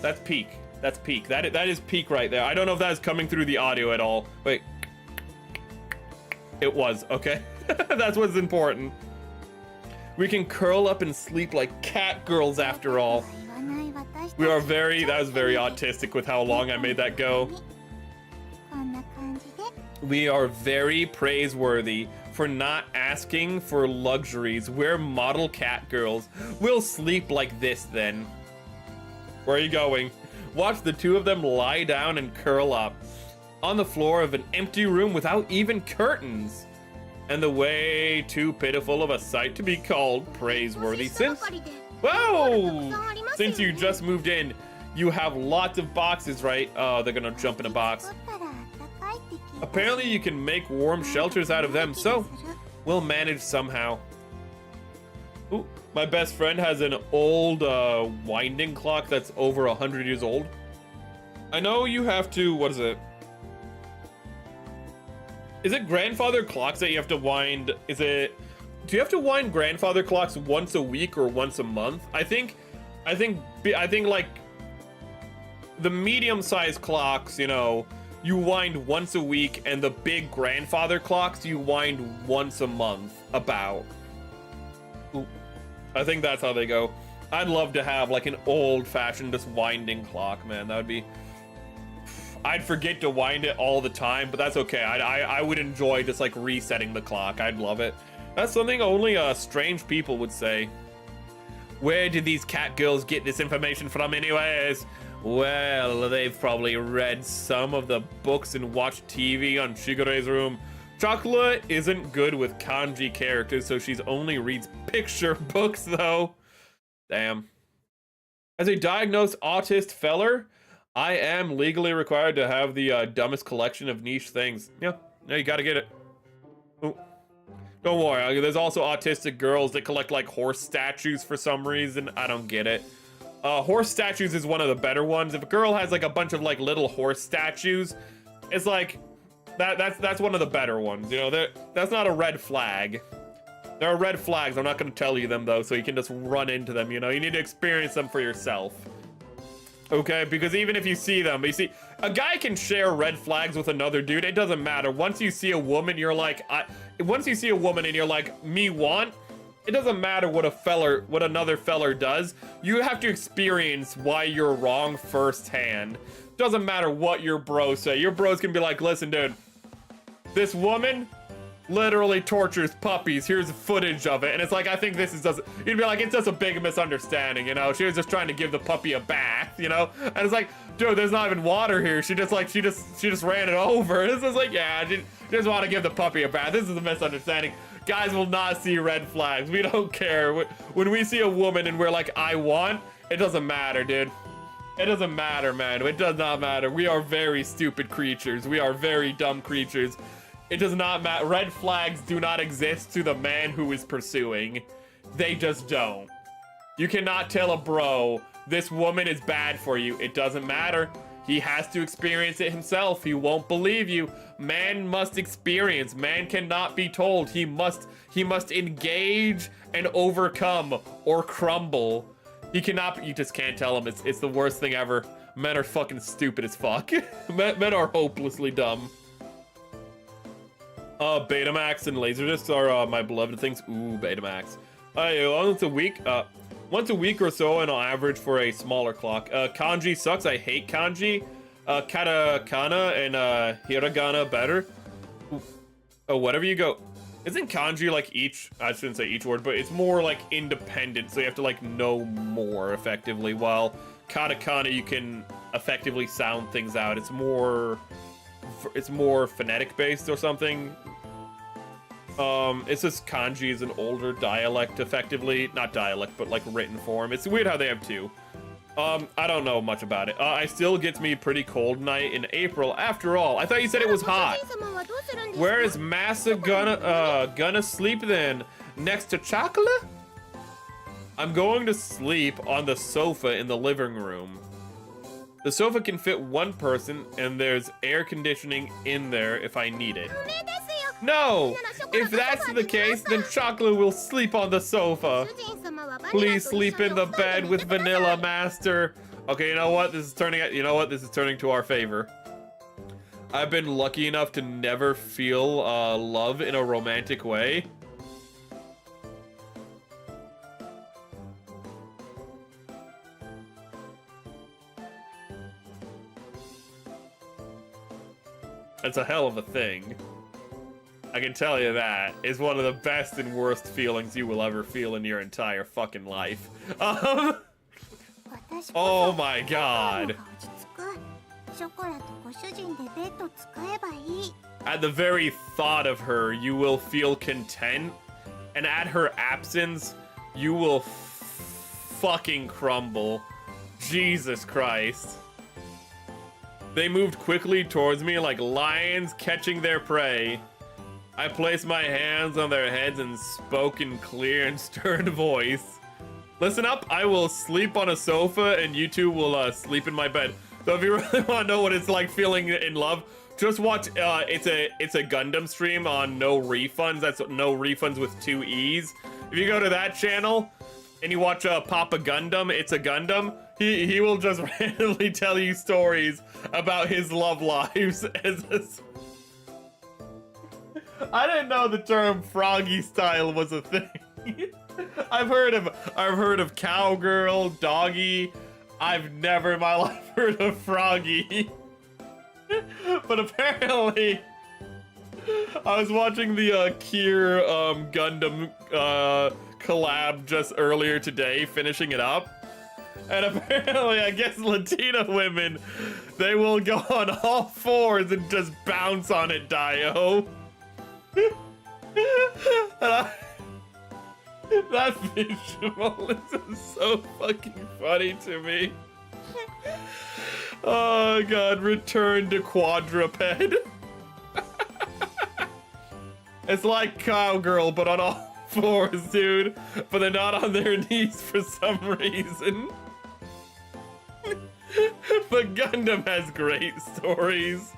That's peak. That's peak. That is peak right there. I don't know if that is coming through the audio at all. Wait. It was, okay. That's what's important. We can curl up and sleep like cat girls after all. We are that was very autistic with how long I made that go. We are very praiseworthy for not asking for luxuries. We're model cat girls. We'll sleep like this then. Where are you going? Watch the two of them lie down and curl up on the floor of an empty room without even curtains. And the way too pitiful of a sight to be called praiseworthy. Since you just moved in, you have lots of boxes, right? Oh, they're gonna jump in a box. Apparently you can make warm shelters out of them, so we'll manage somehow. Ooh, my best friend has an old winding clock that's over 100 years old. I know you have to, what is it? Is it grandfather clocks that you have to wind? Do you have to wind grandfather clocks once a week or once a month? I think like the medium-sized clocks, you know, you wind once a week, and the big grandfather clocks you wind once a month, about. Ooh. I think that's how they go. I'd love to have like an old-fashioned just winding clock, man. That would be... I'd forget to wind it all the time, but that's okay. I would enjoy just like resetting the clock. I'd love it. That's something only strange people would say. Where did these cat girls get this information from anyways? Well, they've probably read some of the books and watched TV on Shigure's room. Chocolate isn't good with kanji characters, so she only reads picture books though. Damn. As a diagnosed autist feller, I am legally required to have the dumbest collection of niche things. Yeah, you gotta get it. Ooh. Don't worry, there's also autistic girls that collect like horse statues for some reason. I don't get it. Horse statues is one of the better ones. If a girl has like a bunch of like little horse statues, it's like, that's one of the better ones. You know, that's not a red flag. There are red flags, I'm not gonna tell you them though, so you can just run into them, you know? You need to experience them for yourself. Okay, because even if you see them, you see, a guy can share red flags with another dude, it doesn't matter. Once you see a woman, you're like, once you see a woman and you're like, me want, it doesn't matter what another feller does. You have to experience why you're wrong firsthand. Doesn't matter what your bros say. Your bros can be like, listen, dude, this woman literally tortures puppies. Here's footage of it. And it's like, I think this is just, you'd be like, it's just a big misunderstanding, you know? She was just trying to give the puppy a bath, you know? And it's like, dude, there's not even water here. She just ran it over. This is like, yeah, she just want to give the puppy a bath. This is a misunderstanding. Guys will not see red flags. We don't care. When we see a woman and we're like, I want, it doesn't matter, dude. It doesn't matter, man. It does not matter. We are very stupid creatures. We are very dumb creatures. It does not matter. Red flags do not exist to the man who is pursuing. They just don't. You cannot tell a bro, this woman is bad for you. It doesn't matter. He has to experience it himself. He won't believe you. Man must experience. Man cannot be told. He must engage and overcome or crumble. He cannot, you just can't tell him. It's the worst thing ever. Men are fucking stupid as fuck. Men are hopelessly dumb. Betamax and Laserdiscs are my beloved things. Ooh, Betamax. Once a week or so on average for a smaller clock. Kanji sucks. I hate kanji. Katakana and hiragana better. Oh, whatever you go. Isn't kanji like each, I shouldn't say each word, but it's more like independent, so you have to like know more effectively, while katakana you can effectively sound things out. It's more phonetic based or something. It's just kanji is an older dialect effectively, not dialect, but like written form. It's weird how they have two. I don't know much about it. It still gets me pretty cold night in April. After all, I thought you said it was hot. Where is Massa gonna sleep then? Next to chocolate? I'm going to sleep on the sofa in the living room. The sofa can fit one person, and there's air conditioning in there if I need it. No! If that's the case, then Chocolate will sleep on the sofa. Please sleep in the bed with Vanilla Master. Okay, you know what? This is turning to our favor. I've been lucky enough to never feel love in a romantic way. It's a hell of a thing. I can tell you that. It's one of the best and worst feelings you will ever feel in your entire fucking life. Oh my god. At the very thought of her, you will feel content, and at her absence, you will fucking crumble. Jesus Christ. They moved quickly towards me like lions catching their prey. I placed my hands on their heads and spoke in clear and stern voice. Listen up, I will sleep on a sofa and you two will sleep in my bed. So if you really want to know what it's like feeling in love, just watch, it's a Gundam stream on No Refunds. That's No Refunds with 2 E's. If you go to that channel and you watch Papa Gundam, It's a Gundam, he will just randomly tell you stories about his love lives as I didn't know the term froggy style was a thing. I've heard of cowgirl, doggy. I've never in my life heard of froggy. But apparently, I was watching the Kier Gundam collab just earlier today, finishing it up. And apparently, I guess Latina women, they will go on all fours and just bounce on it, Dio. That visual is so fucking funny to me. Oh god, return to quadruped. It's like cowgirl, but on all fours, dude. But they're not on their knees for some reason. But Gundam has great stories.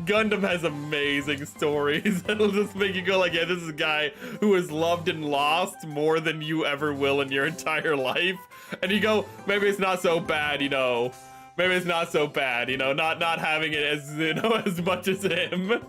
Gundam has amazing stories that'll just make you go like, yeah, this is a guy who has loved and lost more than you ever will in your entire life. And you go, maybe it's not so bad, you know. Maybe it's not so bad, you know, not having it as, you know, as much as him.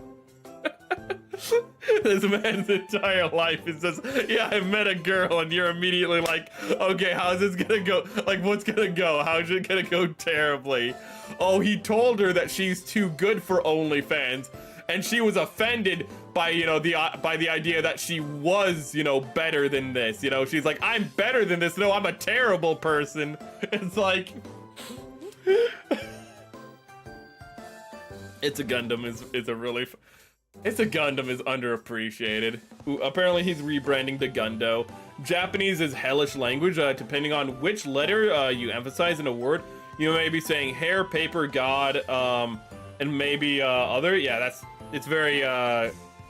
This man's entire life is just, yeah, I met a girl and you're immediately like, okay, how's this gonna go? Like, what's gonna go? How's it gonna go terribly? Oh, he told her that she's too good for OnlyFans, and she was offended by, you know, by the idea that she was, you know, better than this. You know, she's like, I'm better than this. No, I'm a terrible person. It's like, It's a Gundam is a really. It's a Gundam is underappreciated. Ooh, apparently he's rebranding the Gundo. Japanese is hellish language. Depending on which letter you emphasize in a word, you may be saying hair, paper, god, and maybe other. Yeah, it's very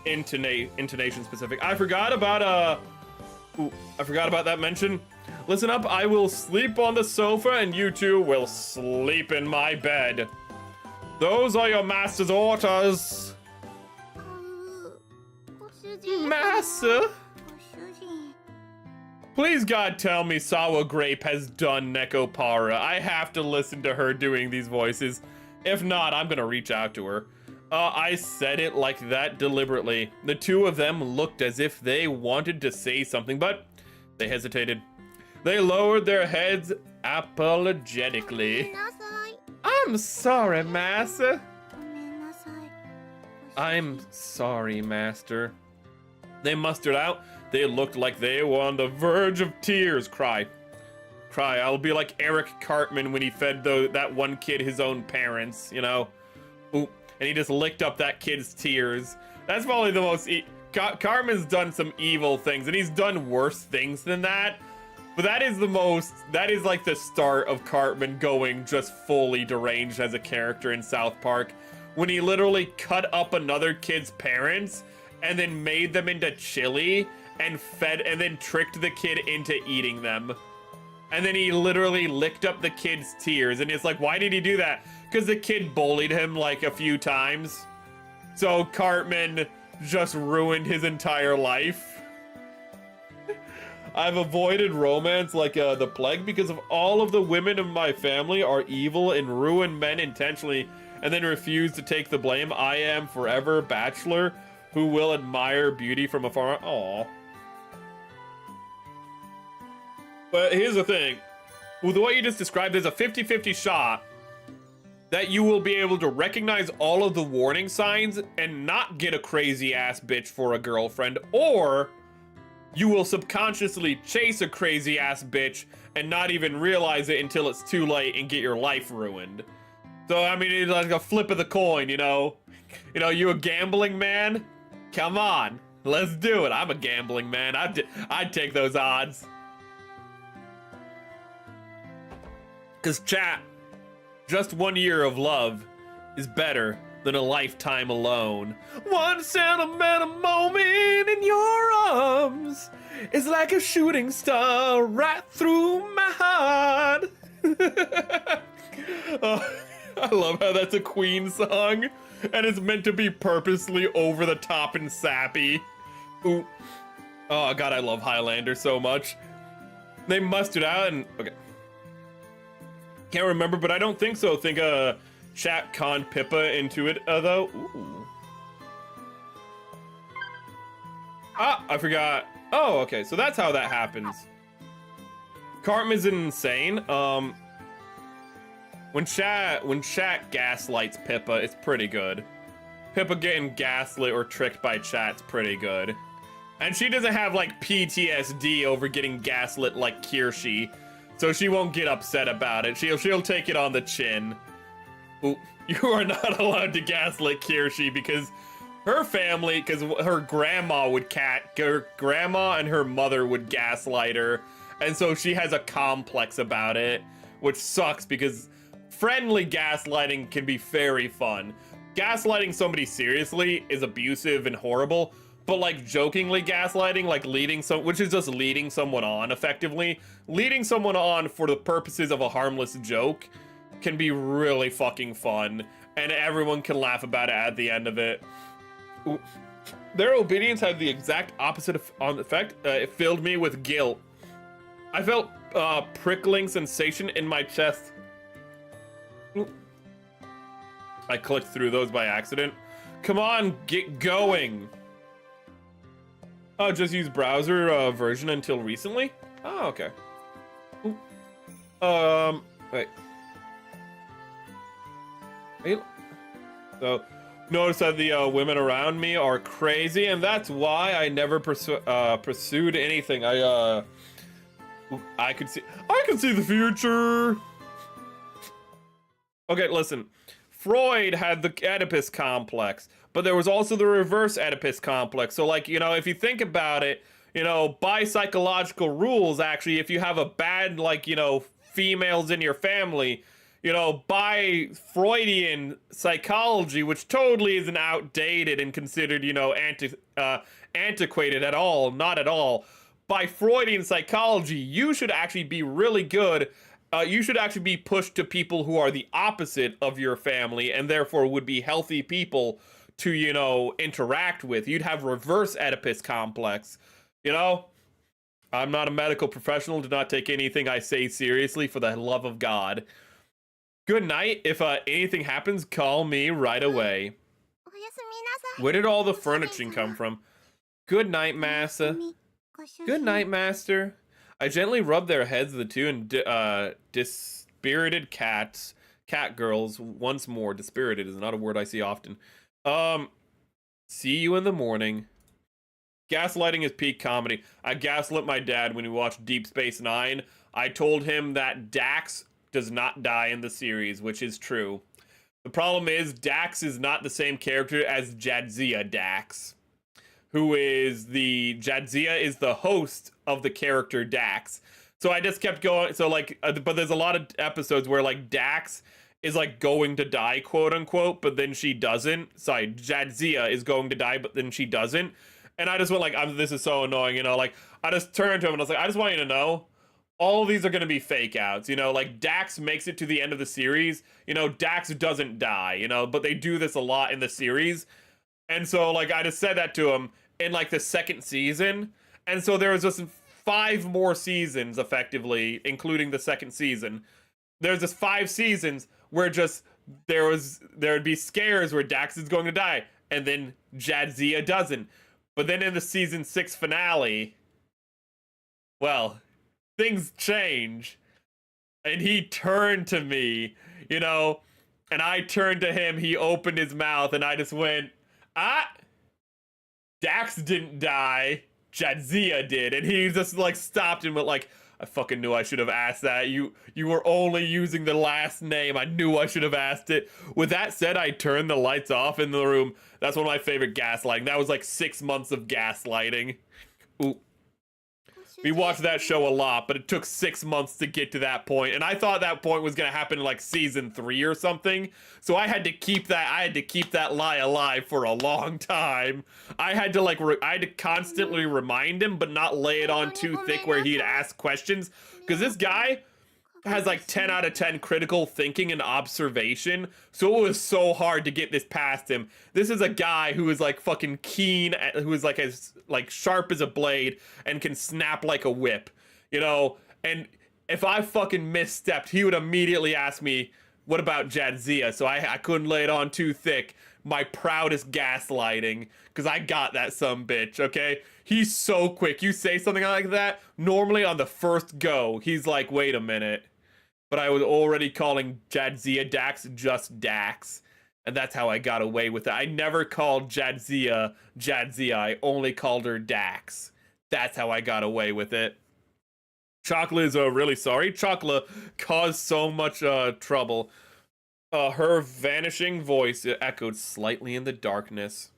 intonation specific. I forgot about that mention. Listen up, I will sleep on the sofa and you two will sleep in my bed. Those are your master's orders. Master? Please, God, tell me Sour Grape has done Nekopara. I have to listen to her doing these voices. If not, I'm gonna reach out to her. I said it like that deliberately. The two of them looked as if they wanted to say something, but they hesitated. They lowered their heads apologetically. I'm sorry, Master. I'm sorry, Master. They mustered out. They looked like they were on the verge of tears. Cry. I'll be like Eric Cartman when he fed that one kid his own parents, you know? Ooh, and he just licked up that kid's tears. That's probably the most... Cartman's done some evil things, and he's done worse things than that. But that is like the start of Cartman going just fully deranged as a character in South Park. When he literally cut up another kid's parents and then made them into chili and then tricked the kid into eating them. And then he literally licked up the kid's tears. And it's like, why did he do that? Because the kid bullied him like a few times. So Cartman just ruined his entire life. I've avoided romance like the plague because of all of the women of my family are evil and ruin men intentionally and then refuse to take the blame. I am forever bachelor who will admire beauty from afar. Aww. But here's the thing. With what you just described, there's a 50-50 shot that you will be able to recognize all of the warning signs and not get a crazy ass bitch for a girlfriend, or you will subconsciously chase a crazy ass bitch and not even realize it until it's too late and get your life ruined. So, I mean, it's like a flip of the coin, you know? You know, you a gambling man? Come on, let's do it. I'm a gambling man. I'd take those odds. Because chat, just 1 year of love is better than a lifetime alone. One sentimental moment in your arms is like a shooting star right through my heart. I love how that's a Queen song and it's meant to be purposely over the top and sappy. Ooh. Oh god, I love Highlander so much. They mustered out and okay. Can't remember, but I don't think so. Think chat conned Pippa into it though. Ooh. Ah, I forgot. Oh, okay, so that's how that happens. Cartman's insane. When chat gaslights Pippa, it's pretty good. Pippa getting gaslit or tricked by chat's pretty good. And she doesn't have like PTSD over getting gaslit like Kirshi, so she won't get upset about it. She'll take it on the chin. Ooh, you are not allowed to gaslit Kirshi because her family, because her grandma and her mother would gaslight her, and so she has a complex about it, which sucks because friendly gaslighting can be very fun. Gaslighting somebody seriously is abusive and horrible, but like jokingly gaslighting, like which is just leading someone on effectively, leading someone on for the purposes of a harmless joke can be really fucking fun, and everyone can laugh about it at the end of it. Ooh. Their obedience had the exact opposite effect. It filled me with guilt. I felt prickling sensation in my chest. Ooh. I clicked through those by accident. Come on, get going. Oh, just use browser version until recently? Oh, okay. Ooh. Wait. So, notice that the women around me are crazy, and that's why I never pursued anything. I can see the future. Okay, listen. Freud had the Oedipus complex, but there was also the reverse Oedipus complex. So, like, you know, if you think about it, you know, by psychological rules, actually, if you have a bad, like, you know, females in your family, you know, by Freudian psychology, which totally isn't outdated and considered, you know, antiquated at all, not at all. By Freudian psychology, you should actually be really good you should actually be pushed to people who are the opposite of your family and therefore would be healthy people to, you know, interact with. You'd have reverse Oedipus complex, you know? I'm not a medical professional. Do not take anything I say seriously, for the love of God. Good night. If anything happens, call me right away. Where did all the furnishing come from? Good night, Massa. Good night, Master. I gently rub their heads, the two, and dispirited cat girls once more. Dispirited is not a word I see often. See you in the morning. Gaslighting is peak comedy. I gaslit my dad when we watched Deep Space Nine. I told him that Dax does not die in the series, which is true. The problem is Dax is not the same character as Jadzia Dax, who is Jadzia is the host of the character Dax. So I just kept going. So like, but there's a lot of episodes where like Dax is like going to die, quote unquote, but then she doesn't. Sorry, Jadzia is going to die, but then she doesn't. And I just went like, this is so annoying, you know, like I just turned to him and I was like, I just want you to know, all of these are going to be fake outs, you know, like Dax makes it to the end of the series, you know, Dax doesn't die, you know, but they do this a lot in the series. And so like, I just said that to him in like the second season. And so there was just 5 more seasons effectively, including the second season. There's just 5 seasons where just there'd be scares where Dax is going to die and then Jadzia doesn't. But then in the season 6 finale, well, things change. And he turned to me, you know, and I turned to him, he opened his mouth, and I just went, Dax didn't die, Jadzia did. And he just like stopped and went like, I fucking knew I should have asked that. You were only using the last name. I knew I should have asked it. With that said, I turned the lights off in the room. That's one of my favorite gaslighting. That was like 6 months of gaslighting. Ooh. We watched that show a lot, but it took 6 months to get to that point. And I thought that point was going to happen in like season 3 or something. So I had to keep that lie alive for a long time. I had to constantly remind him, but not lay it on too thick where he'd ask questions. Because this guy has like 10 out of 10 critical thinking and observation. So it was so hard to get this past him. This is a guy who is like fucking keen, who is like as like sharp as a blade and can snap like a whip, you know? And if I fucking misstepped, he would immediately ask me, what about Jadzia? So I couldn't lay it on too thick. My proudest gaslighting, because I got that sumbitch, okay? He's so quick. You say something like that, normally on the first go, he's like, wait a minute. But I was already calling Jadzia Dax just Dax. And that's how I got away with it. I never called Jadzia Jadzia. I only called her Dax. That's how I got away with it. Chocla is really sorry. Chocla caused so much trouble. Her vanishing voice echoed slightly in the darkness.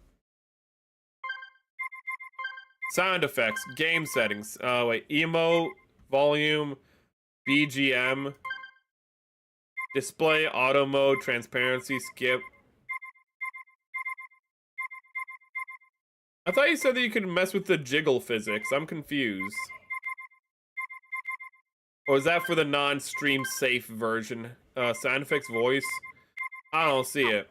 Sound effects, game settings. Wait, emo, volume, BGM, display, auto mode, transparency, skip. I thought you said that you could mess with the jiggle physics. I'm confused. Or is that for the non-stream safe version? Sound effects, voice. I don't see it.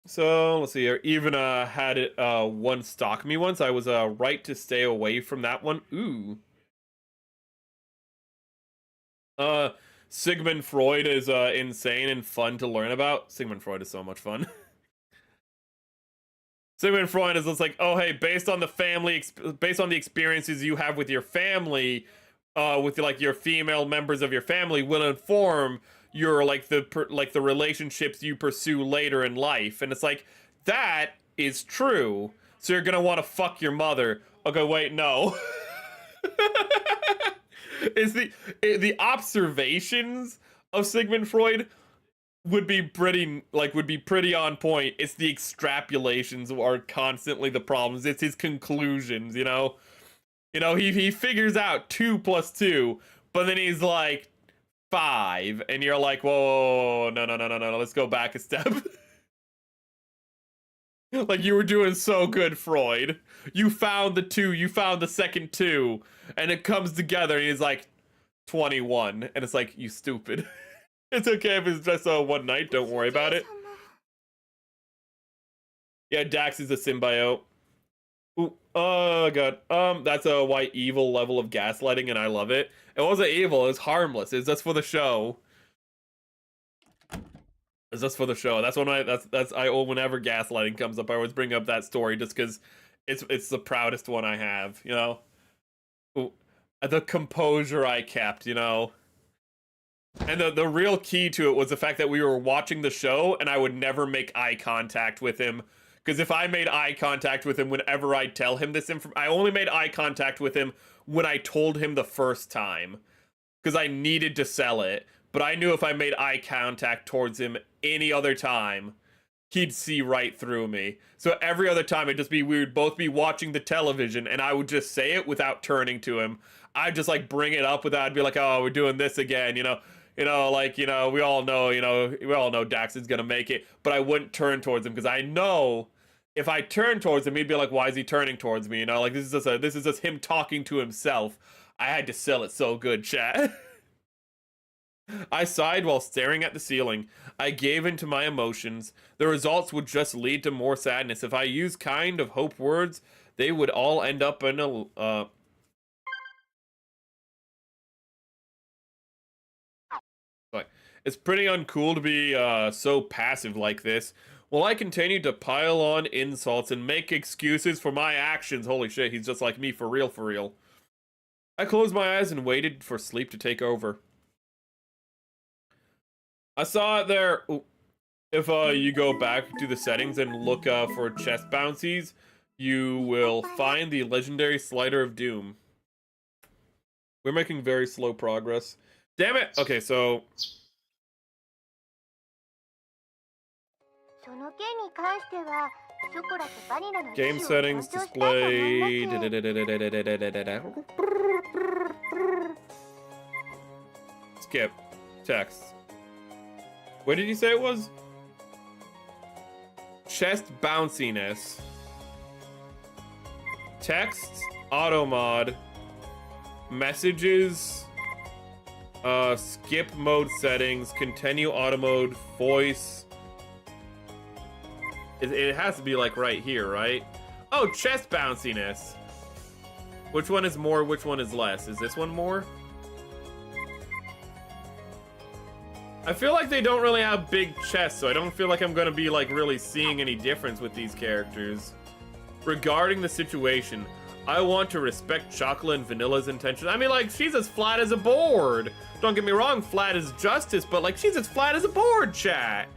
So let's see here. Even had it one stalk me once. I was right to stay away from that one. Ooh. Sigmund Freud is insane and fun to learn about. Sigmund Freud is so much fun. Sigmund Freud is just like, oh hey, based on the experiences you have with your family, with like your female members of your family, will inform your like the relationships you pursue later in life. And it's like, that is true. So you're gonna want to fuck your mother. Okay, wait, no. Is the observations of Sigmund Freud would be pretty on point. It's the extrapolations are constantly the problems. It's his conclusions, you know? You know, he figures out 2 + 2, but then he's like 5, and you're like, whoa, no, let's go back a step. Like, you were doing so good, Freud. You found the 2, you found the second 2, and it comes together, and he's like, 21. And it's like, you stupid. It's okay if it's just one night, don't worry about it. Yeah, Dax is a symbiote. Ooh, oh god. That's a white evil level of gaslighting, and I love it. It wasn't evil, it was harmless. It's just for the show. It's just for the show. That's when whenever gaslighting comes up, I always bring up that story just because it's the proudest one I have, you know? Ooh, the composure I kept, you know? And the real key to it was the fact that we were watching the show and I would never make eye contact with him. Because if I made eye contact with him whenever I tell him this information, I only made eye contact with him when I told him the first time. Because I needed to sell it. But I knew if I made eye contact towards him any other time, he'd see right through me. So every other time we would both be watching the television and I would just say it without turning to him. I'd just like bring it up without, I'd be like, oh, we're doing this again, you know? Like, we all know Dax is gonna make it, but I wouldn't turn towards him because I know if I turn towards him, he'd be like, why is he turning towards me? You know, like this is just him talking to himself. I had to sell it so good, chat. I sighed while staring at the ceiling. I gave in to my emotions. The results would just lead to more sadness. If I used kind of hope words, they would all end up in a It's pretty uncool to be so passive like this. While I continued to pile on insults and make excuses for my actions. Holy shit, he's just like me for real, for real. I closed my eyes and waited for sleep to take over. I saw it there. Ooh. If you go back to the settings and look for chest bouncies, you will find the legendary slider of doom. We're making very slow progress. Damn it! Okay, so... Game settings, display... Skip. Text. What did you say it was? Chest bounciness. Text. Auto mod. Messages. Skip mode settings. Continue auto mode. Voice. It has to be like right here, right? Oh, chest bounciness. Which one is more? Which one is less? Is this one more? I feel like they don't really have big chests, so I don't feel like I'm gonna be like really seeing any difference with these characters. Regarding the situation, I want to respect Chocolate and Vanilla's intentions. I mean, like, she's as flat as a board. Don't get me wrong, flat as justice, but like, she's as flat as a board, chat.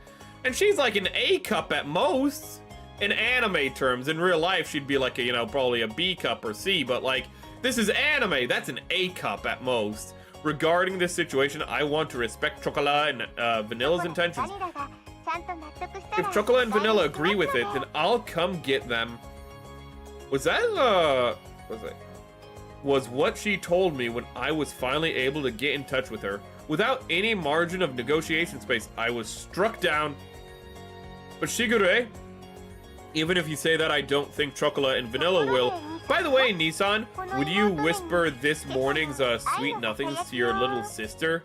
And she's like an A cup at most. In anime terms, in real life, she'd be like a, probably a B cup or C, but like, this is anime, that's an A cup at most. Regarding this situation, I want to respect Chocolate and Vanilla's intentions. If Chocolate and Vanilla agree with it, then I'll come get them. Was that, was what she told me when I was finally able to get in touch with her. Without any margin of negotiation space, I was struck down. But Shigure, even if you say that, I don't think Chocolate and Vanilla will. By the way, Nissan, would you whisper this morning's sweet nothings to your little sister?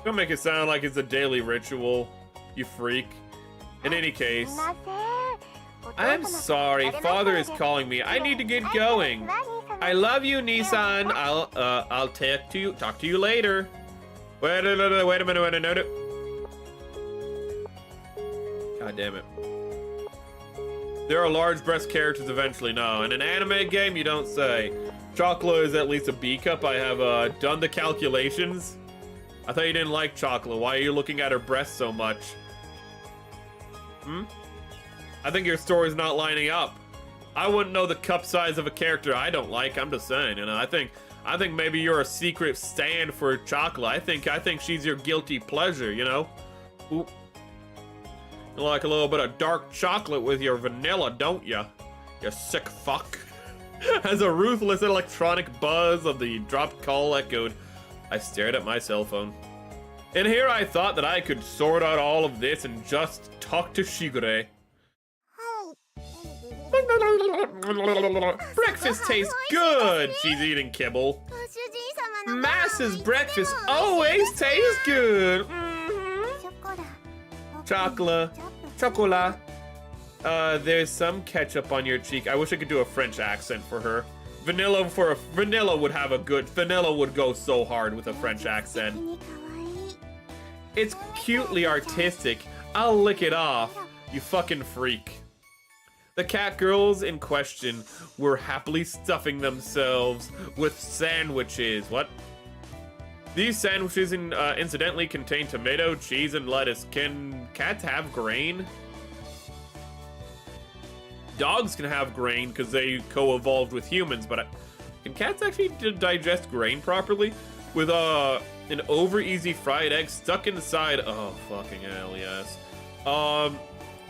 Don't make it sound like it's a daily ritual, you freak. In any case, I'm sorry, Father is calling me. I need to get going. I love you, Nissan. I'll talk to you later. Wait a minute. God damn it. There are large breast characters eventually. No, in an anime game, you don't say. Chocolate is at least a B cup. I have done the calculations. I thought you didn't like Chocolate. Why are you looking at her breasts so much? I think your story's not lining up. I wouldn't know the cup size of a character I don't like. I'm just saying, I think maybe you're a secret stand for Chocolate. I think she's your guilty pleasure, Ooh. You like a little bit of dark chocolate with your vanilla, don't you? You sick fuck. As a ruthless electronic buzz of the dropped call echoed, I stared at my cell phone. And here I thought that I could sort out all of this and just talk to Shigure. Breakfast tastes good! She's eating kibble. Massa's breakfast always tastes good. Chocolate. Chocolat. There's some ketchup on your cheek. I wish I could do a French accent for her. Vanilla would go so hard with a French accent. It's cutely artistic. I'll lick it off, you fucking freak. The cat girls in question were happily stuffing themselves with sandwiches. What? These sandwiches incidentally contain tomato, cheese, and lettuce. Can cats have grain? Dogs can have grain because they co-evolved with humans, but can cats actually digest grain properly? With an over-easy fried egg stuck inside. Oh, fucking hell, yes.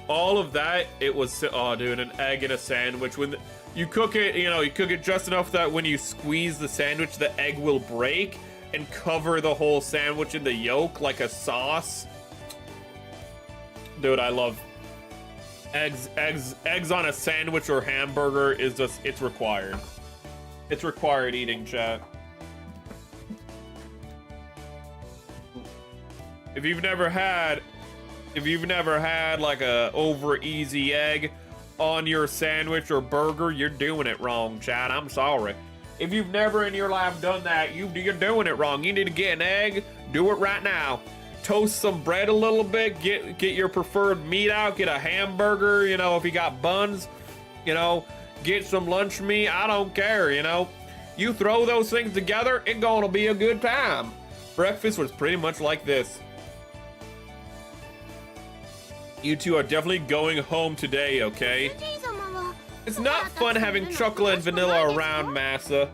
All of that, it was, oh, dude, an egg in a sandwich. When you cook it, you cook it just enough that when you squeeze the sandwich, the egg will break and cover the whole sandwich in the yolk like a sauce. Dude, I love eggs on a sandwich or hamburger is just, it's required. It's required eating, chat. If you've never had like a over easy egg on your sandwich or burger, you're doing it wrong, chat. I'm sorry. If you've never in your life done that, you're doing it wrong. You need to get an egg. Do it right now. Toast some bread a little bit. Get your preferred meat out. Get a hamburger. If you got buns, get some lunch meat. I don't care. You throw those things together, it's gonna be a good time. Breakfast was pretty much like this. You two are definitely going home today, okay? It's not fun having chocolate and vanilla around, Massa.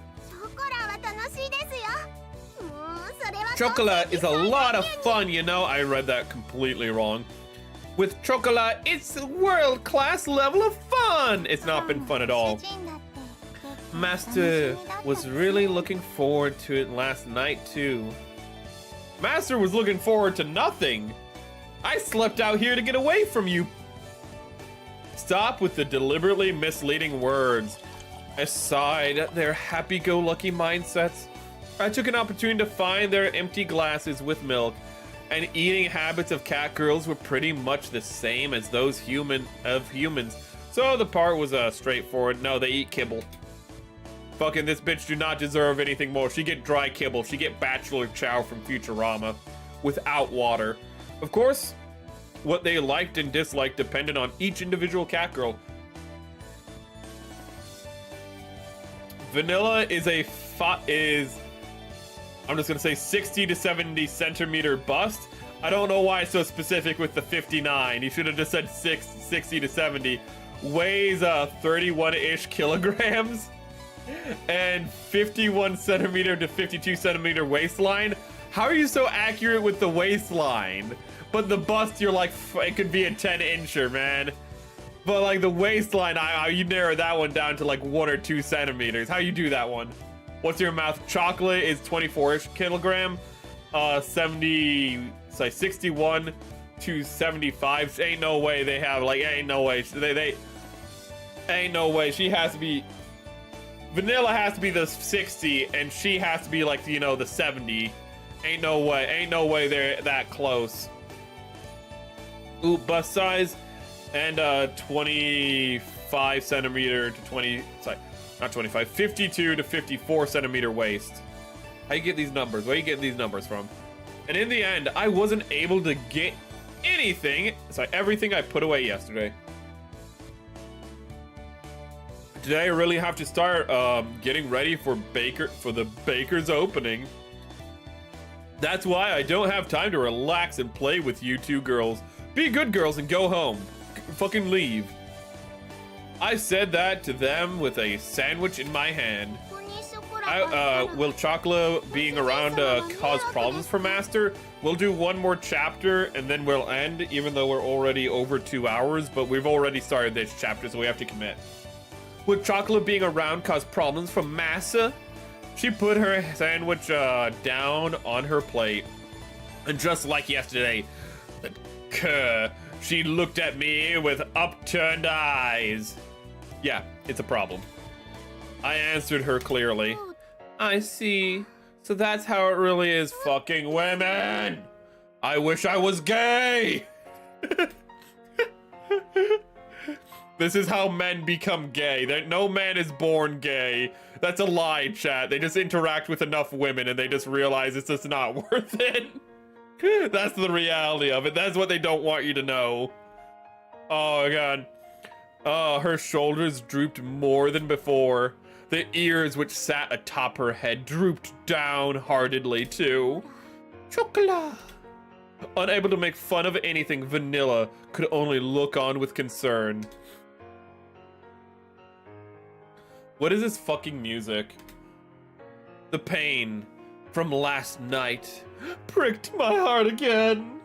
Chocolate is a lot of fun, I read that completely wrong. With chocolate, it's a world-class level of fun. It's not been fun at all. Master was really looking forward to it last night, too. Master was looking forward to nothing. I slept out here to get away from you. Stop with the deliberately misleading words. I sighed at their happy-go-lucky mindsets. I took an opportunity to find their empty glasses with milk, and eating habits of cat girls were pretty much the same as those humans. So the part was straightforward. No, they eat kibble. Fucking this bitch do not deserve anything more. She get dry kibble. She get bachelor chow from Futurama without water. Of course, what they liked and disliked depended on each individual cat girl. Vanilla is I'm just gonna say 60 to 70 centimeter bust. I don't know why it's so specific with the 59. You should have just said 60 to 70. Weighs 31-ish kilograms and 51 centimeter to 52 centimeter waistline. How are you so accurate with the waistline? But the bust, you're like, it could be a 10-incher, man. But like the waistline, you narrow that one down to like 1 or 2 centimeters. How you do that one? What's your mouth? Chocolate is 24-ish kilogram. 61 to 75. Ain't no way they have like, ain't no way. Ain't no way. She has to be, Vanilla has to be the 60 and she has to be like, the 70. Ain't no way they're that close. Ooh, bust size and 25 centimeter to 52 to 54 centimeter waist. How you get these numbers? Where you get these numbers from? And in the end, I wasn't able to get anything. It's like everything I put away yesterday. Today I really have to start getting ready for the baker's opening. That's why I don't have time to relax and play with you two girls. Be good girls and go home. Fucking leave. I said that to them with a sandwich in my hand. Will chocolate being around cause problems for Master? We'll do one more chapter and then we'll end, even though we're already over 2 hours, but we've already started this chapter, so we have to commit. Would chocolate being around cause problems for Massa? She put her sandwich down on her plate. And just like yesterday, she looked at me with upturned eyes. Yeah, it's a problem. I answered her clearly. I see. So that's how it really is, fucking women. I wish I was gay. This is how men become gay. No man is born gay. That's a lie, chat. They just interact with enough women and they just realize it's just not worth it. That's the reality of it. That's what they don't want you to know. Oh, God. Oh, her shoulders drooped more than before. The ears which sat atop her head drooped down-heartedly, too. Chocolate! Unable to make fun of anything, Vanilla could only look on with concern. What is this fucking music? The pain from last night pricked my heart again.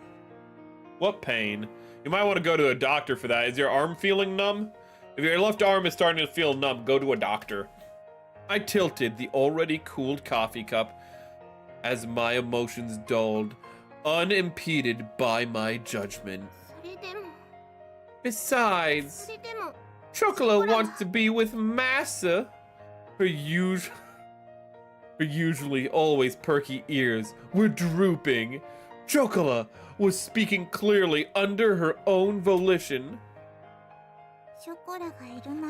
What pain? You might want to go to a doctor for that. Is your arm feeling numb? If your left arm is starting to feel numb, go to a doctor. I tilted the already cooled coffee cup as my emotions dulled, unimpeded by my judgment. Besides, Chocolate wants to be with Massa. Her usually always perky ears were drooping. Chocolate was speaking clearly under her own volition.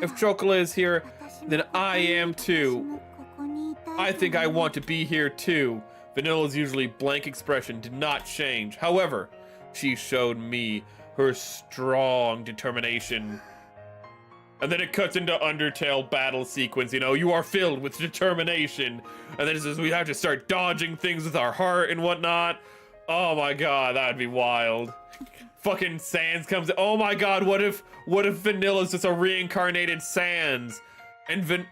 If Chocolate is here, then I am too. I think I want to be here too. Vanilla's usually blank expression did not change. However, she showed me her strong determination. And then it cuts into Undertale battle sequence, you know, you are filled with determination. And then it says we have to start dodging things with our heart and whatnot. Oh my God, that'd be wild. Fucking Sans comes, oh my God, what if Vanilla's just a reincarnated Sans? And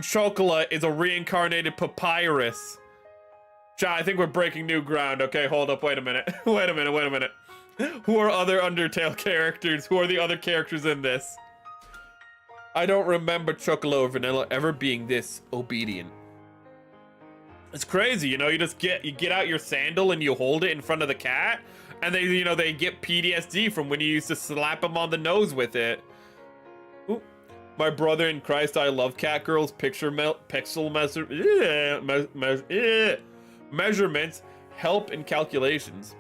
Chocolate is a reincarnated Papyrus. Chat, I think we're breaking new ground. Okay, hold up, wait a minute. Wait a minute. Who are other Undertale characters? Who are the other characters in this? I don't remember Chocolate or Vanilla ever being this obedient. It's crazy, you know, you get out your sandal and you hold it in front of the cat, and they get PTSD from when you used to slap them on the nose with it. Ooh. My brother in Christ, I love cat girls. Pixel measurements help in calculations.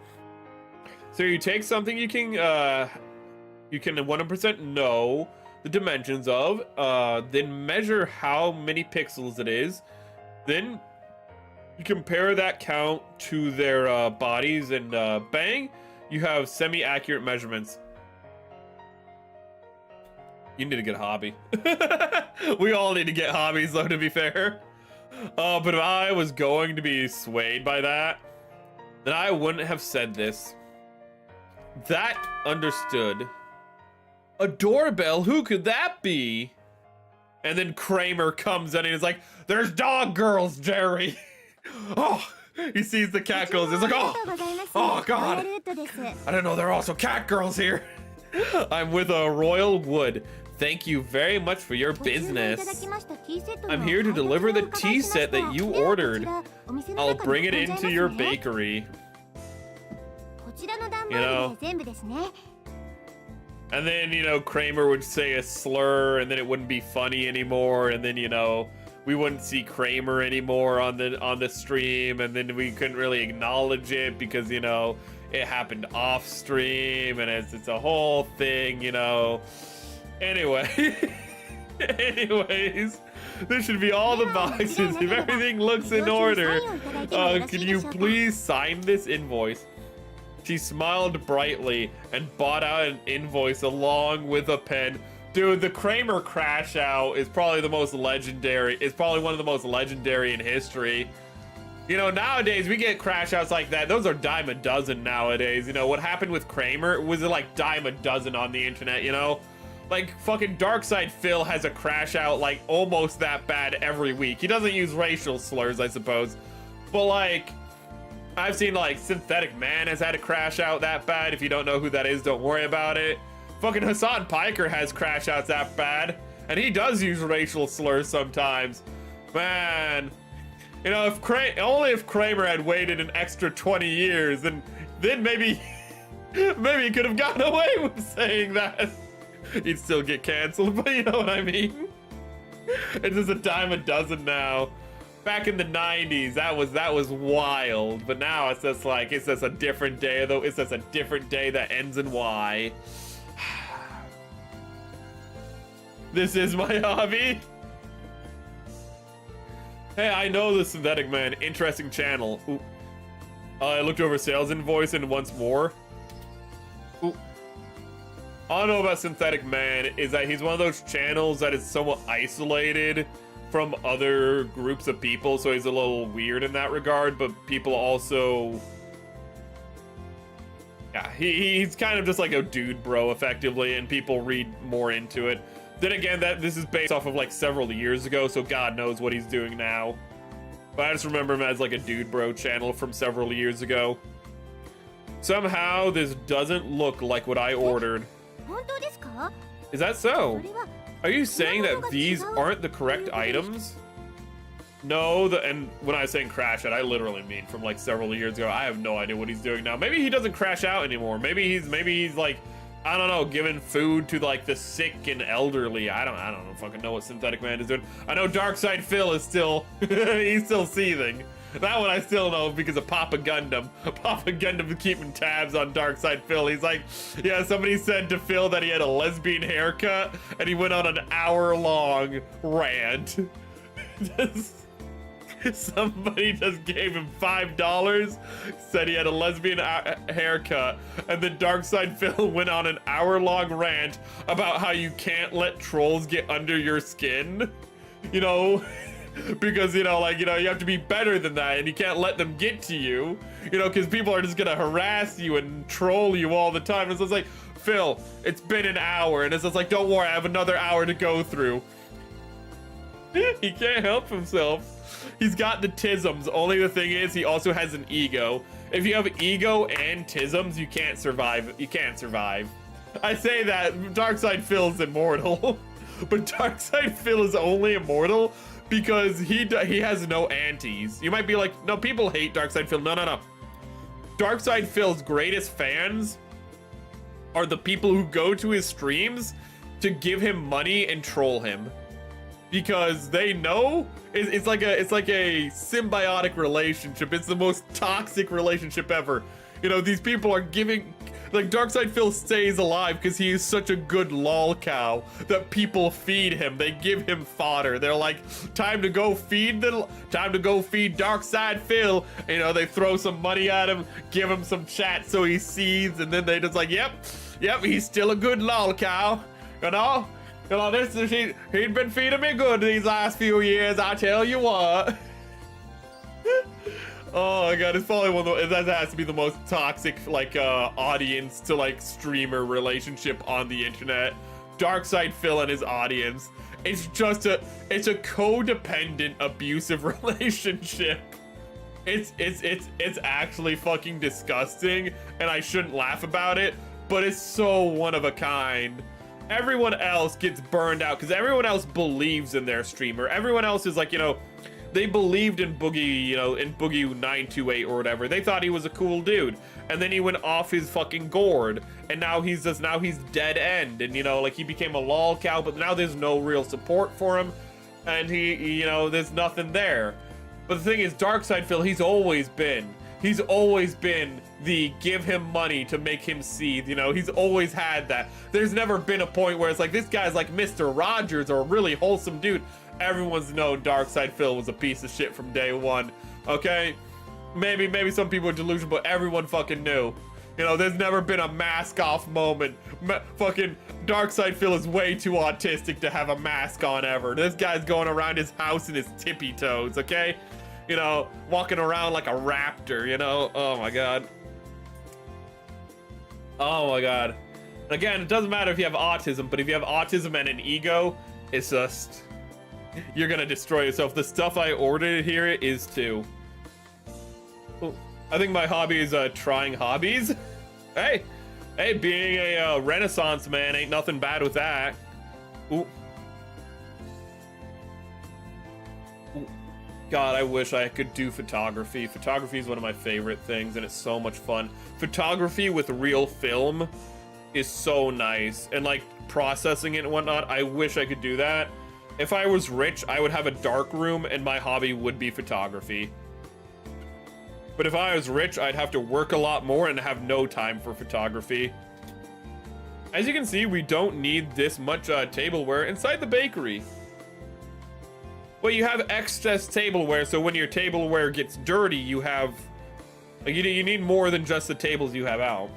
So you take something you can 100% know the dimensions of, then measure how many pixels it is, then you compare that count to their bodies, and bang, you have semi-accurate measurements. You need to get a hobby. We all need to get hobbies, though, to be fair. But if I was going to be swayed by that, then I wouldn't have said this. That understood. A doorbell? Who could that be? And then Kramer comes in and is like, there's dog girls, Jerry. Oh, he sees the cat girls. He's like, oh God. I didn't know there are also cat girls here. I'm with a Royal Wood. Thank you very much for your business. I'm here to deliver the tea set that you ordered. I'll bring it into your bakery. You know? And then, you know, Kramer would say a slur and then it wouldn't be funny anymore, and then, you know, we wouldn't see Kramer anymore on the stream, and then we couldn't really acknowledge it because, you know, it happened off stream, and it's a whole thing, you know. Anyway, anyways, this should be all the boxes. If everything looks in order, can you please sign this invoice? She smiled brightly and bought out an invoice along with a pen. Dude, the Kramer crash out is probably the most legendary. It's probably one of the most legendary in history. You know, nowadays we get crash outs like that. Those are dime a dozen nowadays. You know, what happened with Kramer was like dime a dozen on the internet, you know? Like, fucking Darkside Phil has a crash out like almost that bad every week. He doesn't use racial slurs, I suppose. But like, I've seen like Synthetic Man has had a crash out that bad. If you don't know who that is, don't worry about it. Fucking Hassan Piker has crash outs that bad, and he does use racial slurs sometimes. Man, you know, only if Kramer had waited an extra 20 years, then maybe he could have gotten away with saying that. He'd still get canceled, but you know what I mean. It's just a dime a dozen now. Back in the 90s, that was wild. But now it's just like, it's just a different day, though. It's just a different day that ends in Y. This is my hobby. Hey, I know the Synthetic Man. Interesting channel. Ooh. I looked over sales invoice and once more. Ooh. All I know about Synthetic Man is that he's one of those channels that is somewhat isolated from other groups of people, so he's a little weird in that regard, but people also... Yeah, he's kind of just like a dude bro, effectively, and people read more into it. Then again, this is based off of like several years ago, so God knows what he's doing now. But I just remember him as like a dude bro channel from several years ago. Somehow, this doesn't look like what I ordered. Is that so? Are you saying that these aren't the correct items? No, and when I was saying crash out, I literally mean from like several years ago. I have no idea what he's doing now. Maybe he doesn't crash out anymore. Maybe he's like, I don't know, giving food to like the sick and elderly. I don't fucking know what Synthetic Man is doing. I know Darkside Phil is still, he's still seething. That one I still know because of Papa Gundam. Papa Gundam is keeping tabs on Darkside Phil. He's like, yeah, somebody said to Phil that he had a lesbian haircut, and he went on an hour-long rant. Somebody just gave him $5, said he had a lesbian haircut, and then Darkside Phil went on an hour-long rant about how you can't let trolls get under your skin. You know... Because, you know, like, you know, you have to be better than that, and you can't let them get to you, you know, because people are just gonna harass you and troll you all the time. And so it's like, Phil, it's been an hour, and it's just like, don't worry, I have another hour to go through. He can't help himself. He's got the tisms. Only the thing is, he also has an ego. If you have ego and tisms, you can't survive. You can't survive. I say that Darkside Phil's immortal, but Darkside Phil is only immortal because he has no antis. You might be like, no, people hate Darkside Phil. No. Darkside Phil's greatest fans are the people who go to his streams to give him money and troll him, because they know it's like a symbiotic relationship. It's the most toxic relationship ever. You know, these people are giving, like, Darkside Phil stays alive because he is such a good lol cow that people feed him. They give him fodder. They're like, time to go feed Darkside Phil. You know, they throw some money at him, give him some chat so he sees, and then they just like, yep, he's still a good lol cow. You know, he'd been feeding me good these last few years, I tell you what. Oh my god, it's probably one of the, that has to be the most toxic, like, audience to, like, streamer relationship on the internet. Darkside Phil and his audience. It's just it's a codependent, abusive relationship. It's actually fucking disgusting, and I shouldn't laugh about it, but it's so one of a kind. Everyone else gets burned out because everyone else believes in their streamer. Everyone else is like, you know, they believed in Boogie, you know, in Boogie 928 or whatever. They thought he was a cool dude. And then he went off his fucking gourd. And now he's dead end. And, you know, like, he became a lol cow, but now there's no real support for him. And he, you know, there's nothing there. But the thing is, Darkside Phil, he's always been the give him money to make him seethe, you know, he's always had that. There's never been a point where it's like, this guy's like Mr. Rogers or a really wholesome dude. Everyone's known Darkside Phil was a piece of shit from day one, okay? Maybe some people are delusional, but everyone fucking knew. You know, there's never been a mask off moment. Fucking Darkside Phil is way too autistic to have a mask on ever. This guy's going around his house in his tippy toes, okay? You know, walking around like a raptor, you know? Oh my god. Oh my god. Again, it doesn't matter if you have autism, but if you have autism and an ego, it's just... you're gonna destroy yourself. The stuff I ordered here is too. I think my hobby is trying hobbies. Hey, being a Renaissance man ain't nothing bad with that. Ooh. God, I wish I could do photography. Photography is one of my favorite things, and it's so much fun. Photography with real film is so nice, and like processing it and whatnot. I wish I could do that. If I was rich, I would have a dark room and my hobby would be photography. But if I was rich, I'd have to work a lot more and have no time for photography. As you can see, we don't need this much tableware inside the bakery. But you have excess tableware, so when your tableware gets dirty, you have... Like, you need more than just the tables you have out.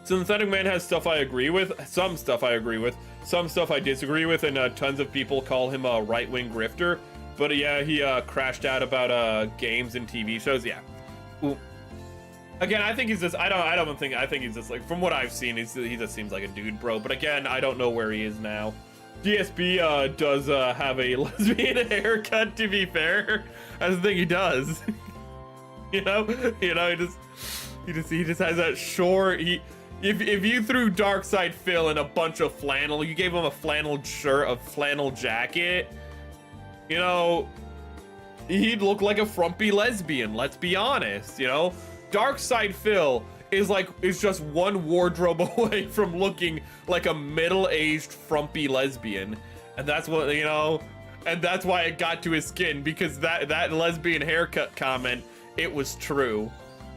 Synthetic Man has stuff I agree with, some stuff I agree with, some stuff I disagree with, and tons of people call him a right-wing grifter. But yeah, he crashed out about games and TV shows. Yeah. Ooh. Again, I think he's just. I think he's just like, from what I've seen, he just seems like a dude, bro. But again, I don't know where he is now. DSB does have a lesbian haircut. To be fair, that's the thing he does. you know, he just has that short. If you threw Darkside Phil in a bunch of flannel, you gave him a flannel shirt, a flannel jacket. You know, he'd look like a frumpy lesbian, let's be honest, you know? Darkside Phil is just one wardrobe away from looking like a middle-aged frumpy lesbian. And that's what, you know, and that's why it got to his skin, because that lesbian haircut comment, it was true.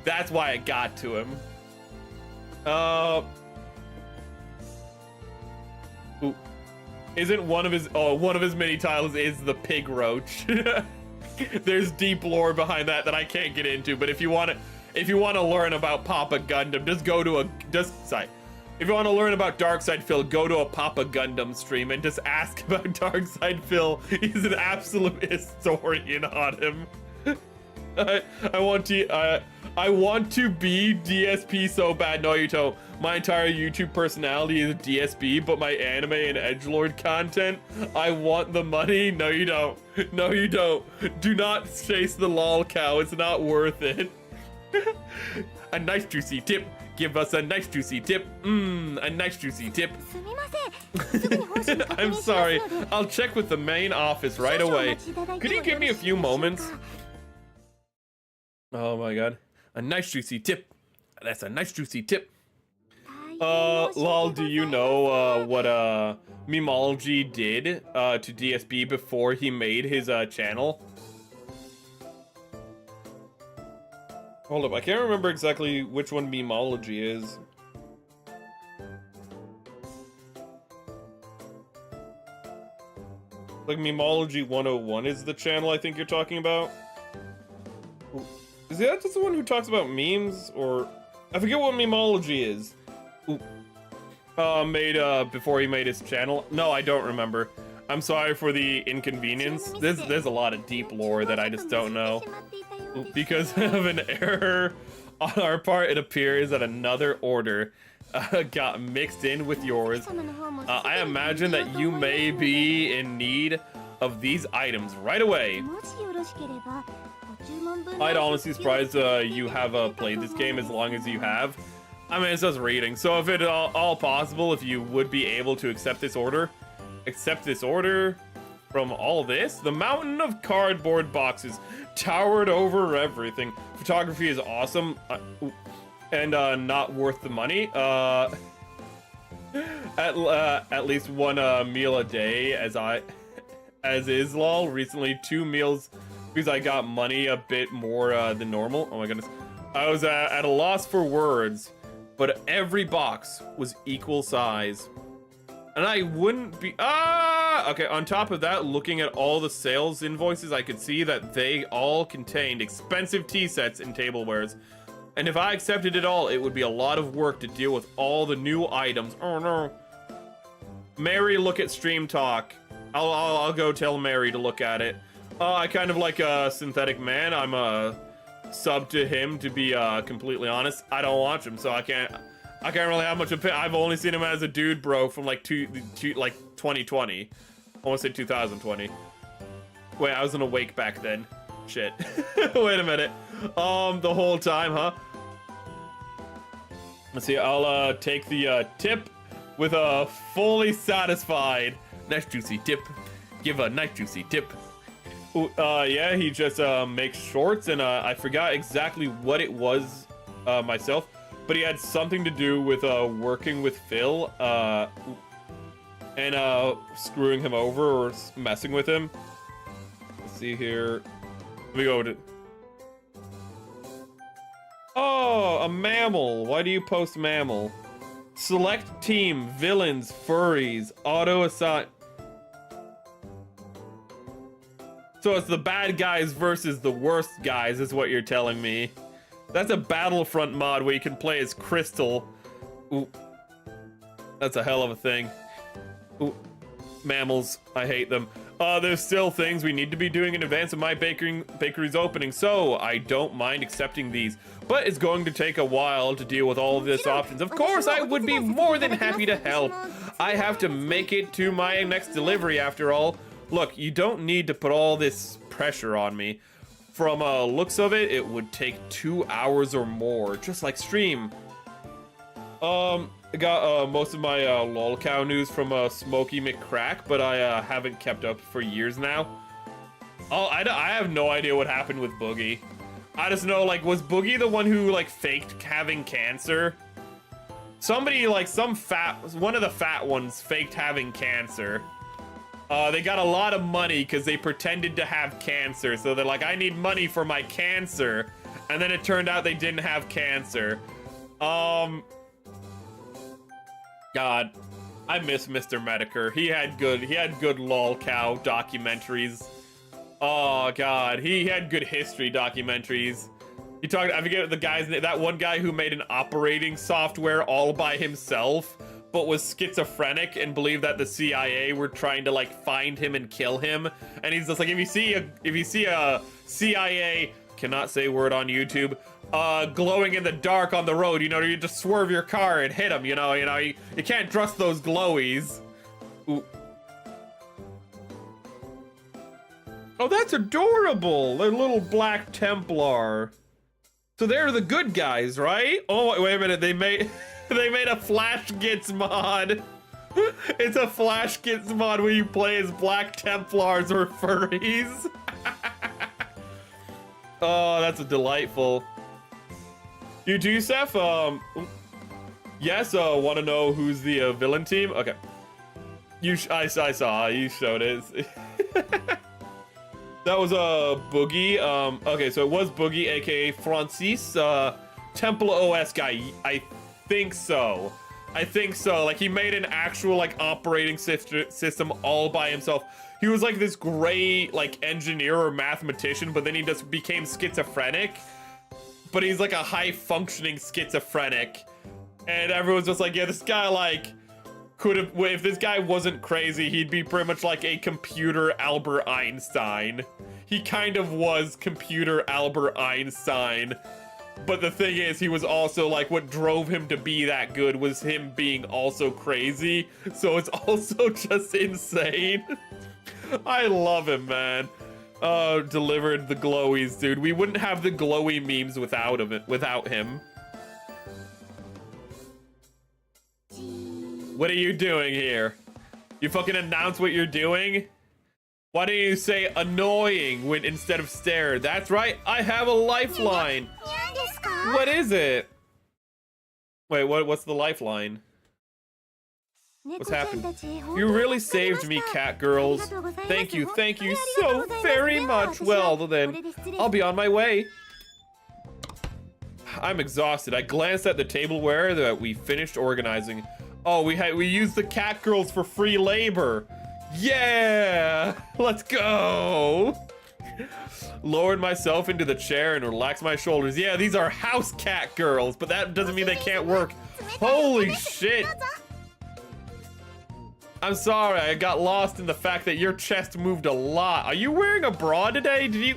That's why it got to him. Ooh. Isn't one of his mini titles is the pig roach. There's deep lore behind that I can't get into, but if you want to learn about Papa Gundam, if you want to learn about Darkside Phil, go to a Papa Gundam stream and just ask about Darkside Phil. He's an absolute historian on him. I want to be DSP so bad. No, you don't. My entire YouTube personality is DSP, but my anime and edgelord content, I want the money. No, you don't. No, you don't. Do not chase the lol cow. It's not worth it. A nice juicy tip. Give us a nice juicy tip. A nice juicy tip. I'm sorry. I'll check with the main office right away. Could you give me a few moments? Oh my god. A nice juicy tip. That's a nice juicy tip. Lol, do you know what Memology did to DSB before he made his channel? Hold up, I can't remember exactly which one Memology is. Like Memology 101 is the channel I think you're talking about. Is that just the one who talks about memes, or I forget what Memology is. Made before he made his channel. No, I don't remember. I'm sorry for the inconvenience. There's a lot of deep lore that I just don't know. Because of an error on our part, it appears that another order got mixed in with yours. I imagine that you may be in need of these items right away. I'd honestly surprised you have played this game as long as you have. I mean, it's just reading. So if it's all possible, if you would be able to accept this order from all this. The mountain of cardboard boxes towered over everything. Photography is awesome and not worth the money. At least one meal a day as is lol. Recently 2 meals because I got money a bit more than normal. Oh my goodness. I was at a loss for words, but every box was equal size. And I wouldn't be, okay, on top of that, looking at all the sales invoices, I could see that they all contained expensive tea sets and tablewares. And if I accepted it all, it would be a lot of work to deal with all the new items. Oh no. Mary, look at Stream Talk. I'll go tell Mary to look at it. I kind of like Synthetic Man. I'm a sub to him, to be completely honest. I don't watch him, so I can't really have much opinion. I've only seen him as a dude bro from like 2020. Almost said 2020. Wait, I was awake back then. Shit. Wait a minute. The whole time, huh? Let's see, I'll take the tip with a fully satisfied. Nice juicy tip. Give a nice juicy tip. Ooh, yeah, he just makes shorts, and I forgot exactly what it was myself, but he had something to do with working with Phil. and screwing him over or messing with him. Let's see here. Let me go to... Oh, a mammal. Why do you post mammal? Select team, villains, furries, auto assign. So it's the bad guys versus the worst guys is what you're telling me. That's a Battlefront mod where you can play as Crystal. Ooh. That's a hell of a thing. Ooh. Mammals, I hate them. There's still things we need to be doing in advance of my bakery's opening, so I don't mind accepting these. But it's going to take a while to deal with all of this options. Of course, I would be more than happy to help. I have to make it to my next delivery after all. Look, you don't need to put all this pressure on me. From looks of it, it would take 2 hours or more, just like stream. I got most of my lolcow news from Smokey McCrack, but I haven't kept up for years now. Oh, I have no idea what happened with Boogie. I just know, like, was Boogie the one who, like, faked having cancer? Somebody, like, one of the fat ones faked having cancer. They got a lot of money because they pretended to have cancer. So they're like, I need money for my cancer. And then it turned out they didn't have cancer. God, I miss Mr. Medicare. He had good lolcow documentaries. Oh God, he had good history documentaries. He talked, I forget the guy's name, that one guy who made an operating software all by himself, but was schizophrenic and believed that the CIA were trying to like find him and kill him. And he's just like, if you see a CIA, cannot say word on YouTube, glowing in the dark on the road, you know, you just swerve your car and hit him, you can't trust those glowies. Ooh. Oh, that's adorable. They're little black Templar. So they're the good guys, right? Oh, wait a minute. They made a Flash Gits mod. It's a Flash Gits mod where you play as black Templars or furries. Oh, that's a delightful. You do, Seth? Yes, want to know who's the villain team? Okay. I saw, you showed it. That was Boogie. Okay, so it was Boogie, aka Francis, Temple OS guy. I think so. Like, he made an actual like operating system all by himself. He was like this great like engineer or mathematician, but then he just became schizophrenic. But he's like a high functioning schizophrenic, and everyone's just like, yeah, this guy like could have, if this guy wasn't crazy, he'd be pretty much like a computer Albert Einstein. He kind of was computer Albert Einstein. But the thing is, he was also like, what drove him to be that good was him being also crazy. So it's also just insane. I love him, man. Delivered the glowies, dude. We wouldn't have the glowy memes without him. What are you doing here? You fucking announce what you're doing? Why don't you say annoying when instead of stare? That's right, I have a lifeline. What is it? Wait, what's the lifeline? What's happened? You really saved me, cat girls. Thank you so very much. Well, then, I'll be on my way. I'm exhausted. I glanced at the tableware that we finished organizing. Oh, we used the cat girls for free labor. Yeah, let's go. Lowered myself into the chair and relaxed my shoulders. Yeah, these are house cat girls, but that doesn't mean they can't work. Holy shit. I'm sorry, I got lost in the fact that your chest moved a lot. Are you wearing a bra today? Did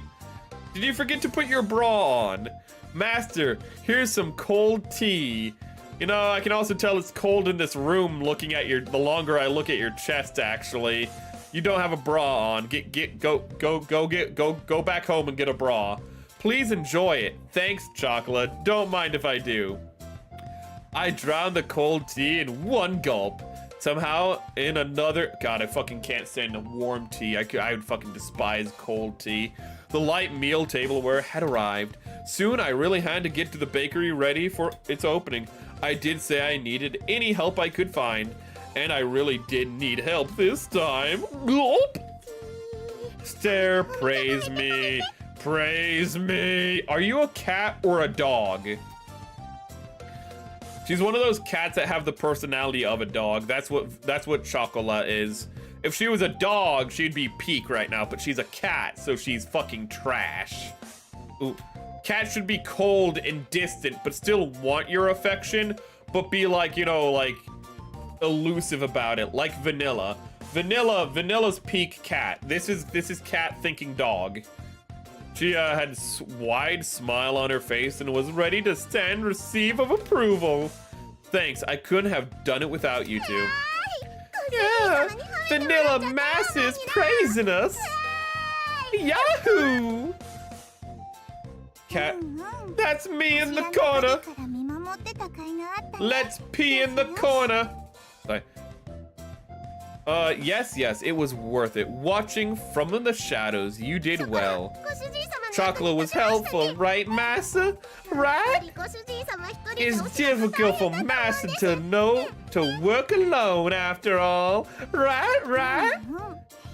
you forget to put your bra on? Master, here's some cold tea. You know, I can also tell it's cold in this room looking at the longer I look at your chest, actually. You don't have a bra on. Go back home and get a bra. Please enjoy it. Thanks, chocolate. Don't mind if I do. I drowned the cold tea in one gulp. Somehow, in another... God, I fucking can't stand a warm tea. I would fucking despise cold tea. The light meal tableware had arrived. Soon, I really had to get to the bakery ready for its opening. I did say I needed any help I could find. And I really did need help this time. Gulp. Stare, praise me. Praise me. Are you a cat or a dog? She's one of those cats that have the personality of a dog. That's what Chocola is. If she was a dog, she'd be peak right now, but she's a cat, so she's fucking trash. Ooh. Cats should be cold and distant, but still want your affection, but be like, you know, like elusive about it, like Vanilla. Vanilla's peak cat. This is cat thinking dog. She had a wide smile on her face and was ready to stand receive of approval. Thanks, I couldn't have done it without you two. Yeah, Vanilla masses praising us. Yahoo! Cat, that's me in the corner. Let's pee in the corner. Sorry. Yes, it was worth it. Watching from the shadows, you did well. Chocolate was helpful, right, Massa? Right? It's difficult for Massa to know to work alone after all. Right?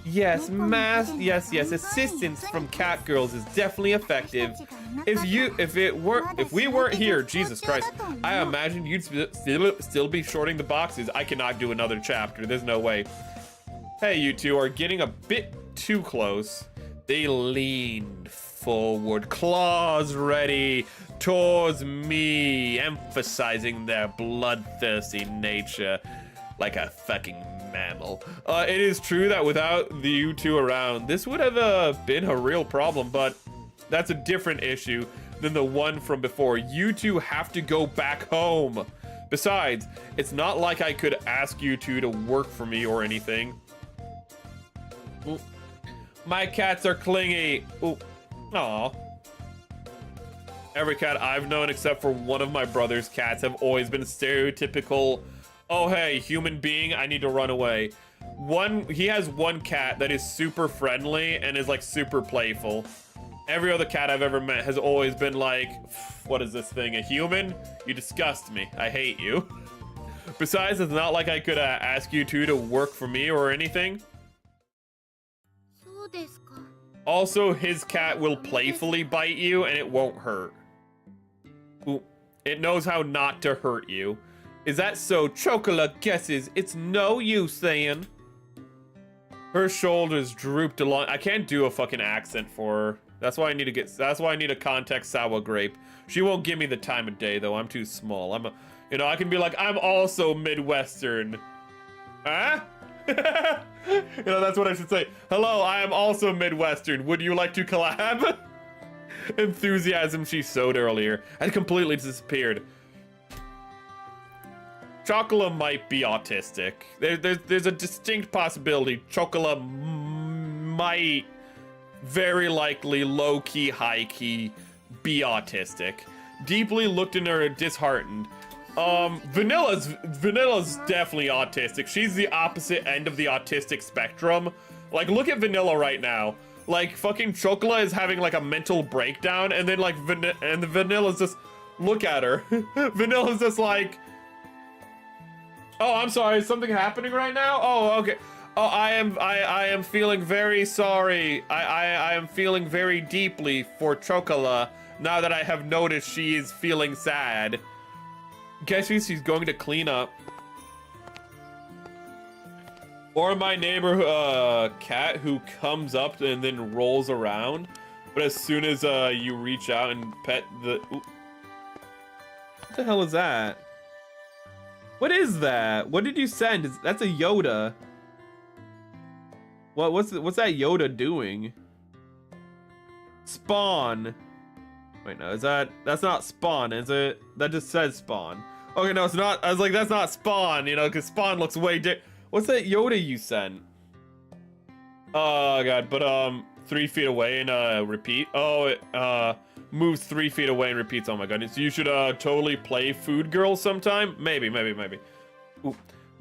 Yes, assistance from cat girls is definitely effective. If we weren't here, Jesus Christ, I imagine you'd still be shorting the boxes. I cannot do another chapter. There's no way. Hey, you two are getting a bit too close. They leaned forward, claws ready towards me, emphasizing their bloodthirsty nature like a fucking mammal. It is true that without the you two around, this would have been a real problem, but that's a different issue than the one from before. You two have to go back home. Besides, it's not like I could ask you two to work for me or anything. Ooh. My cats are clingy. Ooh. Aw. Every cat I've known except for one of my brother's cats have always been stereotypical, oh hey, human being, I need to run away. He has one cat that is super friendly and is like super playful. Every other cat I've ever met has always been like, what is this thing, a human? You disgust me, I hate you. Besides, it's not like I could ask you two to work for me or anything. Also, his cat will playfully bite you and it won't hurt. Ooh, it knows how not to hurt you. Is that so? Chocola guesses it's no use then. Her shoulders drooped along. I can't do a fucking accent for her. That's why I need to contact Sour Grape. She won't give me the time of day though. I'm too small. I can be like, I'm also Midwestern. Huh? That's what I should say. Hello, I am also Midwestern. Would you like to collab? Enthusiasm she showed earlier had completely disappeared. Chocola might be autistic. There's a distinct possibility Chocola might very likely low-key, high-key be autistic. Deeply looked in her disheartened. Vanilla's definitely autistic. She's the opposite end of the autistic spectrum. Like, look at Vanilla right now. Like, fucking Chocola is having like a mental breakdown, and then like Vanilla's just, look at her. Vanilla's just like, oh, I'm sorry, is something happening right now? Oh, okay. Oh, I am feeling very sorry. I am feeling very deeply for Chocola now that I have noticed she is feeling sad. Guess who she's going to clean up? Or my neighbor cat who comes up and then rolls around. But as soon as you reach out and pet the... Ooh. What the hell is that? What is that? What did you send? That's a Yoda. What's that Yoda doing? Spawn. Wait, no, that's not Spawn, is it? That just says Spawn. Okay, no, it's not. I was like, that's not Spawn, because Spawn looks way different. What's that Yoda you sent? Oh, God, but, 3 feet away and, repeat. Oh, it, moves 3 feet away and repeats. Oh, my goodness. You should, totally play Food Girl sometime. Maybe. Ooh.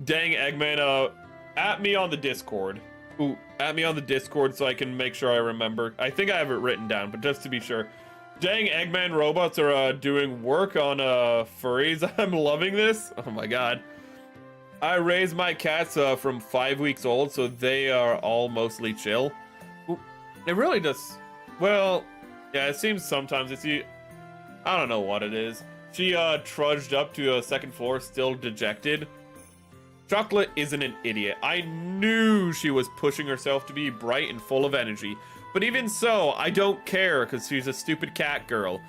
Dang, Eggman, at me on the Discord. Ooh, at me on the Discord so I can make sure I remember. I think I have it written down, but just to be sure. Dang, Eggman robots are doing work on furries. I'm loving this. Oh my god. I raised my cats from 5 weeks old, so they are all mostly chill. It really does. Well, yeah, it seems sometimes it's you. I don't know what it is. She trudged up to a second floor, still dejected. Chocolate isn't an idiot. I knew she was pushing herself to be bright and full of energy. But even so, I don't care because she's a stupid cat girl.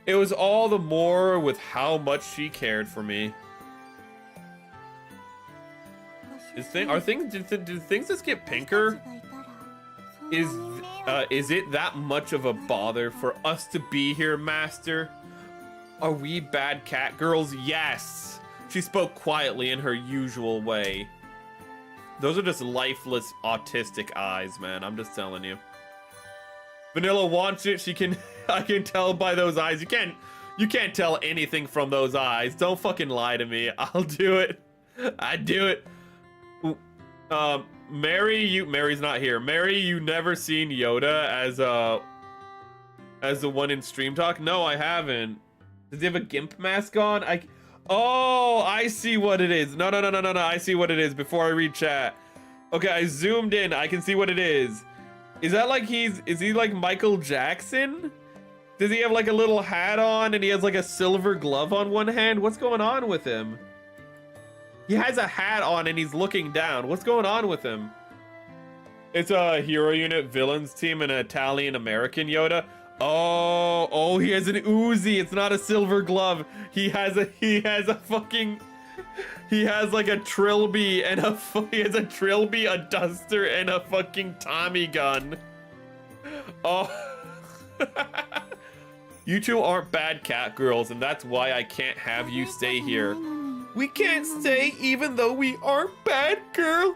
It was all the more with how much she cared for me. Do things just get pinker? Is it that much of a bother for us to be here, Master? Are we bad cat girls? Yes. She spoke quietly in her usual way. Those are just lifeless, autistic eyes, man. I'm just telling you. Vanilla wants it. She can. I can tell by those eyes. You can't tell anything from those eyes. Don't fucking lie to me. I'll do it. I do it. Mary's not here. Mary, you never seen Yoda as the one in Stream Talk? No, I haven't. Does he have a GIMP mask on? Oh, I see what it is. No. I see what it is before I read chat. Okay, I zoomed in. I can see what it is. Is that like is he like Michael Jackson? Does he have like a little hat on and he has like a silver glove on one hand? What's going on with him? He has a hat on and he's looking down. What's going on with him? It's a hero unit villains team and an Italian American Yoda. Oh, he has an Uzi. It's not a silver glove. He has like a trilby and a duster and a fucking Tommy gun. Oh. You two aren't bad cat girls, and that's why I can't have you stay here. We can't stay even though we aren't bad girls.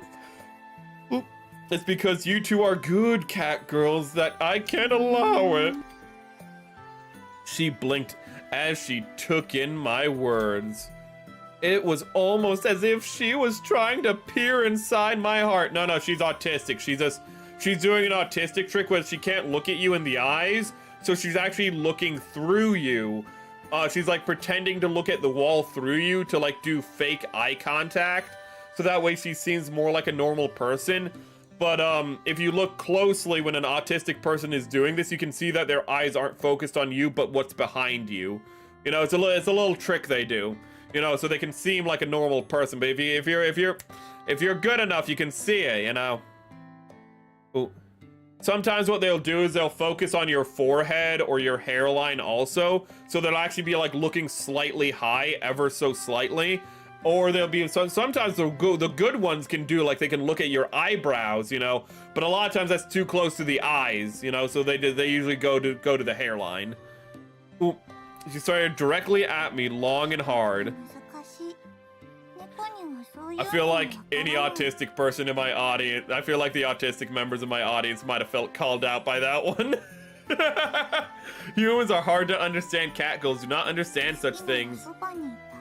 It's because you two are good cat girls that I can't allow it. She blinked as she took in my words. It was almost as if she was trying to peer inside my heart. No, she's autistic. She's doing an autistic trick where she can't look at you in the eyes, so she's actually looking through you. She's like pretending to look at the wall through you to like do fake eye contact, so that way she seems more like a normal person. But if you look closely when an autistic person is doing this, you can see that their eyes aren't focused on you, but what's behind you. You know, it's a little trick they do. You know, so they can seem like a normal person. But if you're good enough, you can see it. You know. Ooh. Sometimes what they'll do is they'll focus on your forehead or your hairline also, so they'll actually be like looking slightly high, ever so slightly. Or they'll be sometimes the good ones can do like they can look at your eyebrows, you know, but a lot of times that's too close to the eyes, you know, so they usually go to the hairline. Ooh, she started directly at me, long and hard. I feel like any autistic person in my audience, I feel like the autistic members of my audience might have felt called out by that one. Humans are hard to understand. Cat girls do not understand such things.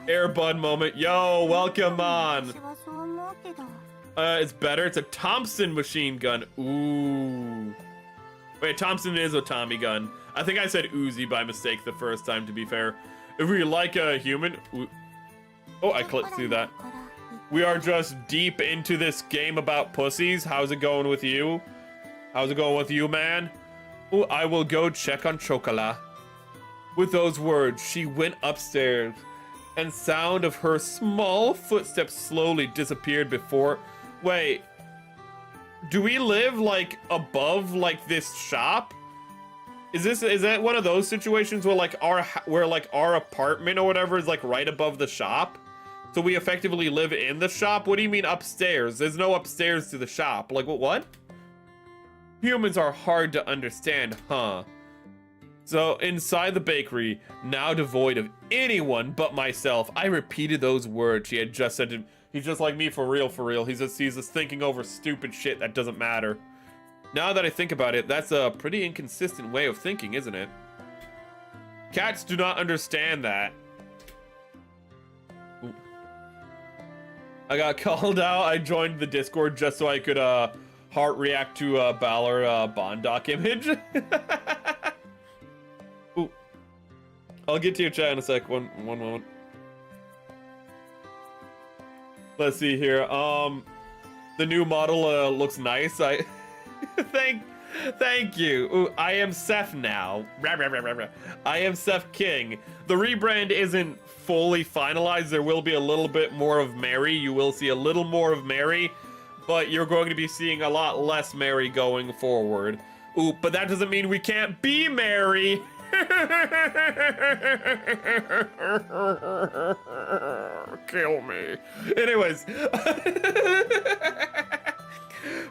Airbud moment. Yo, welcome on. It's better. It's a Thompson machine gun. Ooh. Wait, Thompson is a Tommy gun. I think I said Uzi by mistake the first time, to be fair. If we like a human... Oh, I clicked through that. We are just deep into this game about pussies. How's it going with you? How's it going with you, man? Ooh, I will go check on Chocolat. With those words, she went upstairs, and sound of her small footsteps slowly disappeared before... Wait. Do we live, like, above, like, this shop? Is that one of those situations where, like, our apartment or whatever is, like, right above the shop? So we effectively live in the shop? What do you mean upstairs? There's no upstairs to the shop. Like, what? Humans are hard to understand, huh? So, inside the bakery, now devoid of anyone but myself, I repeated those words she had just said to him. He's just like me for real. He's just thinking over stupid shit that doesn't matter. Now that I think about it, that's a pretty inconsistent way of thinking, isn't it? Cats do not understand that. Ooh. I got called out. I joined the Discord just so I could heart react to Balor Bondoc image. Ooh. I'll get to your chat in a sec. One moment. Let's see here. The new model looks nice. I thank you. Ooh, I am Seth now. I am Seth King. The rebrand isn't fully finalized. There will be a little bit more of Mary. You will see a little more of Mary, but you're going to be seeing a lot less Mary going forward. Ooh, but that doesn't mean we can't be Mary. Kill me. Anyways.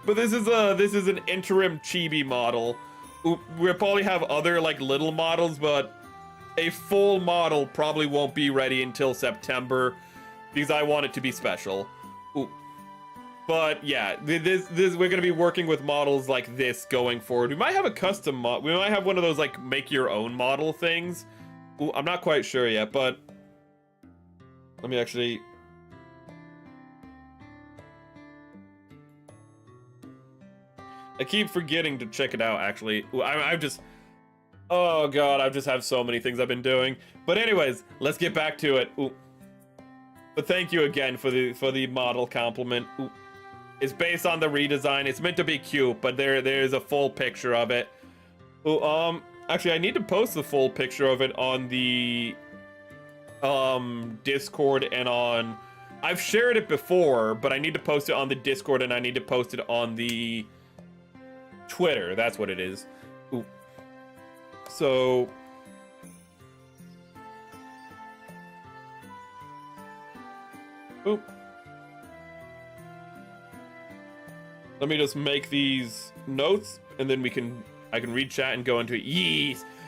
But this is an interim chibi model. We'll probably have other like little models, but a full model probably won't be ready until September because I want it to be special. Ooh. But yeah, this we're gonna be working with models like this going forward. We might have a custom mod. We might have one of those like make your own model things. Ooh, I'm not quite sure yet, but let me actually. I keep forgetting to check it out, actually. I've just... Oh, God, I just have so many things I've been doing. But anyways, let's get back to it. Ooh. But thank you again for the model compliment. Ooh. It's based on the redesign. It's meant to be cute, but there's a full picture of it. Ooh, actually, I need to post the full picture of it on the Discord and on... I've shared it before, but I need to post it on the Discord and I need to post it on the... Twitter, that's what it is. Ooh. So ooh. Let me just make these notes and then I can read chat and go into it.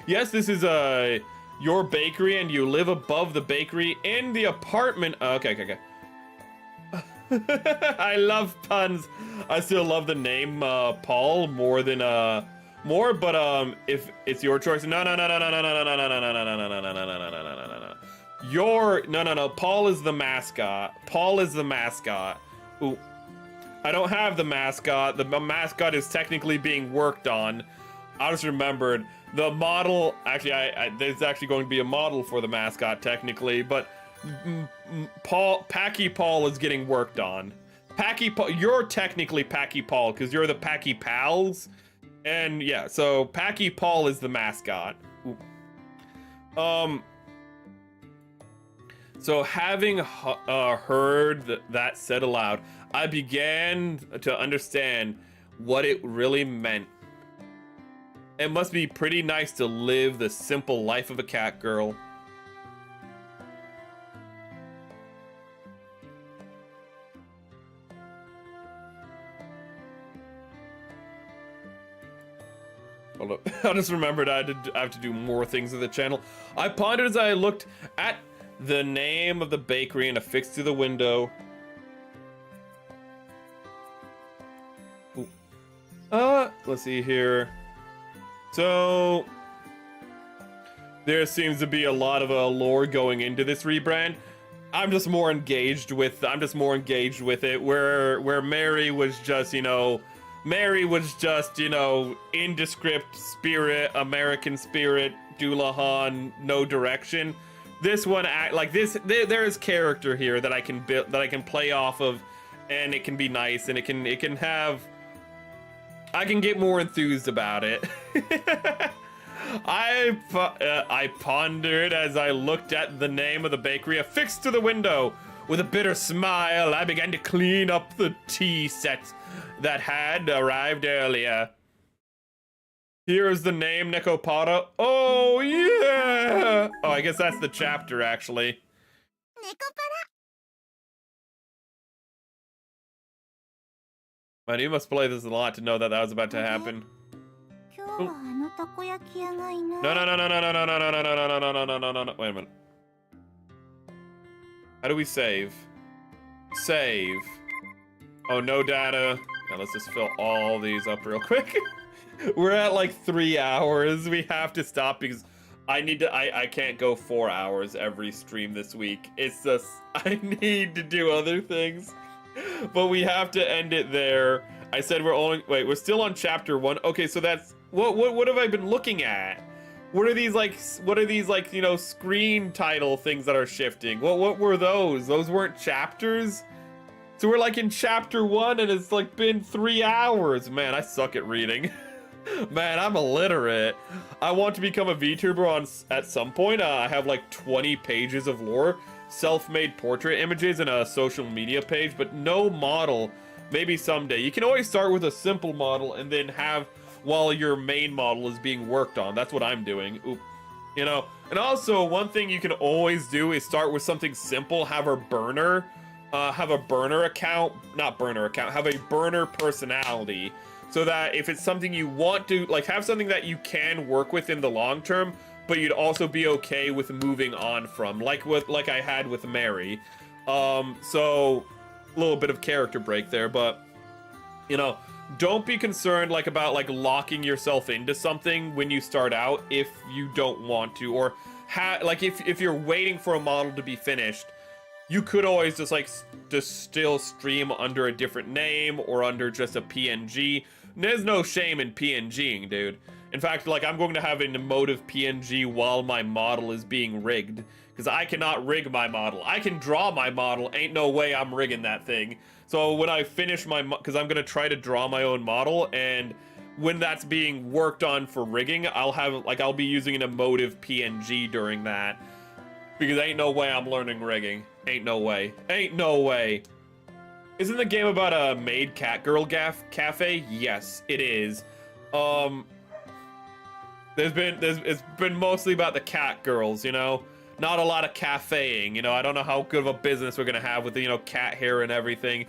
Yes, this is your bakery and you live above the bakery in the apartment. Okay. I love puns. I still love the name Paul more than but if it's your choice. No. Paul is the mascot. Ooh. I don't have the mascot. The mascot is technically being worked on. I just remembered the model. Actually, there's actually going to be a model for the mascot technically, but Packy Paul is getting worked on. Packy Paul, you're technically Packy Paul because you're the Packy Pals, and yeah, so Packy Paul is the mascot. Ooh. So having heard that said aloud, I began to understand what it really meant. It must be pretty nice to live the simple life of a cat girl. Hold up. I just remembered I have to do more things with the channel. I pondered as I looked at the name of the bakery and affixed to the window. Ooh. Let's see here. So there seems to be a lot of lore going into this rebrand. I'm just more engaged with it. Where Mary was just, indescript spirit, American spirit, Doulahan, no direction. This one there is character here that I can build, that I can play off of, and it can be nice, and it can have. I can get more enthused about it. I pondered as I looked at the name of the bakery affixed to the window. With a bitter smile, I began to clean up the tea sets that had arrived earlier. Here is the name, Nekopara. Oh, yeah! Oh, I guess that's the chapter, actually. Nekopara. Man, you must play this a lot to know that was about to happen. No. Wait a minute. How do we save? Save. Oh, no data. Yeah, let's just fill all these up real quick. We're at like 3 hours. We have to stop because I can't go 4 hours every stream this week. It's just, I need to do other things. But we have to end it there. I said we're still on chapter 1. Okay, so that's, what have I been looking at? What are these like, screen title things that are shifting? What were those? Those weren't chapters? So we're like in chapter 1 and it's like been 3 hours. Man, I suck at reading. Man, I'm illiterate. I want to become a VTuber at some point. I have like 20 pages of lore, self-made portrait images, and a social media page, but no model. Maybe someday. You can always start with a simple model and then have while your main model is being worked on. That's what I'm doing. Oop. You know, and also one thing you can always do is start with something simple, have a burner account, have a burner personality, so that if it's something you want to, like, have something that you can work with in the long term, but you'd also be okay with moving on from, like I had with Mary. So a little bit of character break there, but you know, don't be concerned about locking yourself into something when you start out if you don't want to, or if you're waiting for a model to be finished, you could always just still stream under a different name or under just a PNG. There's no shame in PNGing, dude. In fact, I'm going to have an emotive PNG while my model is being rigged, because I cannot rig my model. I can draw my model, ain't no way I'm rigging that thing. So when I finish because I'm gonna try to draw my own model, and when that's being worked on for rigging, I'll be using an emotive PNG during that, because ain't no way I'm learning rigging. Ain't no way. Ain't no way. Isn't the game about a maid cat girl cafe? Yes, it is. It's been mostly about the cat girls, you know? Not a lot of cafeing, you know? I don't know how good of a business we're gonna have with the, cat hair and everything.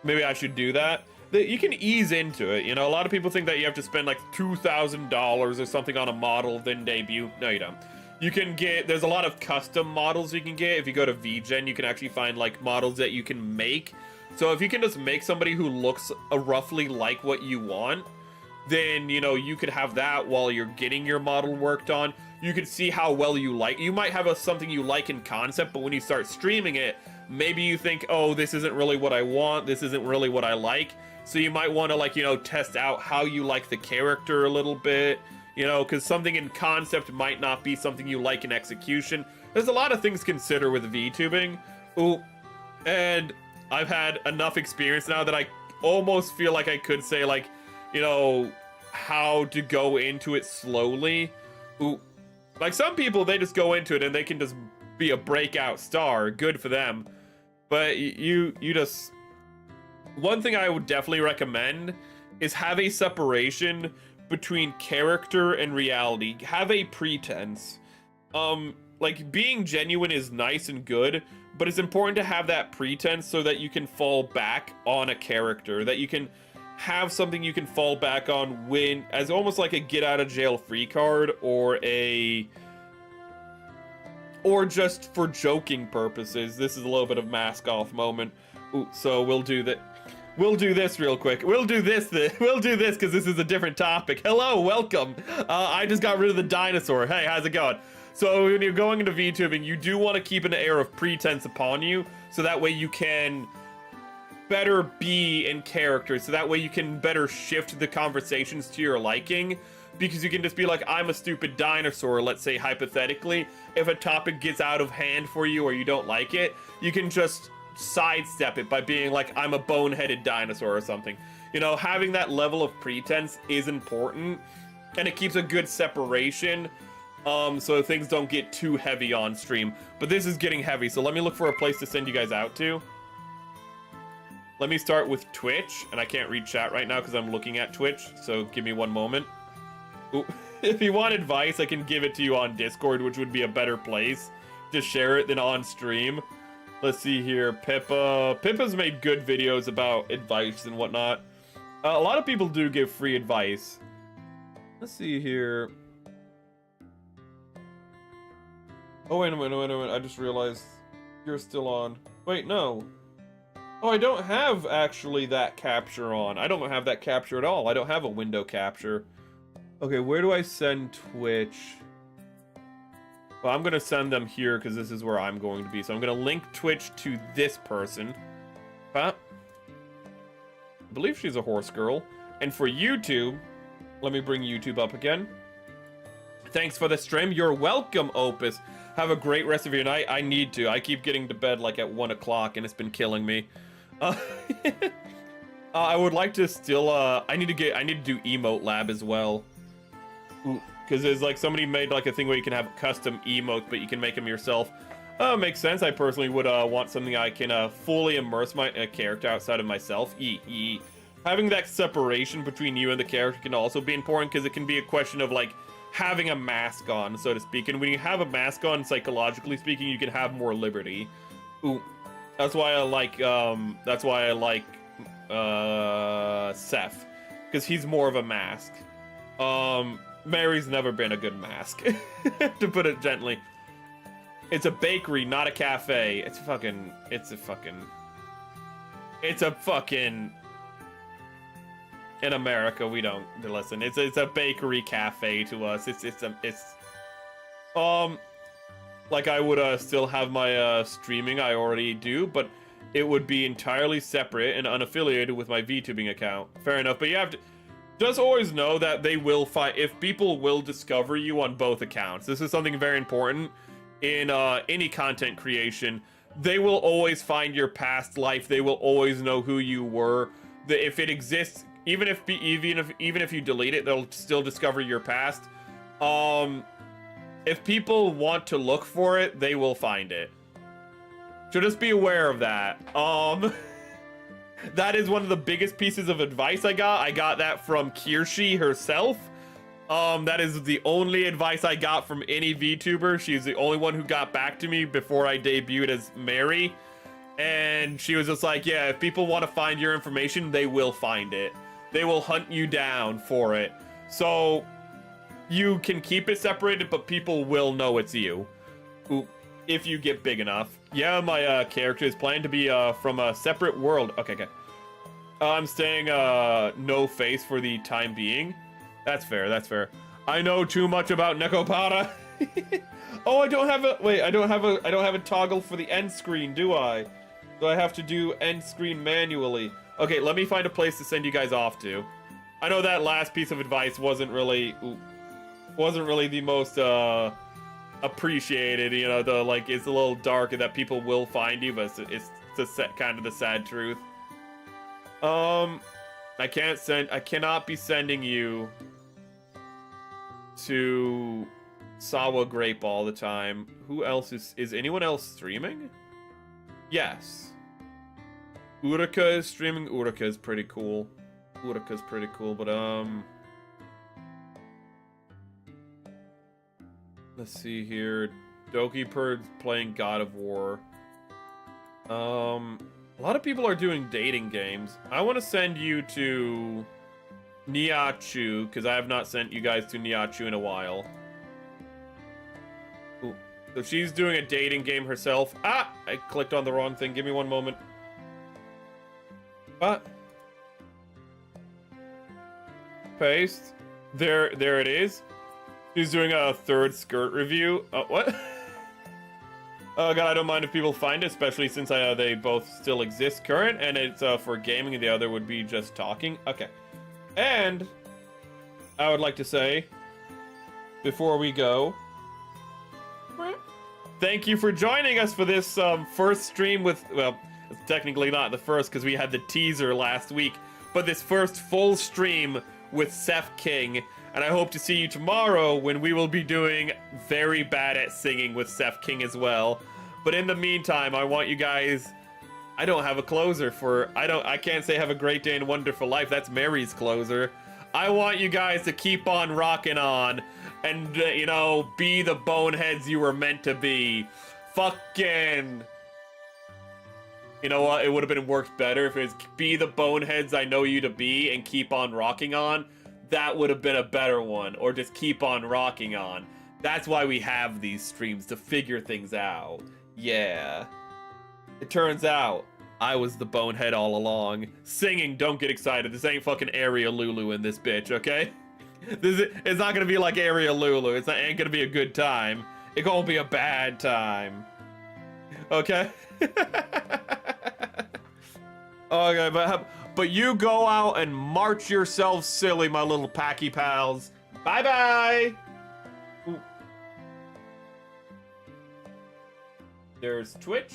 Maybe I should do that. You can ease into it, you know? A lot of people think that you have to spend $2,000 or something on a model, then debut. No, you don't. You can there's a lot of custom models you can get. If you go to VGen, you can actually find models that you can make. So if you can just make somebody who looks roughly like what you want, then, you could have that while you're getting your model worked on. You could see how well you like. You might have something you like in concept, but when you start streaming it, maybe you think, oh, this isn't really what I want. This isn't really what I like. So you might want to, test out how you like the character a little bit, because something in concept might not be something you like in execution. There's a lot of things to consider with VTubing. Ooh, and I've had enough experience now that I almost feel like I could say, how to go into it slowly. Ooh. Some people, they just go into it and they can just be a breakout star. Good for them. But you just... One thing I would definitely recommend is have a separation between character and reality. Have a pretense. Being genuine is nice and good, but it's important to have that pretense so that you can fall back on a character, that you can have something you can fall back on as almost like a get out of jail free card, or just for joking purposes. This is a little bit of mask off moment. Ooh, so we'll do that. We'll do this real quick. We'll do this because this is a different topic. Hello, welcome. I just got rid of the dinosaur. Hey, how's it going? So when you're going into VTubing, you do want to keep an air of pretense upon you, so that way you can better be in character, so that way you can better shift the conversations to your liking, because you can just be like, I'm a stupid dinosaur, let's say hypothetically. If a topic gets out of hand for you or you don't like it, you can just sidestep it by being like, I'm a boneheaded dinosaur or something. Having that level of pretense is important, and it keeps a good separation, so things don't get too heavy on stream. But this is getting heavy, so let me look for a place to send you guys out to. Let me start with Twitch, and I can't read chat right now because I'm looking at Twitch, so give me one moment. Ooh. If you want advice, I can give it to you on Discord, which would be a better place to share it than on stream. Let's see here, Pippa's made good videos about advice and whatnot. A lot of people do give free advice. Let's see here. Oh, wait a minute, I just realized you're still on. Wait, no. Oh, I don't have actually that capture on. I don't have that capture at all. I don't have a window capture. Okay, where do I send Twitch? Well, I'm gonna send them here because this is where I'm going to be. So I'm gonna link Twitch to this person. Huh? I believe she's a horse girl. And for YouTube, let me bring YouTube up again. Thanks for the stream. You're welcome, Opus. Have a great rest of your night. I need to. I keep getting to bed at 1 o'clock and it's been killing me. Uh, I would like to still, I need to do emote lab as well. Because there's like, somebody made like a thing where you can have custom emotes, but you can make them yourself. Makes sense. I personally would want something I can fully immerse my character outside of myself. Having that separation between you and the character can also be important, because it can be a question of like having a mask on, so to speak. And when you have a mask on, psychologically speaking, you can have more liberty. Ooh, that's why I like Seth, because he's more of a mask. Mary's never been a good mask, to put it gently. It's a bakery, not a cafe. It's a fucking. In America, we don't listen. It's a bakery cafe to us. Like I would still have my streaming. I already do, but it would be entirely separate and unaffiliated with my VTubing account. Fair enough, but you have to just always know that they will find, if people will discover you on both accounts. This is something very important in any content creation. They will always find your past life. They will always know who you were. If it exists, even if you delete it, they'll still discover your past. If people want to look for it, they will find it. So just be aware of that. That is one of the biggest pieces of advice I got. I got that from Kirshi herself. That is the only advice I got from any VTuber. She's the only one who got back to me before I debuted as Mary. And she was just like, yeah, if people want to find your information, they will find it. They will hunt you down for it. So you can keep it separated, but people will know it's you. If you get big enough. Yeah, my character is planned to be from a separate world. Okay. I'm staying no face for the time being. That's fair. I know too much about Nekopara. Oh, I don't have a toggle for the end screen, do I? Do I have to do end screen manually? Okay, let me find a place to send you guys off to. I know that last piece of advice wasn't really the most appreciated, you know, it's a little dark and that people will find you, but it's kind of the sad truth. I cannot be sending you to Sawa Grape all the time. Who else is anyone else streaming? Yes. Uraka is streaming. Uraka is pretty cool, but let's see here. Doki Perd's playing God of War. A lot of people are doing dating games. I want to send you to Niachu, because I have not sent you guys to Niachu in a while. Ooh. So she's doing a dating game herself. Ah! I clicked on the wrong thing. Give me one moment. What? Paste. There it is. She's doing a third skirt review. What? Oh god, I don't mind if people find it, especially since they both still exist current, and it's for gaming, and the other would be just talking. Okay. And I would like to say, before we go, thank you for joining us for this first stream with, well, it's technically not the first because we had the teaser last week, but this first full stream with Seth King. And I hope to see you tomorrow when we will be doing Very Bad at Singing with Seth King as well. But in the meantime, I want you guys, I don't have a closer for, I can't say have a great day and wonderful life. That's Mary's closer. I want you guys to keep on rocking on and, you know, be the boneheads you were meant to be. Fucking... You know what? It would have been worked better if it was be the boneheads I know you to be and keep on rocking on. That would have been a better one. Or just keep on rocking on. That's why we have these streams, to figure things out. Yeah. It turns out I was the bonehead all along. Singing, don't get excited. This ain't fucking Ariel Lulu in this bitch, okay? It's not gonna be like Ariel Lulu. It ain't gonna be a good time. It gonna be a bad time. Okay? Okay, but you go out and march yourselves silly, my little packy pals. Bye-bye! There's Twitch.